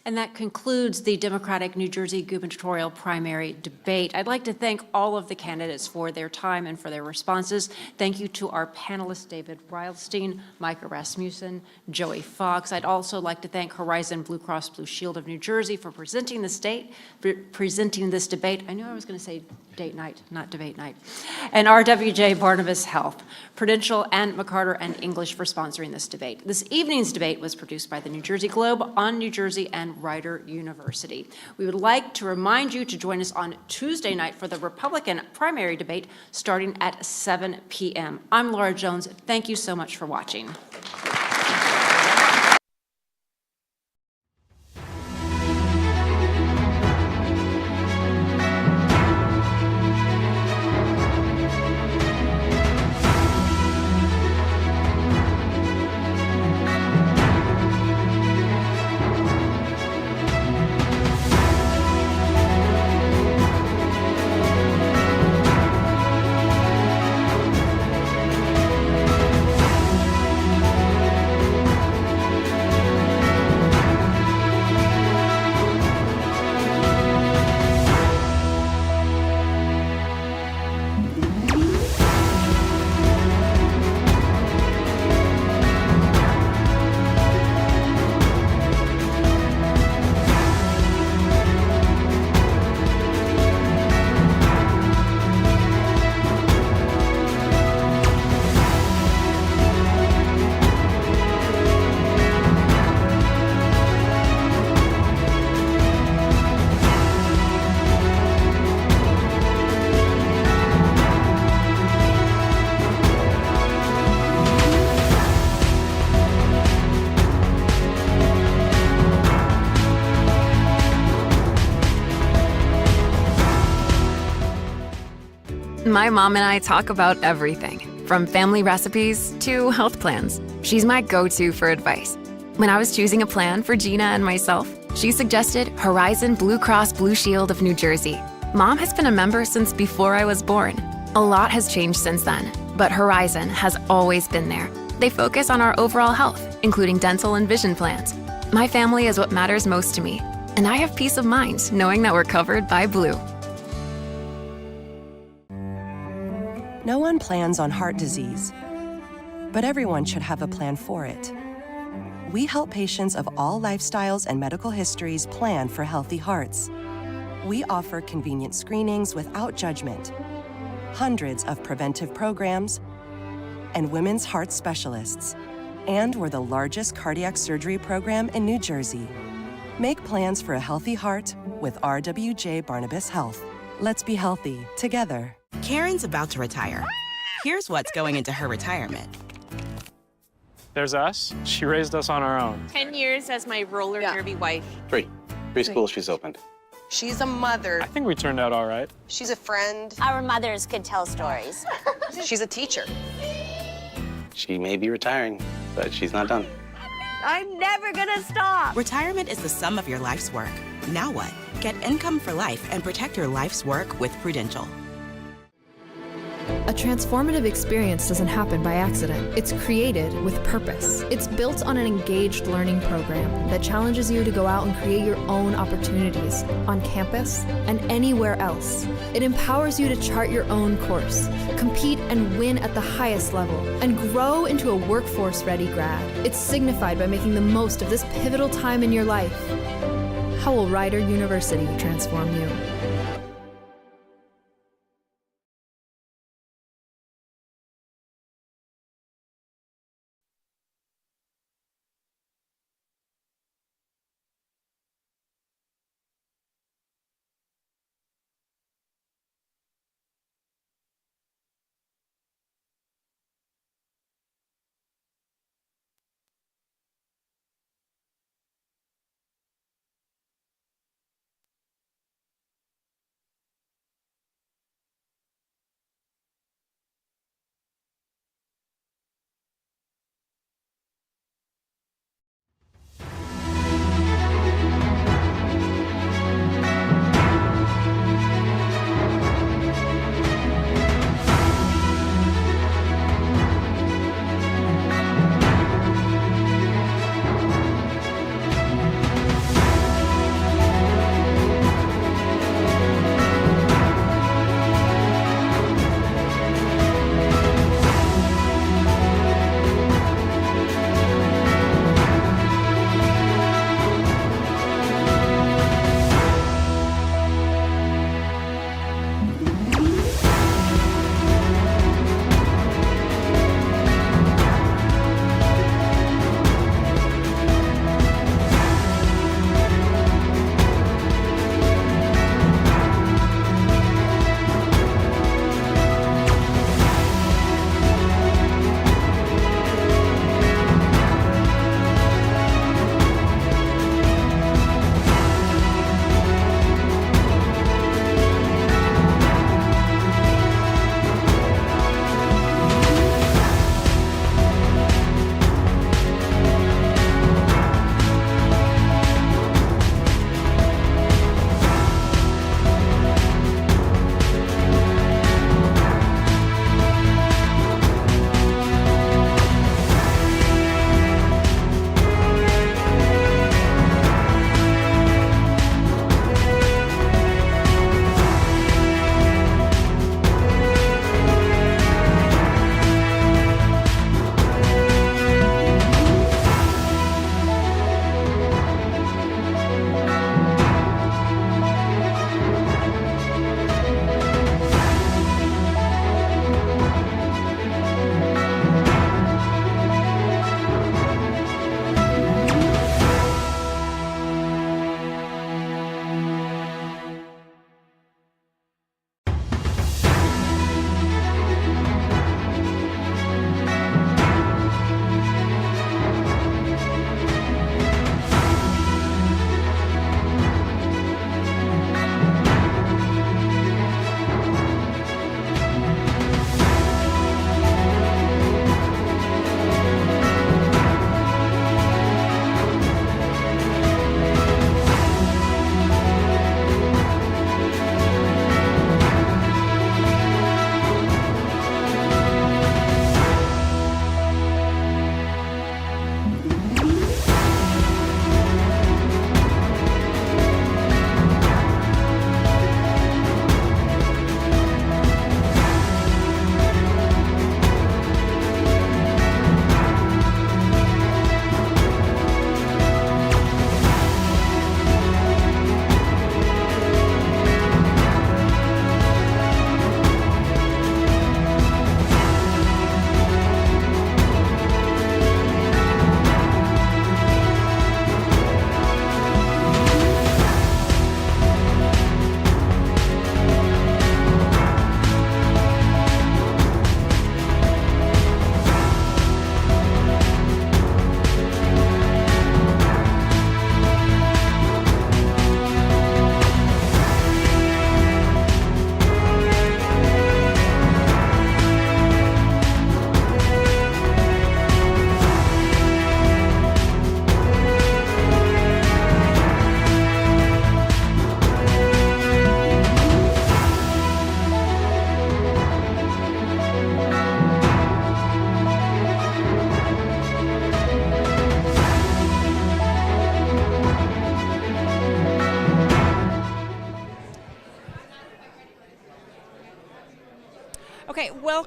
And that concludes the Democratic New Jersey gubernatorial primary debate. I'd like to thank all of the candidates for their time and for their responses. Thank you to our panelists, David Reilstein, Micah Rasmussen, Joey Fox. I'd also like to thank Horizon Blue Cross Blue Shield of New Jersey for presenting this debate. I knew I was going to say date night, not debate night. And RWJ Barnabas Health, Prudential, and McCarter and English for sponsoring this debate. This evening's debate was produced by the New Jersey Globe, On New Jersey, and Rider University. We would like to remind you to join us on Tuesday night for the Republican primary debate starting at 7 p.m. I'm Laura Jones. Thank you so much for watching. My mom and I talk about everything, from family recipes to health plans. She's my go-to for advice. When I was choosing a plan for Gina and myself, she suggested Horizon Blue Cross Blue Shield of New Jersey. Mom has been a member since before I was born. A lot has changed since then, but Horizon has always been there. They focus on our overall health, including dental and vision plans. My family is what matters most to me, and I have peace of mind knowing that we're covered by Blue. No one plans on heart disease, but everyone should have a plan for it. We help patients of all lifestyles and medical histories plan for healthy hearts. We offer convenient screenings without judgment, hundreds of preventive programs, and women's heart specialists. And we're the largest cardiac surgery program in New Jersey. Make plans for a healthy heart with RWJ Barnabas Health. Let's be healthy together. Karen's about to retire. Here's what's going into her retirement. There's us. She raised us on our own. 10 years as my roller derby wife. Three schools she's opened. She's a mother. I think we turned out all right. She's a friend. Our mothers could tell stories. She's a teacher. She may be retiring, but she's not done. I'm never gonna stop. Retirement is the sum of your life's work. Now what? Get income for life and protect your life's work with Prudential. A transformative experience doesn't happen by accident. It's created with purpose. It's built on an engaged learning program that challenges you to go out and create your own opportunities on campus and anywhere else. It empowers you to chart your own course, compete and win at the highest level, and grow into a workforce-ready grad. It's signified by making the most of this pivotal time in your life. How will Rider University transform you?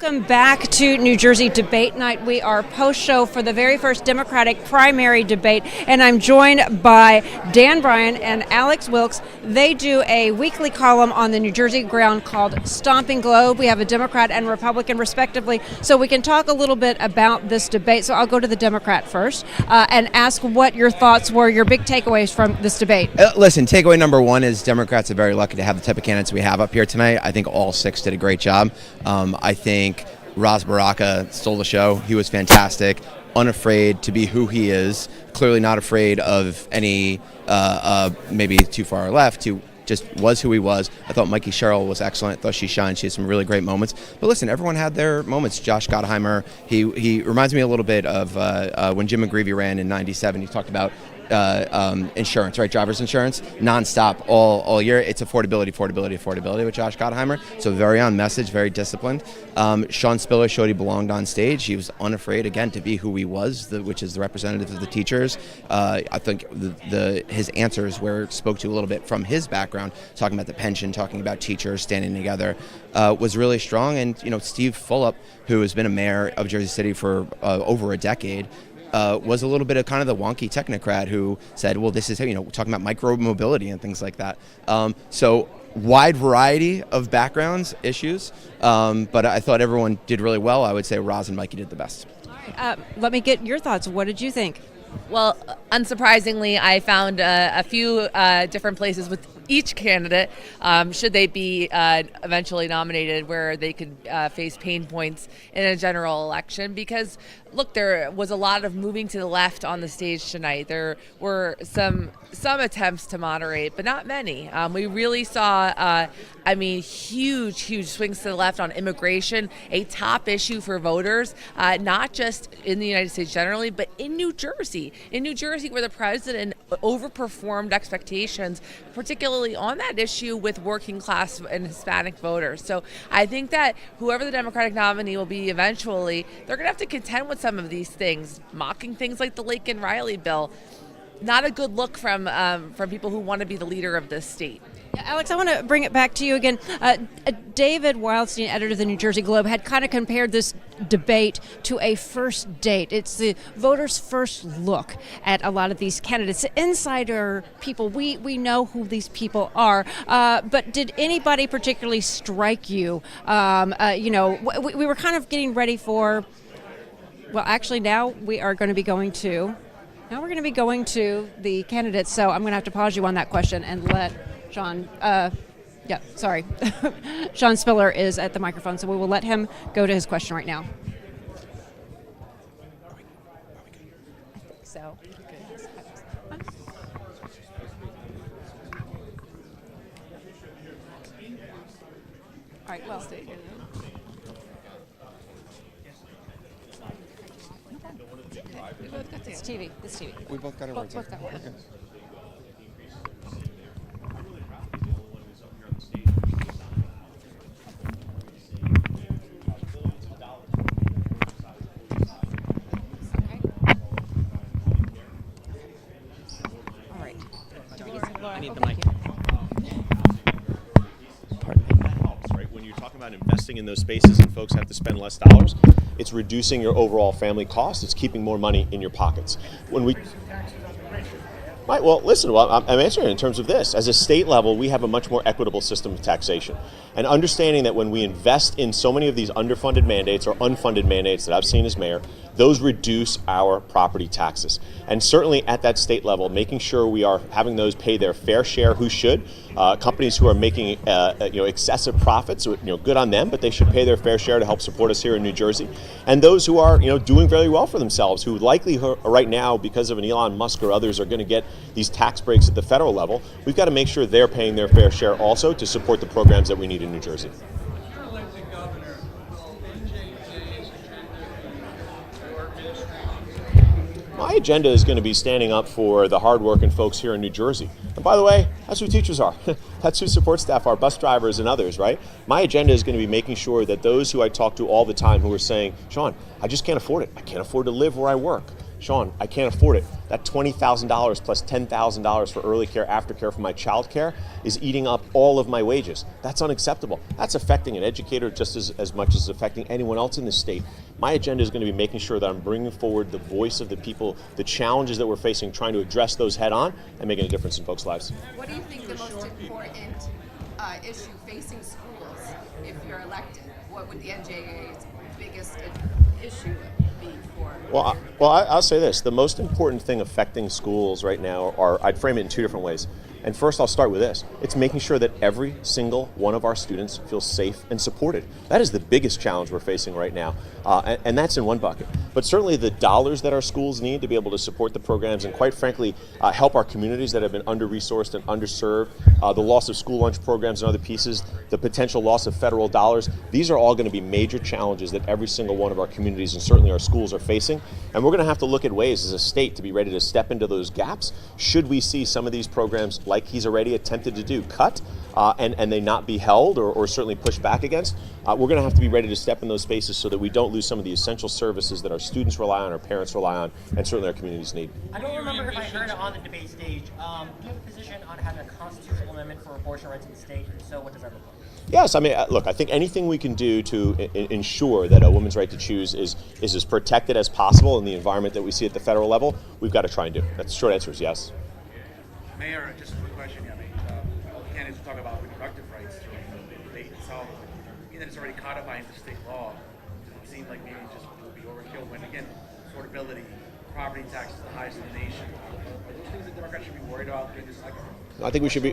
Welcome back to New Jersey Debate Night. We are post-show for the very first Democratic primary debate, and I'm joined by Dan Bryan and Alex Wilkes. They do a weekly column on the New Jersey ground called Stomping Globe. We have a Democrat and Republican, respectively, so we can talk a little bit about this debate. So I'll go to the Democrat first and ask what your thoughts were, your big takeaways from this debate. Listen, takeaway number one is Democrats are very lucky to have the type of candidates we have up here tonight. I think all six did a great job. I think Ras Baraka stole the show. He was fantastic, unafraid to be who he is, clearly not afraid of any maybe too far left, to just was who he was. I thought Mikey Sherrill was excellent. I thought she shined. She had some really great moments. But listen, everyone had their moments. Josh Gottheimer, he reminds me a little bit of when Jim McGreevey ran in '97. He talked about insurance, right? Driver's insurance, nonstop all year. It's affordability with Josh Gottheimer. So very on message, very disciplined. Sean Spiller showed he belonged on stage. He was unafraid, again, to be who he was, which is the representative of the teachers. I think his answers spoke to a little bit from his background, talking about the pension, talking about teachers standing together, was really strong. And, Steve Fulop, who has been a mayor of Jersey City for over a decade, was a little bit of kind of the wonky technocrat who said, well, this is, talking about micro mobility and things like that. So wide variety of backgrounds, issues, but I thought everyone did really well. I would say Roz and Mikey did the best. All right, let me get your thoughts. What did you think? Well, unsurprisingly, I found a few different places with each candidate, should they be eventually nominated, where they could face pain points in a general election. Because, look, there was a lot of moving to the left on the stage tonight. There were some attempts to moderate, but not many. We really saw, huge swings to the left on immigration, a top issue for voters, not just in the United States generally, but in New Jersey. In New Jersey, where the president overperformed expectations, particularly on that issue with working class and Hispanic voters. So I think that whoever the Democratic nominee will be eventually, they're going to have to contend with some of these things, mocking things like the Laken Riley bill. Not a good look from people who want to be the leader of this state. Yeah, Alex, I want to bring it back to you again. David Wildstein, editor of the New Jersey Globe, had kind of compared this debate to a first date. It's the voters' first look at a lot of these candidates. Insider people, we know who these people are, but did anybody particularly strike you? We were kind of getting ready for, well, actually now we're going to be going to the candidates, so I'm going to have to pause you on that question and let Sean, Sean Spiller is at the microphone, so we will let him go to his question right now. I think so. All right, well, it's TV. It's TV. We both got it right. Both got it. Okay. I need the mic. Pardon me. That helps, right? When you're talking about investing in those spaces and folks have to spend less dollars, it's reducing your overall family cost. It's keeping more money in your pockets. Right, well, listen, I'm answering it in terms of this. As a state level, we have a much more equitable system of taxation. And understanding that when we invest in so many of these underfunded mandates or unfunded mandates that I've seen as mayor, those reduce our property taxes. And certainly at that state level, making sure we are having those pay their fair share, who should. Companies who are making excessive profits, good on them, but they should pay their fair share to help support us here in New Jersey. And those who are doing very well for themselves, who likely right now, because of an Elon Musk or others, are going to get these tax breaks at the federal level, we've got to make sure they're paying their fair share also to support the programs that we need in New Jersey. My agenda is going to be standing up for the hardworking folks here in New Jersey. And by the way, that's who teachers are. That's who support staff are, bus drivers and others, right? My agenda is going to be making sure that those who I talk to all the time who are saying, Sean, I just can't afford it. I can't afford to live where I work. Sean, I can't afford it. That $20,000 plus $10,000 for early care, aftercare for my child care is eating up all of my wages. That's unacceptable. That's affecting an educator just as much as affecting anyone else in the state. My agenda is going to be making sure that I'm bringing forward the voice of the people, the challenges that we're facing, trying to address those head on and making a difference in folks' lives. What do you think the most important issue facing schools if you're elected? What would the NJA's biggest issue be for? Well, I'll say this. The most important thing affecting schools right now I'd frame it in two different ways. And first, I'll start with this. It's making sure that every single one of our students feels safe and supported. That is the biggest challenge we're facing right now. And that's in one bucket. But certainly the dollars that our schools need to be able to support the programs and, quite frankly, help our communities that have been under-resourced and underserved, the loss of school lunch programs and other pieces, the potential loss of federal dollars, these are all going to be major challenges that every single one of our communities and certainly our schools are facing. And we're going to have to look at ways as a state to be ready to step into those gaps should we see some of these programs, like he's already attempted to do, cut and they not be held or certainly pushed back against. We're going to have to be ready to step in those spaces so that we don't lose some of the essential services that our students rely on, our parents rely on, and certainly our communities need. I don't remember if I heard it on the debate stage. Do you have a position on having a constitutional amendment for abortion rights in the state? And so what does that look like? Yes, I mean, look, I think anything we can do to ensure that a woman's right to choose is as protected as possible in the environment that we see at the federal level, we've got to try and do. That's the short answer is yes. Mayor, just a quick question. I mean, all the candidates talk about reproductive rights during the debate itself. Being that it's already codified into state law, it seems like maybe it just will be overkill when, again, affordability, property tax is the highest in the nation. Are those things that Democrats should be worried about during this cycle? I think we should be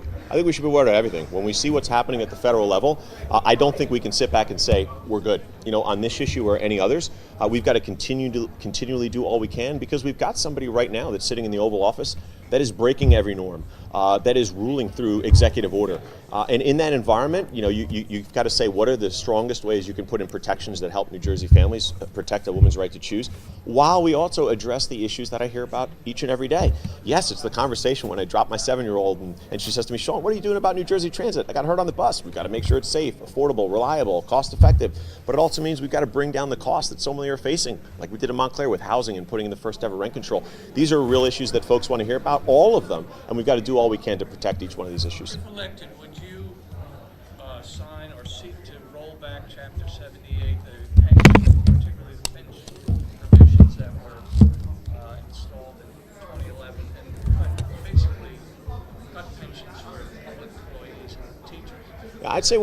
worried about everything. When we see what's happening at the federal level, I don't think we can sit back and say we're good. You know, on this issue or any others, we've got to continually do all we can because we've got somebody right now that's sitting in the Oval Office that is breaking every norm, that is ruling through executive order. And in that environment, you know, you've got to say what are the strongest ways you can put in protections that help New Jersey families protect a woman's right to choose, while we also address the issues that I hear about each and every day. Yes, it's the conversation when I drop my 7-year-old and she says to me, Sean, what are you doing about New Jersey Transit? I got hurt on the bus. We've got to make sure it's safe, affordable, reliable, cost effective. But it also means we've got to bring down the cost that so many are facing, like we did in Montclair with housing and putting in the first ever rent control. These are real issues that folks want to hear about, all of them, and we've got to do all we can to protect each one of these issues. If elected, would you sign or seek to roll back Chapter 78, the pension, particularly the pension provisions that were installed in 2011, and basically cut pensions for public employees and teachers? Yeah, I'd say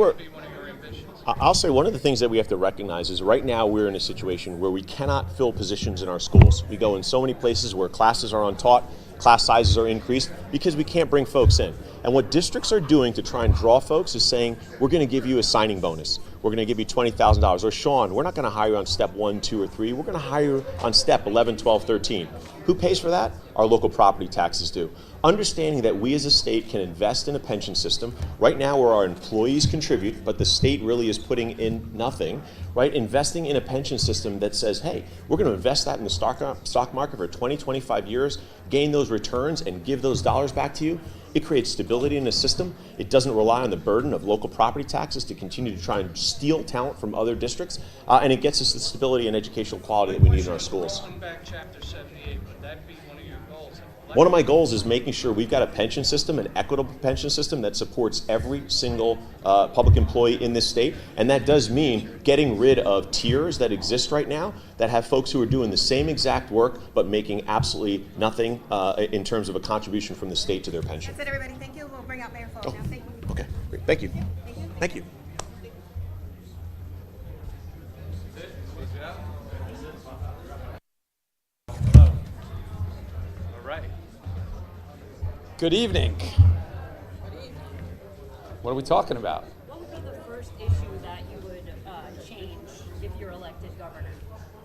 I'll say one of the things that we have to recognize is right now we're in a situation where we cannot fill positions in our schools. We go in so many places where classes are untaught, class sizes are increased because we can't bring folks in. And what districts are doing to try and draw folks is saying, we're going to give you a signing bonus. We're going to give you $20,000. Or Sean, we're not going to hire you on step 1, 2, or 3. We're going to hire you on step 11, 12, 13. Who pays for that? Our local property taxes do. Understanding that we as a state can invest in a pension system, right now where our employees contribute, but the state really is putting in nothing, right? Investing in a pension system that says, hey, we're going to invest that in the stock market for 20, 25 years, gain those returns, and give those dollars back to you. It creates stability in the system. It doesn't rely on the burden of local property taxes to continue to try and steal talent from other districts, and it gets us the stability and educational quality that we need in our schools. Rolling back Chapter 78, would that be one of your goals? One of my goals is making sure we've got a pension system, an equitable pension system that supports every single public employee in this state. And that does mean getting rid of tiers that exist right now that have folks who are doing the same exact work but making absolutely nothing in terms of a contribution from the state to their pension. That's it, everybody. Thank you. We'll bring out Mayor Folk now. Thank you. Okay, great. Thank you. Thank you. All right. Good evening. What are we talking about? What would be the first issue that you would change if you're elected governor?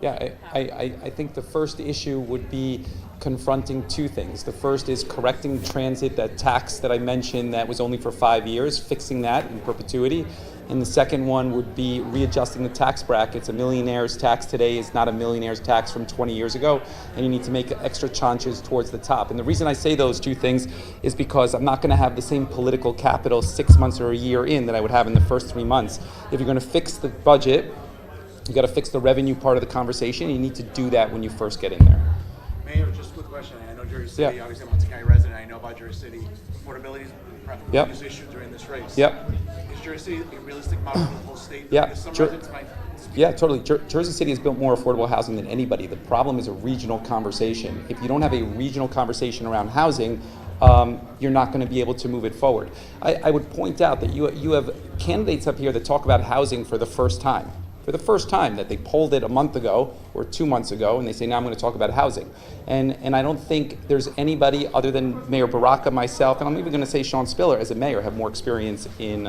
Yeah, I think the first issue would be confronting two things. The first is correcting transit, that tax that I mentioned that was only for 5 years, fixing that in perpetuity. And the second one would be readjusting the tax brackets. A millionaire's tax today is not a millionaire's tax from 20 years ago, and you need to make extra tranches towards the top. And the reason I say those two things is because I'm not going to have the same political capital 6 months or a year in that I would have in the first 3 months. If you're going to fix the budget, you got to fix the revenue part of the conversation. You need to do that when you first get in there. Mayor, question. I know Jersey City, Yeah. obviously I'm a Hudson County resident. I know about Jersey City. Affordability is perhaps the Yep. biggest issue during this race. Yep. Is Jersey City a realistic model for the whole state? Yeah. Because some Jer- residents might Yeah, totally. Jersey City has built more affordable housing than anybody. The problem is a regional conversation. If you don't have a regional conversation around housing, you're not going to be able to move it forward. I would point out that you have candidates up here that talk about housing for the first time. For the first time, that they polled it a month ago or 2 months ago, and they say, now I'm going to talk about housing. And I don't think there's anybody other than Mayor Baraka, myself, and I'm even going to say Sean Spiller as a mayor, have more experience in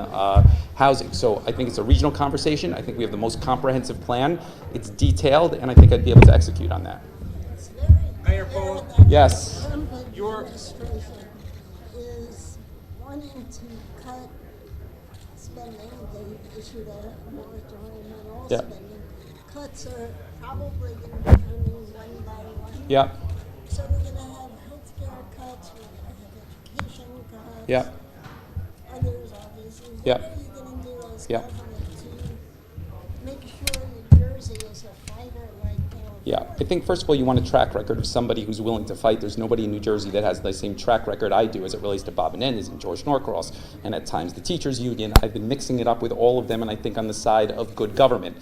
housing. So I think it's a regional conversation. I think we have the most comprehensive plan. It's detailed, and I think I'd be able to execute on that. Mayor Paul. Yes. Your administration is wanting to cut spending. They issued a moratorium on all spending. Cuts are probably going to be coming one by one. Yep. So we're going to have healthcare cuts, we're going to have education cuts. Yep. Others, obviously. Yep. What are you going to do as Yep. governor to make sure New Jersey is a fighter like California? Yeah, I think first of all, you want a track record of somebody who's willing to fight. There's nobody in New Jersey that has the same track record I do as it relates to Bob Menendez and George Norcross, and at times the teachers union. I've been mixing it up with all of them, and I think on the side of good government.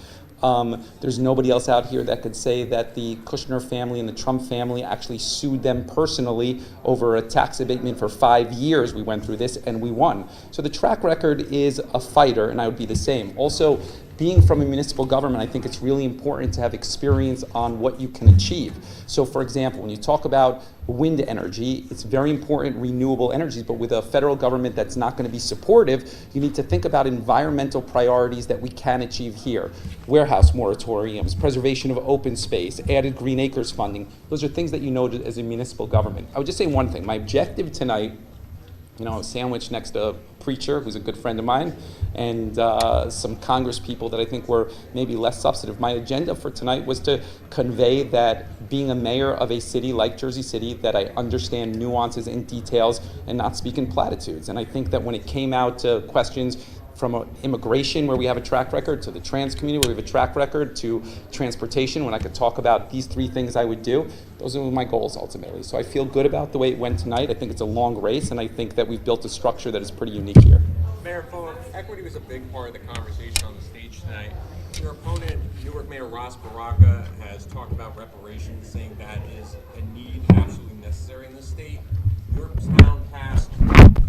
There's nobody else out here that could say that the Kushner family and the Trump family actually sued them personally over a tax abatement for 5 years. We went through this and we won. So the track record is a fighter, and I would be the same. Also, being from a municipal government, I think it's really important to have experience on what you can achieve. So for example, when you talk about wind energy, it's very important, renewable energies, but with a federal government that's not going to be supportive, you need to think about environmental priorities that we can achieve here. Warehouse moratoriums, preservation of open space, added green acres funding. Those are things that you know as a municipal government. I would just say one thing. My objective tonight, I was sandwiched next to a preacher who's a good friend of mine, and some Congress people that I think were maybe less substantive. My agenda for tonight was to convey that being a mayor of a city like Jersey City, that I understand nuances and details and not speak in platitudes. And I think that when it came out to questions from immigration, where we have a track record, to the trans community, where we have a track record, to transportation, when I could talk about these 3 things I would do, those are my goals ultimately. So I feel good about the way it went tonight. I think it's a long race, and I think that we've built a structure that is pretty unique here. Mayor Fuller, equity was a big part of the conversation on the stage tonight. Your opponent, Newark Mayor Ras Baraka, has talked about reparations, saying that is a need absolutely necessary in the state. Your town passed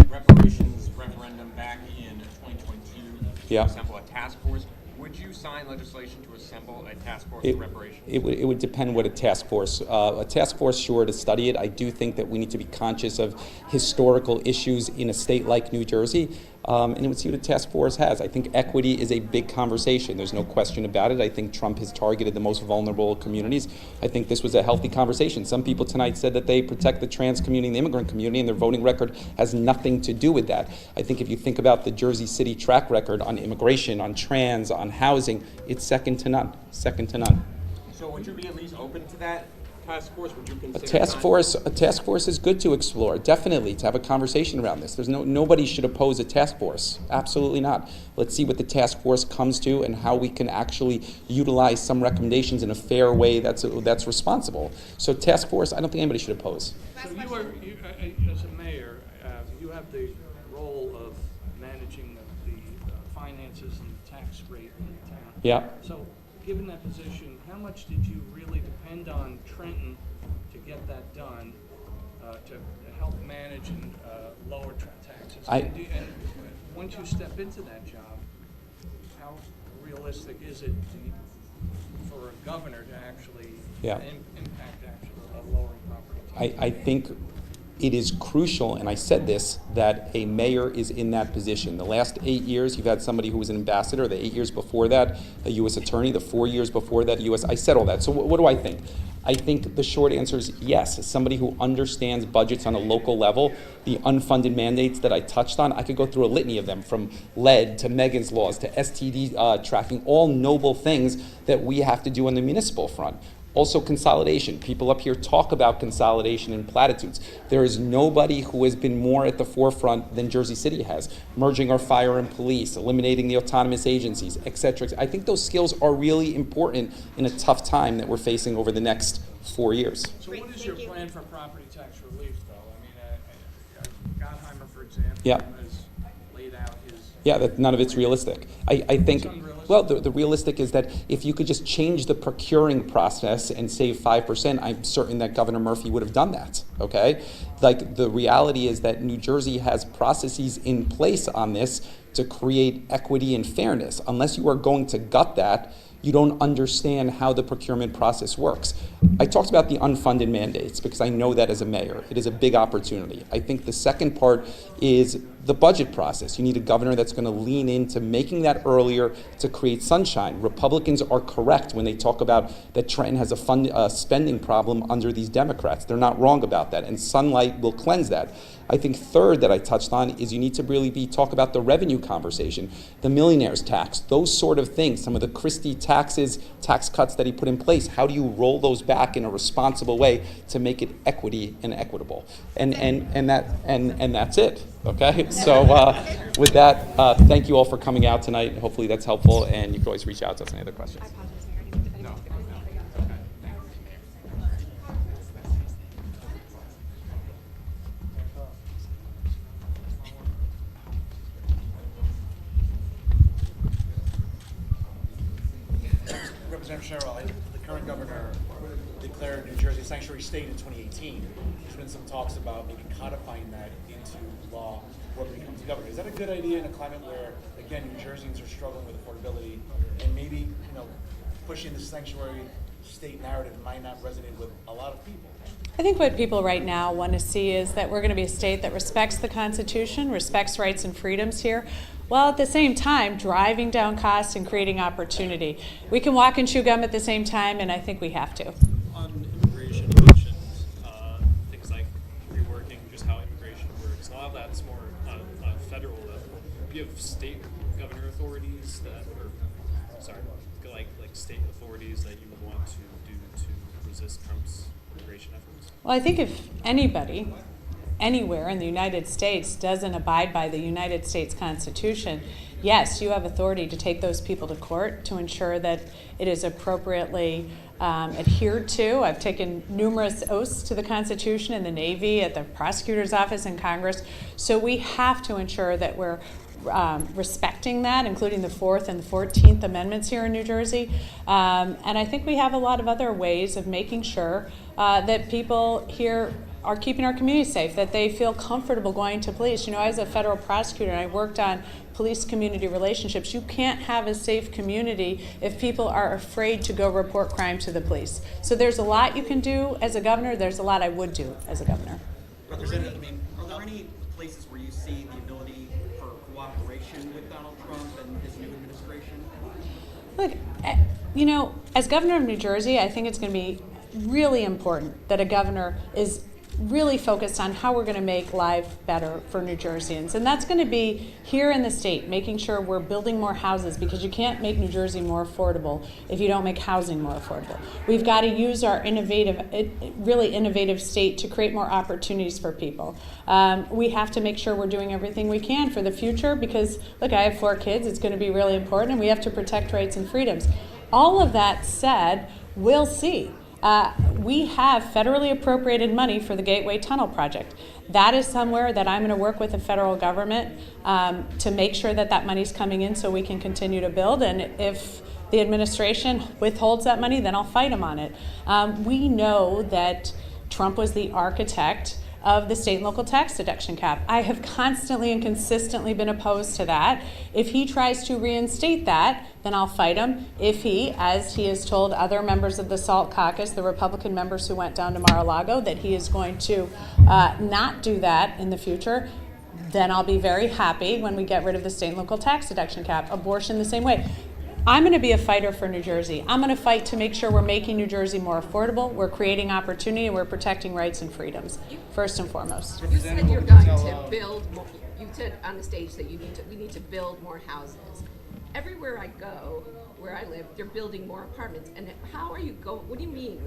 reparations referendum back in 2022 to assemble a task force. Would you sign legislation to assemble a task force for reparations? It would depend what a task force, sure, to study it. I do think that we need to be conscious of historical issues in a state like New Jersey, and it would see what a task force has. I think equity is a big conversation. There's no question about it. I think Trump has targeted the most vulnerable communities. I think this was a healthy conversation. Some people tonight said that they protect the trans community and the immigrant community, and their voting record has nothing to do with that. I think if you think about the Jersey City track record on immigration, on trans, on housing, it's second to none. Second to none. So would you be at least open to that task force? Would you consider A task force is good to explore, definitely, to have a conversation around this. There's nobody should oppose a task force. Absolutely not. Let's see what the task force comes to and how we can actually utilize some recommendations in a fair way that's responsible. So task force, I don't think anybody should oppose. So you are, as a mayor, you have the role of managing the finances and the tax rate in the town. Yeah. So given that position, how much did you really depend on Trenton to get that done, to help manage and lower taxes? And once you step into that job, how realistic is it for a governor to actually impact lowering property taxes? I think it is crucial, and I said this, that a mayor is in that position. The last 8 years, you've had somebody who was an ambassador. The 8 years before that, a U.S. attorney. The 4 years before that, I said all that. So what do I think? I think the short answer is yes. As somebody who understands budgets on a local level, the unfunded mandates that I touched on, I could go through a litany of them, from lead to Megan's laws to STD tracking, all noble things that we have to do on the municipal front. Also consolidation. People up here talk about consolidation in platitudes. There is nobody who has been more at the forefront than Jersey City has. Merging our fire and police, eliminating the autonomous agencies, et cetera. I think those skills are really important in a tough time that we're facing over the next 4 years. So what is your plan for property tax relief, though? I mean, Gottheimer, for example, Yeah. has laid out his... Yeah, that none of it's realistic. I think, well, the realistic is that if you could just change the procuring process and save 5%, I'm certain that Governor Murphy would have done that, okay? Like, the reality is that New Jersey has processes in place on this to create equity and fairness. Unless you are going to gut that, you don't understand how the procurement process works. I talked about the unfunded mandates because I know that as a mayor. It is a big opportunity. I think the second part is the budget process. You need a governor that's going to lean into making that earlier to create sunshine. Republicans are correct when they talk about that Trenton has a spending problem under these Democrats. They're not wrong about that, and sunlight will cleanse that. I think third that I touched on is you need to really talk about the revenue conversation, the millionaire's tax, those sort of things, some of the Christie tax cuts that he put in place. How do you roll those back in a responsible way to make it equity and equitable? And that's it. Okay. So with that, thank you all for coming out tonight. Hopefully that's helpful, and you can always reach out to us any other questions. Representative Sherrill, the current governor declared New Jersey a sanctuary state in 2018. There's been some talks about maybe codifying that into law whoever becomes governor. Is that a good idea in a climate where, again, New Jerseyans are struggling with affordability, and maybe pushing the sanctuary state narrative might not resonate with a lot of people? I think what people right now want to see is that we're going to be a state that respects the Constitution, respects rights and freedoms here, while at the same time driving down costs and creating opportunity. We can walk and chew gum at the same time, and I think we have to. On immigration, you mentioned things like reworking just how immigration works. A lot of that's more on a federal level. Do you have state governor authorities that, like state authorities that you would want to do to resist Trump's immigration efforts? Well, I think if anybody, anywhere in the United States doesn't abide by the United States Constitution, yes, you have authority to take those people to court to ensure that it is appropriately adhered to. I've taken numerous oaths to the Constitution in the Navy, at the prosecutor's office in Congress. So we have to ensure that we're respecting that, including the 4th and the 14th Amendments here in New Jersey. And I think we have a lot of other ways of making sure that people here are keeping our community safe, that they feel comfortable going to police. I was a federal prosecutor and I worked on police-community relationships. You can't have a safe community if people are afraid to go report crime to the police. So there's a lot you can do as a governor. There's a lot I would do as a governor. Representative, are there any places where you see the ability for cooperation with Donald Trump and his new administration? Look, as governor of New Jersey, I think it's going to be really important that a governor is really focused on how we're going to make life better for New Jerseyans. And that's going to be here in the state, making sure we're building more houses, because you can't make New Jersey more affordable if you don't make housing more affordable. We've got to use our really innovative state to create more opportunities for people. We have to make sure we're doing everything we can for the future because, look, I have 4 kids. It's going to be really important, and we have to protect rights and freedoms. All of that said, we'll see. We have federally appropriated money for the Gateway Tunnel project. That is somewhere that I'm going to work with the federal government to make sure that that money's coming in so we can continue to build. And if the administration withholds that money, then I'll fight them on it. We know that Trump was the architect of the state and local tax deduction cap. I have constantly and consistently been opposed to that. If he tries to reinstate that, then I'll fight him. If he, as he has told other members of the SALT caucus, the Republican members who went down to Mar-a-Lago, that he is going to not do that in the future, then I'll be very happy when we get rid of the state and local tax deduction cap. Abortion the same way. I'm going to be a fighter for New Jersey. I'm going to fight to make sure we're making New Jersey more affordable, we're creating opportunity, and we're protecting rights and freedoms, first and foremost. You said you're going to build more, you said on the stage that we need to build more houses. Everywhere I go, where I live, they're building more apartments. And how are you what do you mean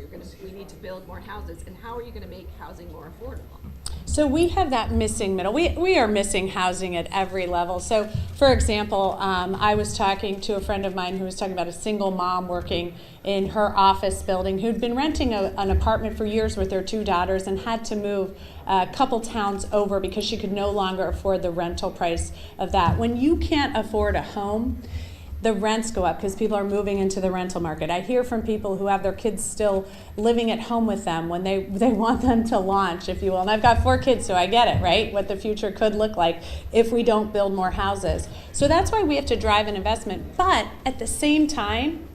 we need to build more houses? And how are you going to make housing more affordable? So we have that missing middle. We are missing housing at every level. So, for example, I was talking to a friend of mine who was talking about a single mom working in her office building who'd been renting an apartment for years with their 2 daughters and had to move a couple towns over because she could no longer afford the rental price of that. When you can't afford a home, the rents go up because people are moving into the rental market. I hear from people who have their kids still living at home with them when they want them to launch, if you will. And I've got 4 kids, so I get it, right? What the future could look like if we don't build more houses. So that's why we have to drive an investment. But at the same time,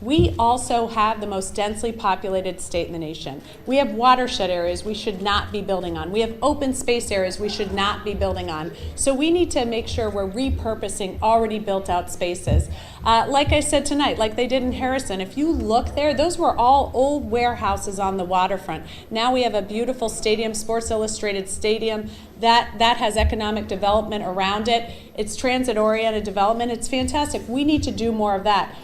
we also have the most densely populated state in the nation. We have watershed areas we should not be building on. We have open space areas we should not be building on. So we need to make sure we're repurposing already built out spaces. Like I said tonight, like they did in Harrison, if you look there, those were all old warehouses on the waterfront. Now we have a beautiful stadium, Sports Illustrated Stadium, that has economic development around it. It's transit-oriented development. It's fantastic. We need to do more of that.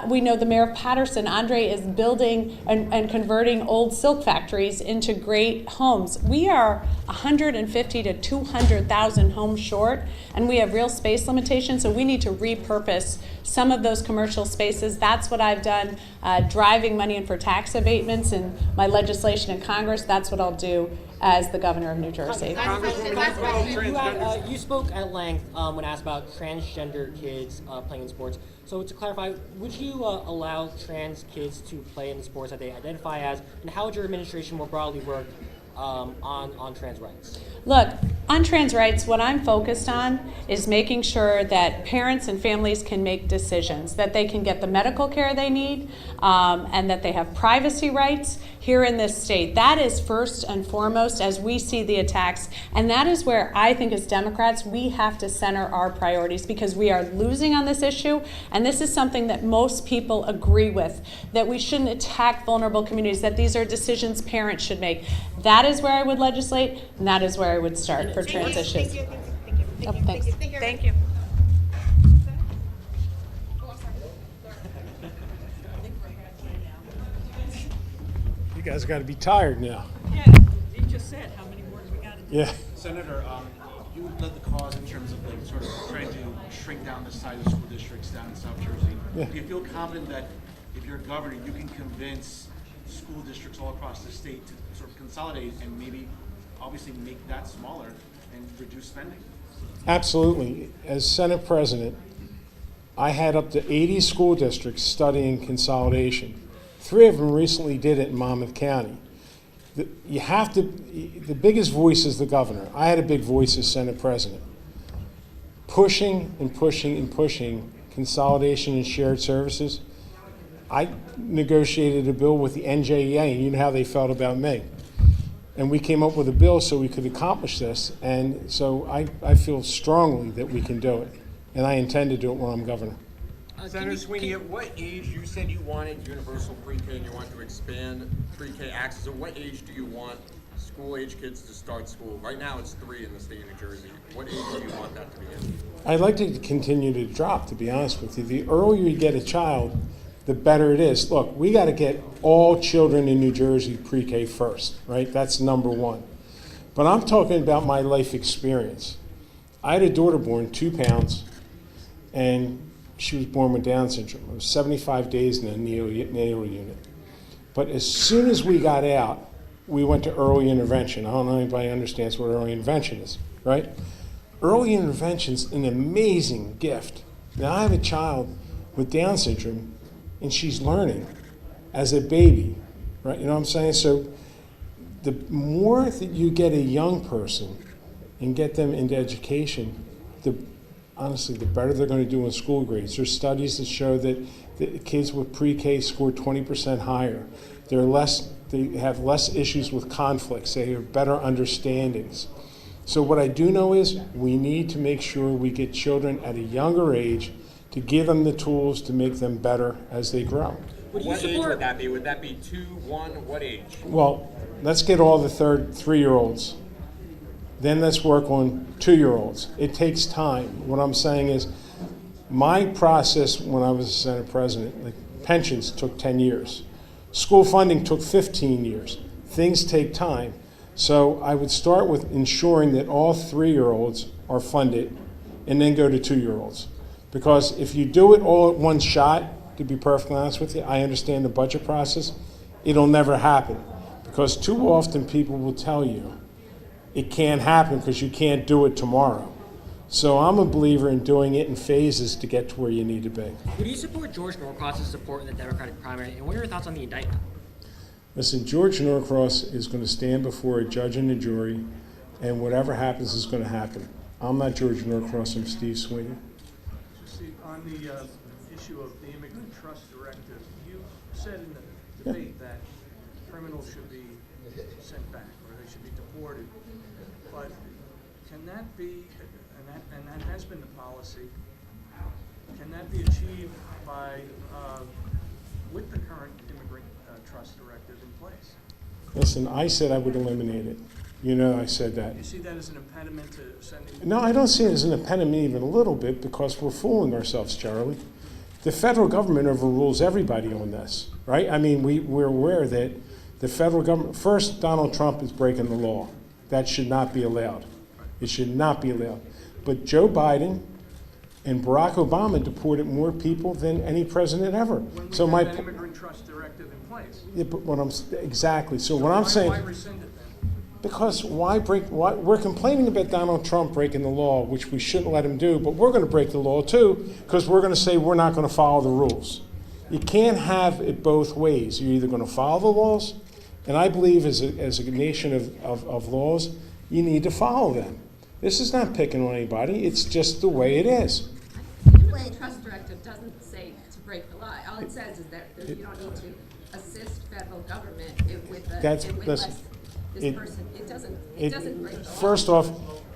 We know the mayor of Patterson, Andre, is building and converting old silk factories into great homes. We are 150 to 200,000 homes short, and we have real space limitations, so we need to repurpose some of those commercial spaces. That's what I've done, driving money in for tax abatements in my legislation in Congress. That's what I'll do as the governor of New Jersey. You spoke at length when asked about transgender kids playing in sports. So to clarify, would you allow trans kids to play in the sports that they identify as, and how would your administration more broadly work on trans rights? Look, on trans rights, what I'm focused on is making sure that parents and families can make decisions, that they can get the medical care they need, and that they have privacy rights here in this state. That is first and foremost as we see the attacks, and that is where I think as Democrats we have to center our priorities, because we are losing on this issue, and this is something that most people agree with, that we shouldn't attack vulnerable communities, that these are decisions parents should make. That is where I would legislate, and that is where I would start for trans issues. Thanks. Thank you. You guys got to be tired now. Yeah, you just said how many more do we got to do? Yeah. Senator, you led the cause in terms of like sort of trying to shrink down the size of school districts down in South Jersey. Yeah. Do you feel confident that if you're a governor, you can convince school districts all across the state to sort of consolidate and maybe obviously make that smaller and reduce spending? Absolutely. As Senate President, I had up to 80 school districts studying consolidation. 3 of them recently did it in Monmouth County. The biggest voice is the governor. I had a big voice as Senate President. Pushing and pushing and pushing consolidation and shared services. I negotiated a bill with the NJEA, and you know how they felt about me. And we came up with a bill so we could accomplish this, and so I feel strongly that we can do it, and I intend to do it when I'm governor. Senator Sweeney, at what age, you said you wanted universal pre-K and you wanted to expand pre-K access. At what age do you want school-age kids to start school? Right now it's 3 in the state of New Jersey. What age do you want that to be in? I'd like to continue to drop, to be honest with you. The earlier you get a child, the better it is. Look, we got to get all children in New Jersey pre-K first, right? That's number 1. But I'm talking about my life experience. I had a daughter born 2 pounds, and she was born with Down syndrome. It was 75 days in a neonatal unit. But as soon as we got out, we went to early intervention. I don't know if anybody understands what early intervention is, right? Early intervention is an amazing gift. Now, I have a child with Down syndrome, and she's learning as a baby, right? You know what I'm saying? So the more that you get a young person and get them into education, honestly, the better they're going to do in school grades. There's studies that show that the kids with pre-K score 20% higher. They have less issues with conflicts. They have better understandings. So what I do know is we need to make sure we get children at a younger age to give them the tools to make them better as they grow. What age would that be? Would that be 2, 1? What age? Well, let's get all the 3-year-olds. Then let's work on 2-year-olds. It takes time. What I'm saying is My process when I was a Senate president, like pensions took 10 years. School funding took 15 years. Things take time. So I would start with ensuring that all 3-year-olds are funded and then go to 2-year-olds. Because if you do it all at one shot, to be perfectly honest with you, I understand the budget process, it'll never happen. Because too often people will tell you it can't happen because you can't do it tomorrow. So I'm a believer in doing it in phases to get to where you need to be. Would you support George Norcross's support in the Democratic primary, and what are your thoughts on the indictment? Listen, George Norcross is going to stand before a judge and a jury, and whatever happens is going to happen. I'm not George Norcross, I'm Steve Sweeney. See, on the issue of the Immigrant Trust Directive, you said in the debate that criminals should be sent back, or they should be deported. But can that be, and that has been the policy, can that be achieved by, with the current Immigrant Trust Directive in place? Listen, I said I would eliminate it. You know I said that. Do you see that as an impediment to sending? No, I don't see it as an impediment even a little bit because we're fooling ourselves, Charlie. The federal government overrules everybody on this, right? I mean, we're aware that the federal government, first, Donald Trump is breaking the law. That should not be allowed. It should not be allowed. But Joe Biden and Barack Obama deported more people than any president ever. When we So have my that Immigrant Trust Directive in place. yeah, but what I'm exactly. So what I'm saying. Why rescind it then? Because we're complaining about Donald Trump breaking the law, which we shouldn't let him do, but we're going to break the law too, because we're going to say we're not going to follow the rules. You can't have it both ways. You're either going to follow the laws, and I believe as a nation of laws, you need to follow them. This is not picking on anybody, it's just the way it is. The Trust Directive doesn't say to break the law. All it says is that you don't need to assist federal government with this person. It doesn't break the law. First off,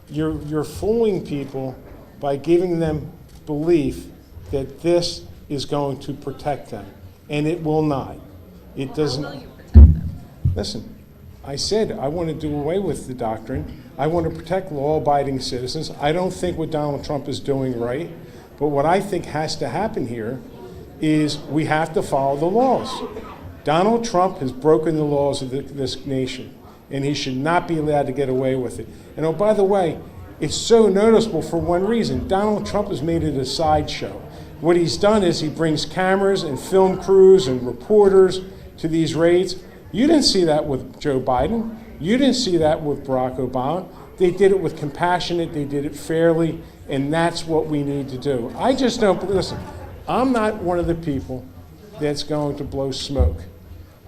you're fooling people by giving them belief that this is going to protect them, and it will not. It doesn't. How will you protect them? Listen, I said I want to do away with the doctrine. I want to protect law-abiding citizens. I don't think what Donald Trump is doing right, but what I think has to happen here is we have to follow the laws. Donald Trump has broken the laws of this nation, and he should not be allowed to get away with it. And oh, by the way, it's so noticeable for one reason. Donald Trump has made it a sideshow. What he's done is he brings cameras and film crews and reporters to these raids. You didn't see that with Joe Biden. You didn't see that with Barack Obama. They did it with compassionate, they did it fairly, and that's what we need to do. I just don't, listen, I'm not one of the people that's going to blow smoke.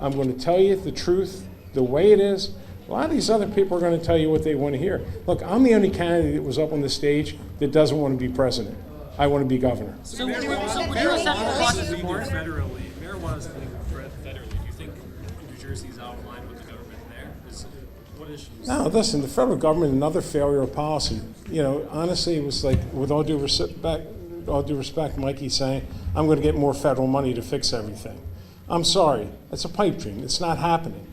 I'm going to tell you the truth, the way it is. A lot of these other people are going to tell you what they want to hear. Look, I'm the only candidate that was up on the stage that doesn't want to be president. I want to be governor. So would you accept the process support? Marijuana is legal federally. Do you think New Jersey's out of line with the government there? What issues? No, listen, the federal government, another failure of policy. You know, honestly, it was like, with all due respect, Mikey's saying, I'm going to get more federal money to fix everything. I'm sorry, it's a pipe dream. It's not happening.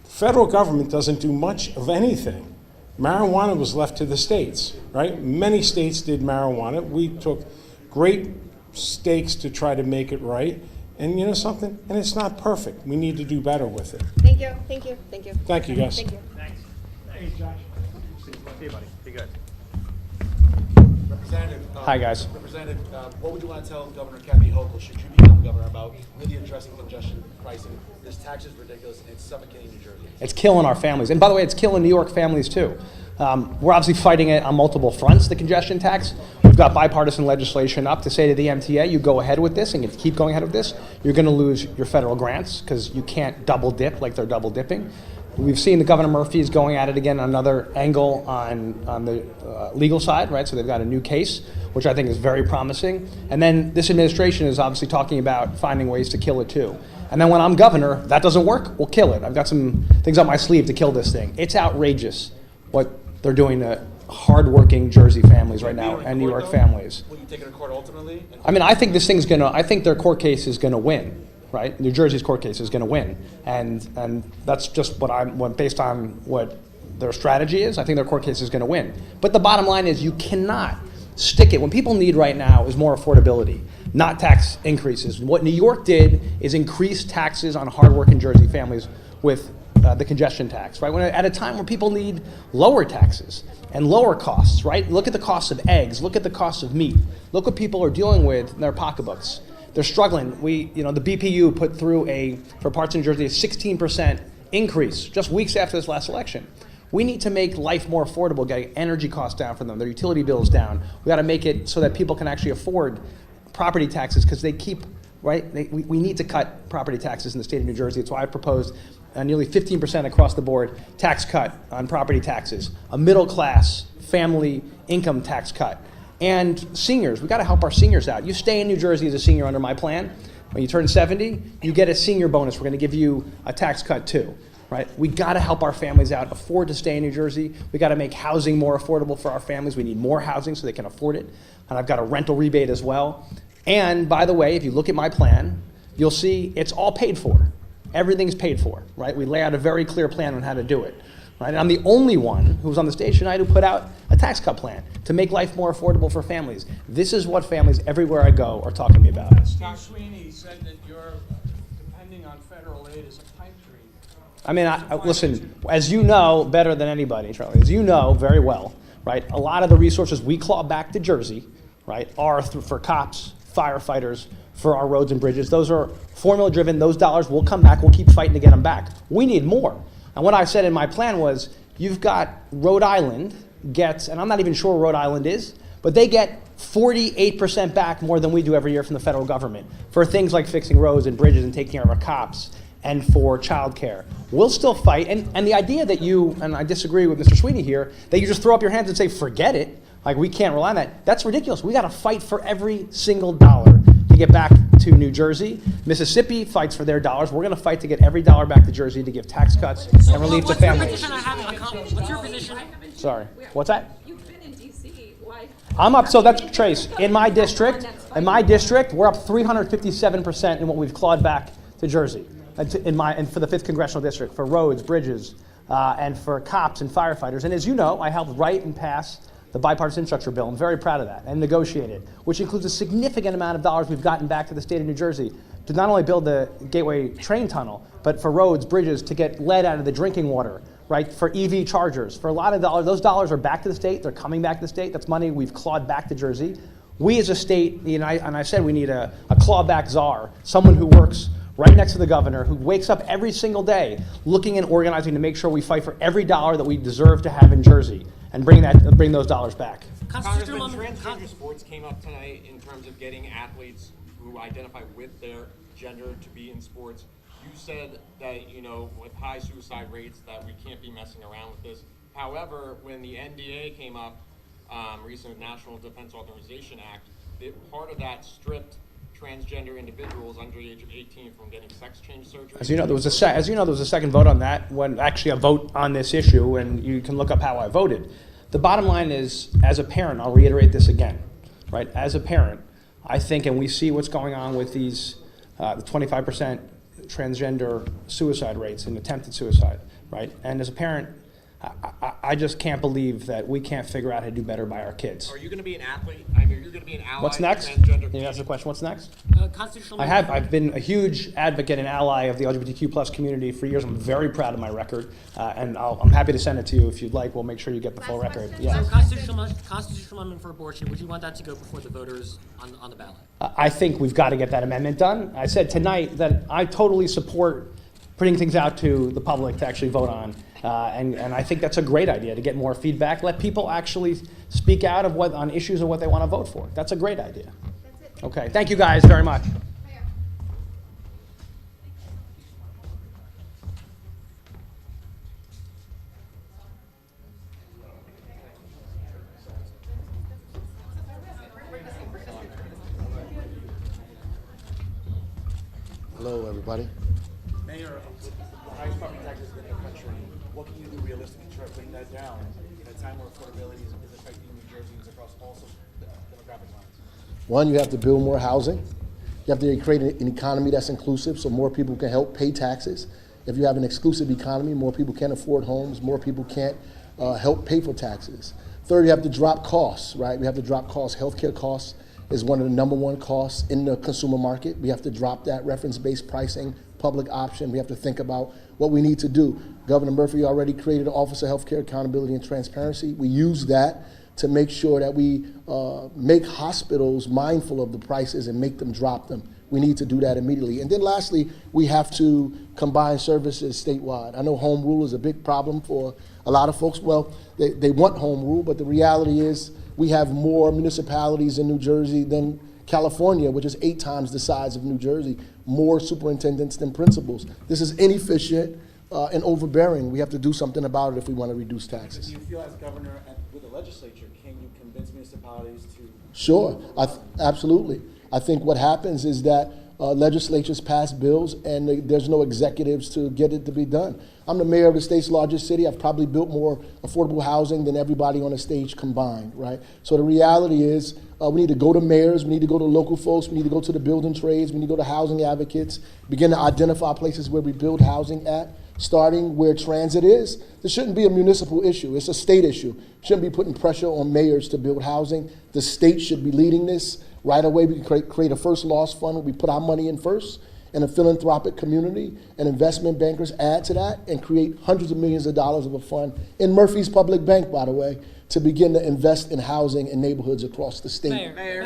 The federal government doesn't do much of anything. Marijuana was left to the states, right? Many states did marijuana. We took great stakes to try to make it right. And you know something? And it's not perfect. We need to do better with it. Thank you. Thank you. Thank you. Thank you, guys. Thank you. Thanks. Hey, Josh. Hey, buddy. Be good. Representative. Hi, guys. Representative, what would you want to tell Governor Kathy Hochul, should you become governor, about really addressing congestion pricing? This tax is ridiculous, and it's suffocating New Jersey. It's killing our families. And by the way, it's killing New York families too. We're obviously fighting it on multiple fronts, the congestion tax. We've got bipartisan legislation up to say to the MTA, you go ahead with this and you keep going ahead with this, you're going to lose your federal grants because you can't double dip like they're double dipping. We've seen the Governor Murphy is going at it again on another angle on the legal side, right? So they've got a new case, which I think is very promising. And then this administration is obviously talking about finding ways to kill it too. And then when I'm governor, that doesn't work, we'll kill it. I've got some things up my sleeve to kill this thing. It's outrageous what they're doing to hardworking Jersey families right now and New York families. Will you take it to court ultimately? I mean, I think this thing's I think their court case is gonna win, right? New Jersey's court case is gonna win. And that's just based on what their strategy is, I think their court case is gonna win. But the bottom line is you cannot stick it. When people need right now is more affordability, not tax increases. What New York did is increase taxes on hardworking Jersey families with the congestion tax, right? At a time when people need lower taxes and lower costs, right? Look at the cost of eggs. Look at the cost of meat. Look what people are dealing with in their pocketbooks. They're struggling. The BPU put through for parts in Jersey, a 16% increase just weeks after this last election. We need to make life more affordable, getting energy costs down for them, their utility bills down. We got to make it so that people can actually afford property taxes because they keep, right? We need to cut property taxes in the state of New Jersey. That's why I proposed nearly 15% across the board tax cut on property taxes, a middle class family income tax cut. And seniors, we got to help our seniors out. You stay in New Jersey as a senior under my plan. When you turn 70, you get a senior bonus. We're going to give you a tax cut too, right? We got to help our families out, afford to stay in New Jersey. We got to make housing more affordable for our families. We need more housing so they can afford it. And I've got a rental rebate as well. And by the way, if you look at my plan, you'll see it's all paid for. Everything's paid for, right? We lay out a very clear plan on how to do it. Right? And I'm the only one who was on the stage tonight who put out a tax cut plan to make life more affordable for families. This is what families everywhere I go are talking to me about. Steve Sweeney said that you're depending on federal aid as a pipe dream. I mean, listen, as you know better than anybody, Charlie, as you know very well, right, a lot of the resources we claw back to Jersey, right, are for cops, firefighters, for our roads and bridges. Those are formula driven. Those dollars will come back. We'll keep fighting to get them back. We need more. And what I said in my plan was, you've got Rhode Island gets, and I'm not even sure where Rhode Island is, but they get 48% back more than we do every year from the federal government for things like fixing roads and bridges and taking care of our cops and for childcare. We'll still fight. And the idea that you, and I disagree with Mr. Sweeney here, that you just throw up your hands and say, forget it, like we can't rely on that, that's ridiculous. We got to fight for every single dollar to get back to New Jersey. Mississippi fights for their dollars. We're going to fight to get every dollar back to Jersey to give tax cuts and relief to families. What's your position? Sorry, what's that? You've been in DC. Why? I'm up, so that's Trace. In my district, we're up 357% in what we've clawed back to Jersey. And for the 5th Congressional District, for roads, bridges, and for cops and firefighters. And as you know, I helped write and pass the bipartisan infrastructure bill. I'm very proud of that, and negotiated, which includes a significant amount of dollars we've gotten back to the state of New Jersey to not only build the Gateway train tunnel, but for roads, bridges, to get lead out of the drinking water, right, for EV chargers. For a lot of dollars, those dollars are back to the state. They're coming back to the state. That's money we've clawed back to Jersey. We as a state, and I said we need a clawback czar, someone who works right next to the governor, who wakes up every single day looking and organizing to make sure we fight for every dollar that we deserve to have in Jersey and bring those dollars back. Congressman, transgender sports came up tonight in terms of getting athletes who identify with their gender to be in sports. You said that, with high suicide rates, that we can't be messing around with this. However, when the NDA came up, recent National Defense Authorization Act, part of that stripped transgender individuals under the age of 18 from getting sex change surgery. As you know, there was a second vote on that, a vote on this issue, and you can look up how I voted. The bottom line is, as a parent, I'll reiterate this again, right? As a parent, I think, and we see what's going on with these, the 25% transgender suicide rates and attempted suicide, right? And as a parent, I just can't believe that we can't figure out how to do better by our kids. Are you going to be an athlete? I mean, you're going to be an ally. What's next? To transgender. Can you ask the question? What's next? Constitutional. I've been a huge advocate and ally of the LGBTQ plus community for years. I'm very proud of my record, and I'm happy to send it to you if you'd like. We'll make sure you get the full record. Yeah. So constitutional amendment for abortion, would you want that to go before the voters on the ballot? I think we've got to get that amendment done. I said tonight that I totally support putting things out to the public to actually vote on. And I think that's a great idea, to get more feedback. Let people actually speak out on issues of what they want to vote for. That's a great idea. Okay, thank you guys very much. Hello, everybody. Mayor, the highest property taxes in the country, what can you do realistically to try to bring that down at a time where affordability is affecting New Jerseyans across all demographic lines? One, you have to build more housing. You have to create an economy that's inclusive so more people can help pay taxes. If you have an exclusive economy, more people can't afford homes, more people can't help pay for taxes. Third, you have to drop costs, right? We have to drop costs. Healthcare costs is one of the number one costs in the consumer market. We have to drop that reference-based pricing, public option. We have to think about what we need to do. Governor Murphy already created an Office of Healthcare Accountability and Transparency. We use that to make sure that we make hospitals mindful of the prices and make them drop them. We need to do that immediately. And then lastly, we have to combine services statewide. I know home rule is a big problem for a lot of folks. Well, they want home rule, but the reality is we have more municipalities in New Jersey than California, which is 8 times the size of New Jersey, more superintendents than principals. This is inefficient and overbearing. We have to do something about it if we want to reduce taxes. Do you feel as governor and with the legislature, can you convince municipalities to? Sure, absolutely. I think what happens is that legislatures pass bills and there's no executives to get it to be done. I'm the mayor of the state's largest city. I've probably built more affordable housing than everybody on the stage combined, right? So the reality is we need to go to mayors, we need to go to local folks, we need to go to the building trades, we need to go to housing advocates, begin to identify places where we build housing at, starting where transit is. This shouldn't be a municipal issue. It's a state issue. Shouldn't be putting pressure on mayors to build housing. The state should be leading this. Right away, we can create a first loss fund where we put our money in first, and a philanthropic community and investment bankers add to that and create hundreds of millions of dollars of a fund in Murphy's Public Bank, by the way, to begin to invest in housing in neighborhoods across the state. Mayor.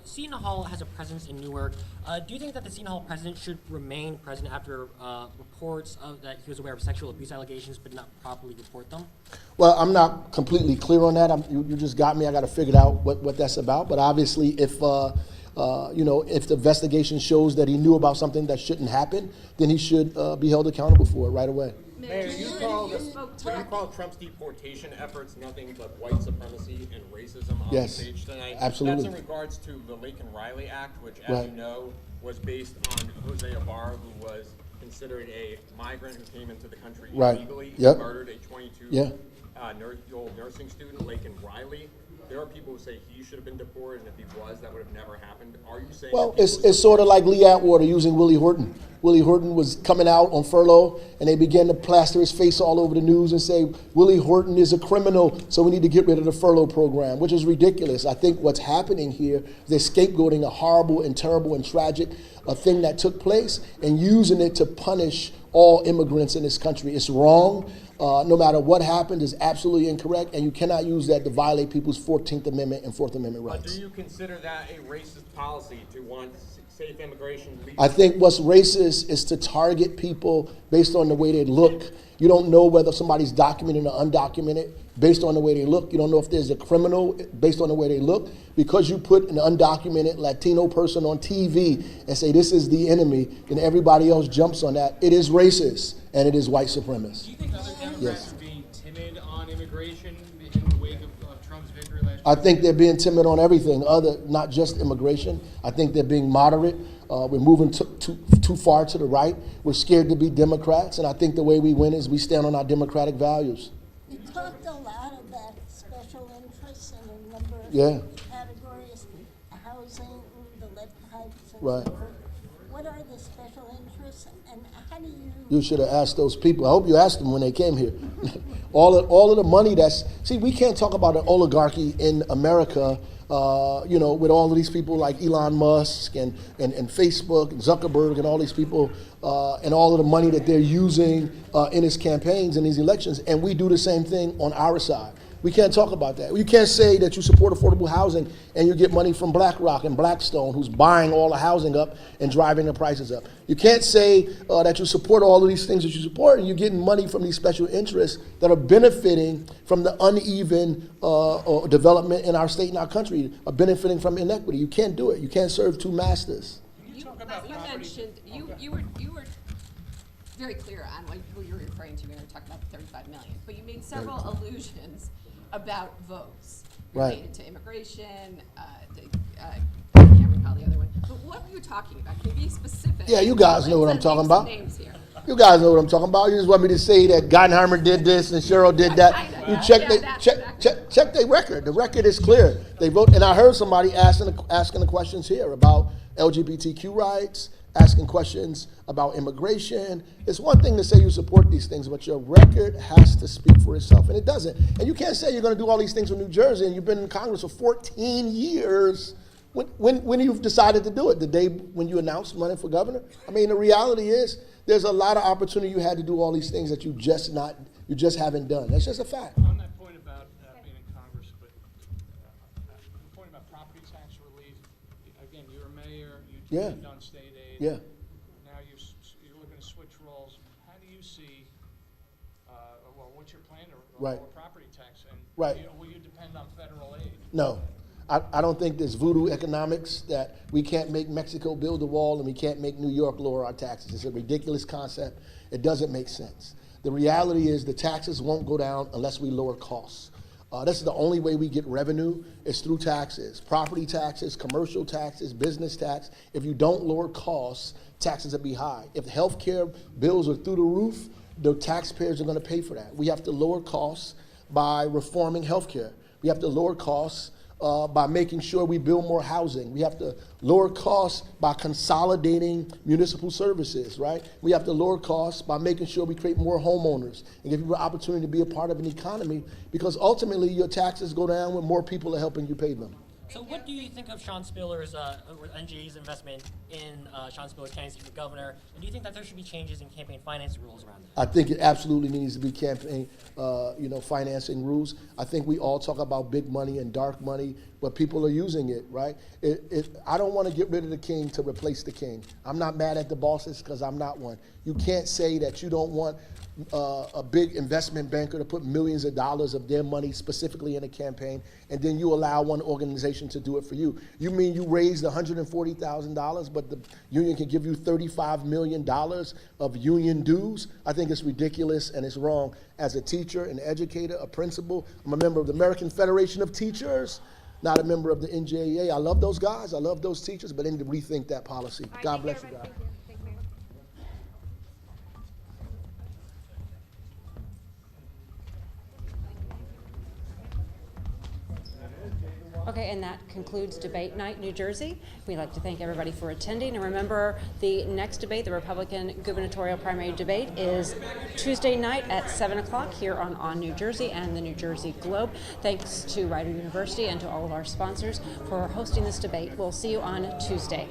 Seton Hall has a presence in Newark. Do you think that the Seton Hall president should remain president after reports of that he was aware of sexual abuse allegations but not properly report them? Well, I'm not completely clear on that. You just got me. I got to figure out what that's about. But obviously, if if the investigation shows that he knew about something that shouldn't happen, then he should be held accountable for it right away. Mayor, you call Trump's deportation efforts nothing but white supremacy and racism on the stage tonight. Absolutely. That's in regards to the Laken-Riley Act, which, as you know, was based on Jose Ibarra, who was considered a migrant who came into the country illegally. He murdered a 22-year-old nursing student, Laken-Riley. There are people who say he should have been deported, and if he was, that would have never happened. Are you saying? Well, it's sort of like Lee Atwater using Willie Horton. Willie Horton was coming out on furlough, and they began to plaster his face all over the news and say, Willie Horton is a criminal, so we need to get rid of the furlough program, which is ridiculous. I think what's happening here is they're scapegoating a horrible and terrible and tragic thing that took place and using it to punish all immigrants in this country. It's wrong. No matter what happened, is absolutely incorrect, and you cannot use that to violate people's 14th Amendment and 4th Amendment rights. Do you consider that a racist policy to want safe immigration? I think what's racist is to target people based on the way they look. You don't know whether somebody's documented or undocumented based on the way they look. You don't know if there's a criminal based on the way they look. Because you put an undocumented Latino person on TV and say this is the enemy, then everybody else jumps on that. It is racist and it is white supremacist. Do you think other Democrats are being timid on immigration in the wake of Trump's victory last year? I think they're being timid on everything, not just immigration. I think they're being moderate. We're moving too far to the right. We're scared to be Democrats, and I think the way we win is we stand on our democratic values. You talked a lot about special interests in a number of categories, housing, the lead pipes, and so forth. What are the special interests, and how do you? You should have asked those people. I hope you asked them when they came here. all of the money see, we can't talk about an oligarchy in America, with all of these people like Elon Musk and Facebook and Zuckerberg and all these people and all of the money that they're using in his campaigns and these elections, and we do the same thing on our side. We can't talk about that. You can't say that you support affordable housing and you get money from BlackRock and Blackstone, who's buying all the housing up and driving the prices up. You can't say that you support all of these things that you support and you're getting money from these special interests that are benefiting from the uneven development in our state and our country, are benefiting from inequity. You can't do it. You can't serve two masters. You mentioned, you were very clear on who you're referring to when you're talking about the 35 million, but you made several allusions about votes related to immigration, I can't recall the other one. But what were you talking about? Can you be specific? Yeah, you guys know what I'm talking about. Names here. You guys know what I'm talking about. You just want me to say that Gottheimer did this and Cheryl did that. You check their record. The record is clear. They vote, and I heard somebody asking the questions here about LGBTQ rights asking questions about immigration. It's one thing to say you support these things, but your record has to speak for itself, and it doesn't. And you can't say you're going to do all these things with New Jersey, and you've been in Congress for 14 years. When you've decided to do it, the day when you announced running for governor? I mean, the reality is there's a lot of opportunity you had to do all these things that you just haven't done. That's just a fact. On that point about being in Congress, but the point about property tax relief, again, you're a mayor, you depend on state aid. Yeah. Now you're looking to switch roles. How do you see, well, what's your plan to lower property tax? And will you depend on federal aid? No. I don't think there's voodoo economics that we can't make Mexico build a wall and we can't make New York lower our taxes. It's a ridiculous concept. It doesn't make sense. The reality is the taxes won't go down unless we lower costs. This is the only way we get revenue is through taxes, property taxes, commercial taxes, business tax. If you don't lower costs, taxes will be high. If health care bills are through the roof, the taxpayers are going to pay for that. We have to lower costs by reforming health care. We have to lower costs by making sure we build more housing. We have to lower costs by consolidating municipal services, right? We have to lower costs by making sure we create more homeowners and give people the opportunity to be a part of an economy, because ultimately your taxes go down when more people are helping you pay them. So what do you think of Sean Spiller's, NGA's investment in Sean Spiller's candidacy for governor? And do you think that there should be changes in campaign financing rules around that? I think it absolutely needs to be campaign, financing rules. I think we all talk about big money and dark money, but people are using it, right? I don't want to get rid of the king to replace the king. I'm not mad at the bosses because I'm not one. You can't say that you don't want a big investment banker to put millions of dollars of their money specifically in a campaign, and then you allow one organization to do it for you. You mean you raised $140,000, but the union can give you $35 million of union dues? I think it's ridiculous and it's wrong. As a teacher, an educator, a principal, I'm a member of the American Federation of Teachers, not a member of the NJEA. I love those guys, I love those teachers, but they need to rethink that policy. God bless you guys. Okay, and that concludes Debate Night, New Jersey. We'd like to thank everybody for attending. And remember, the next debate, the Republican gubernatorial primary debate, is Tuesday night at 7 o'clock here on New Jersey and the New Jersey Globe. Thanks to Rider University and to all of our sponsors for hosting this debate. We'll see you on Tuesday.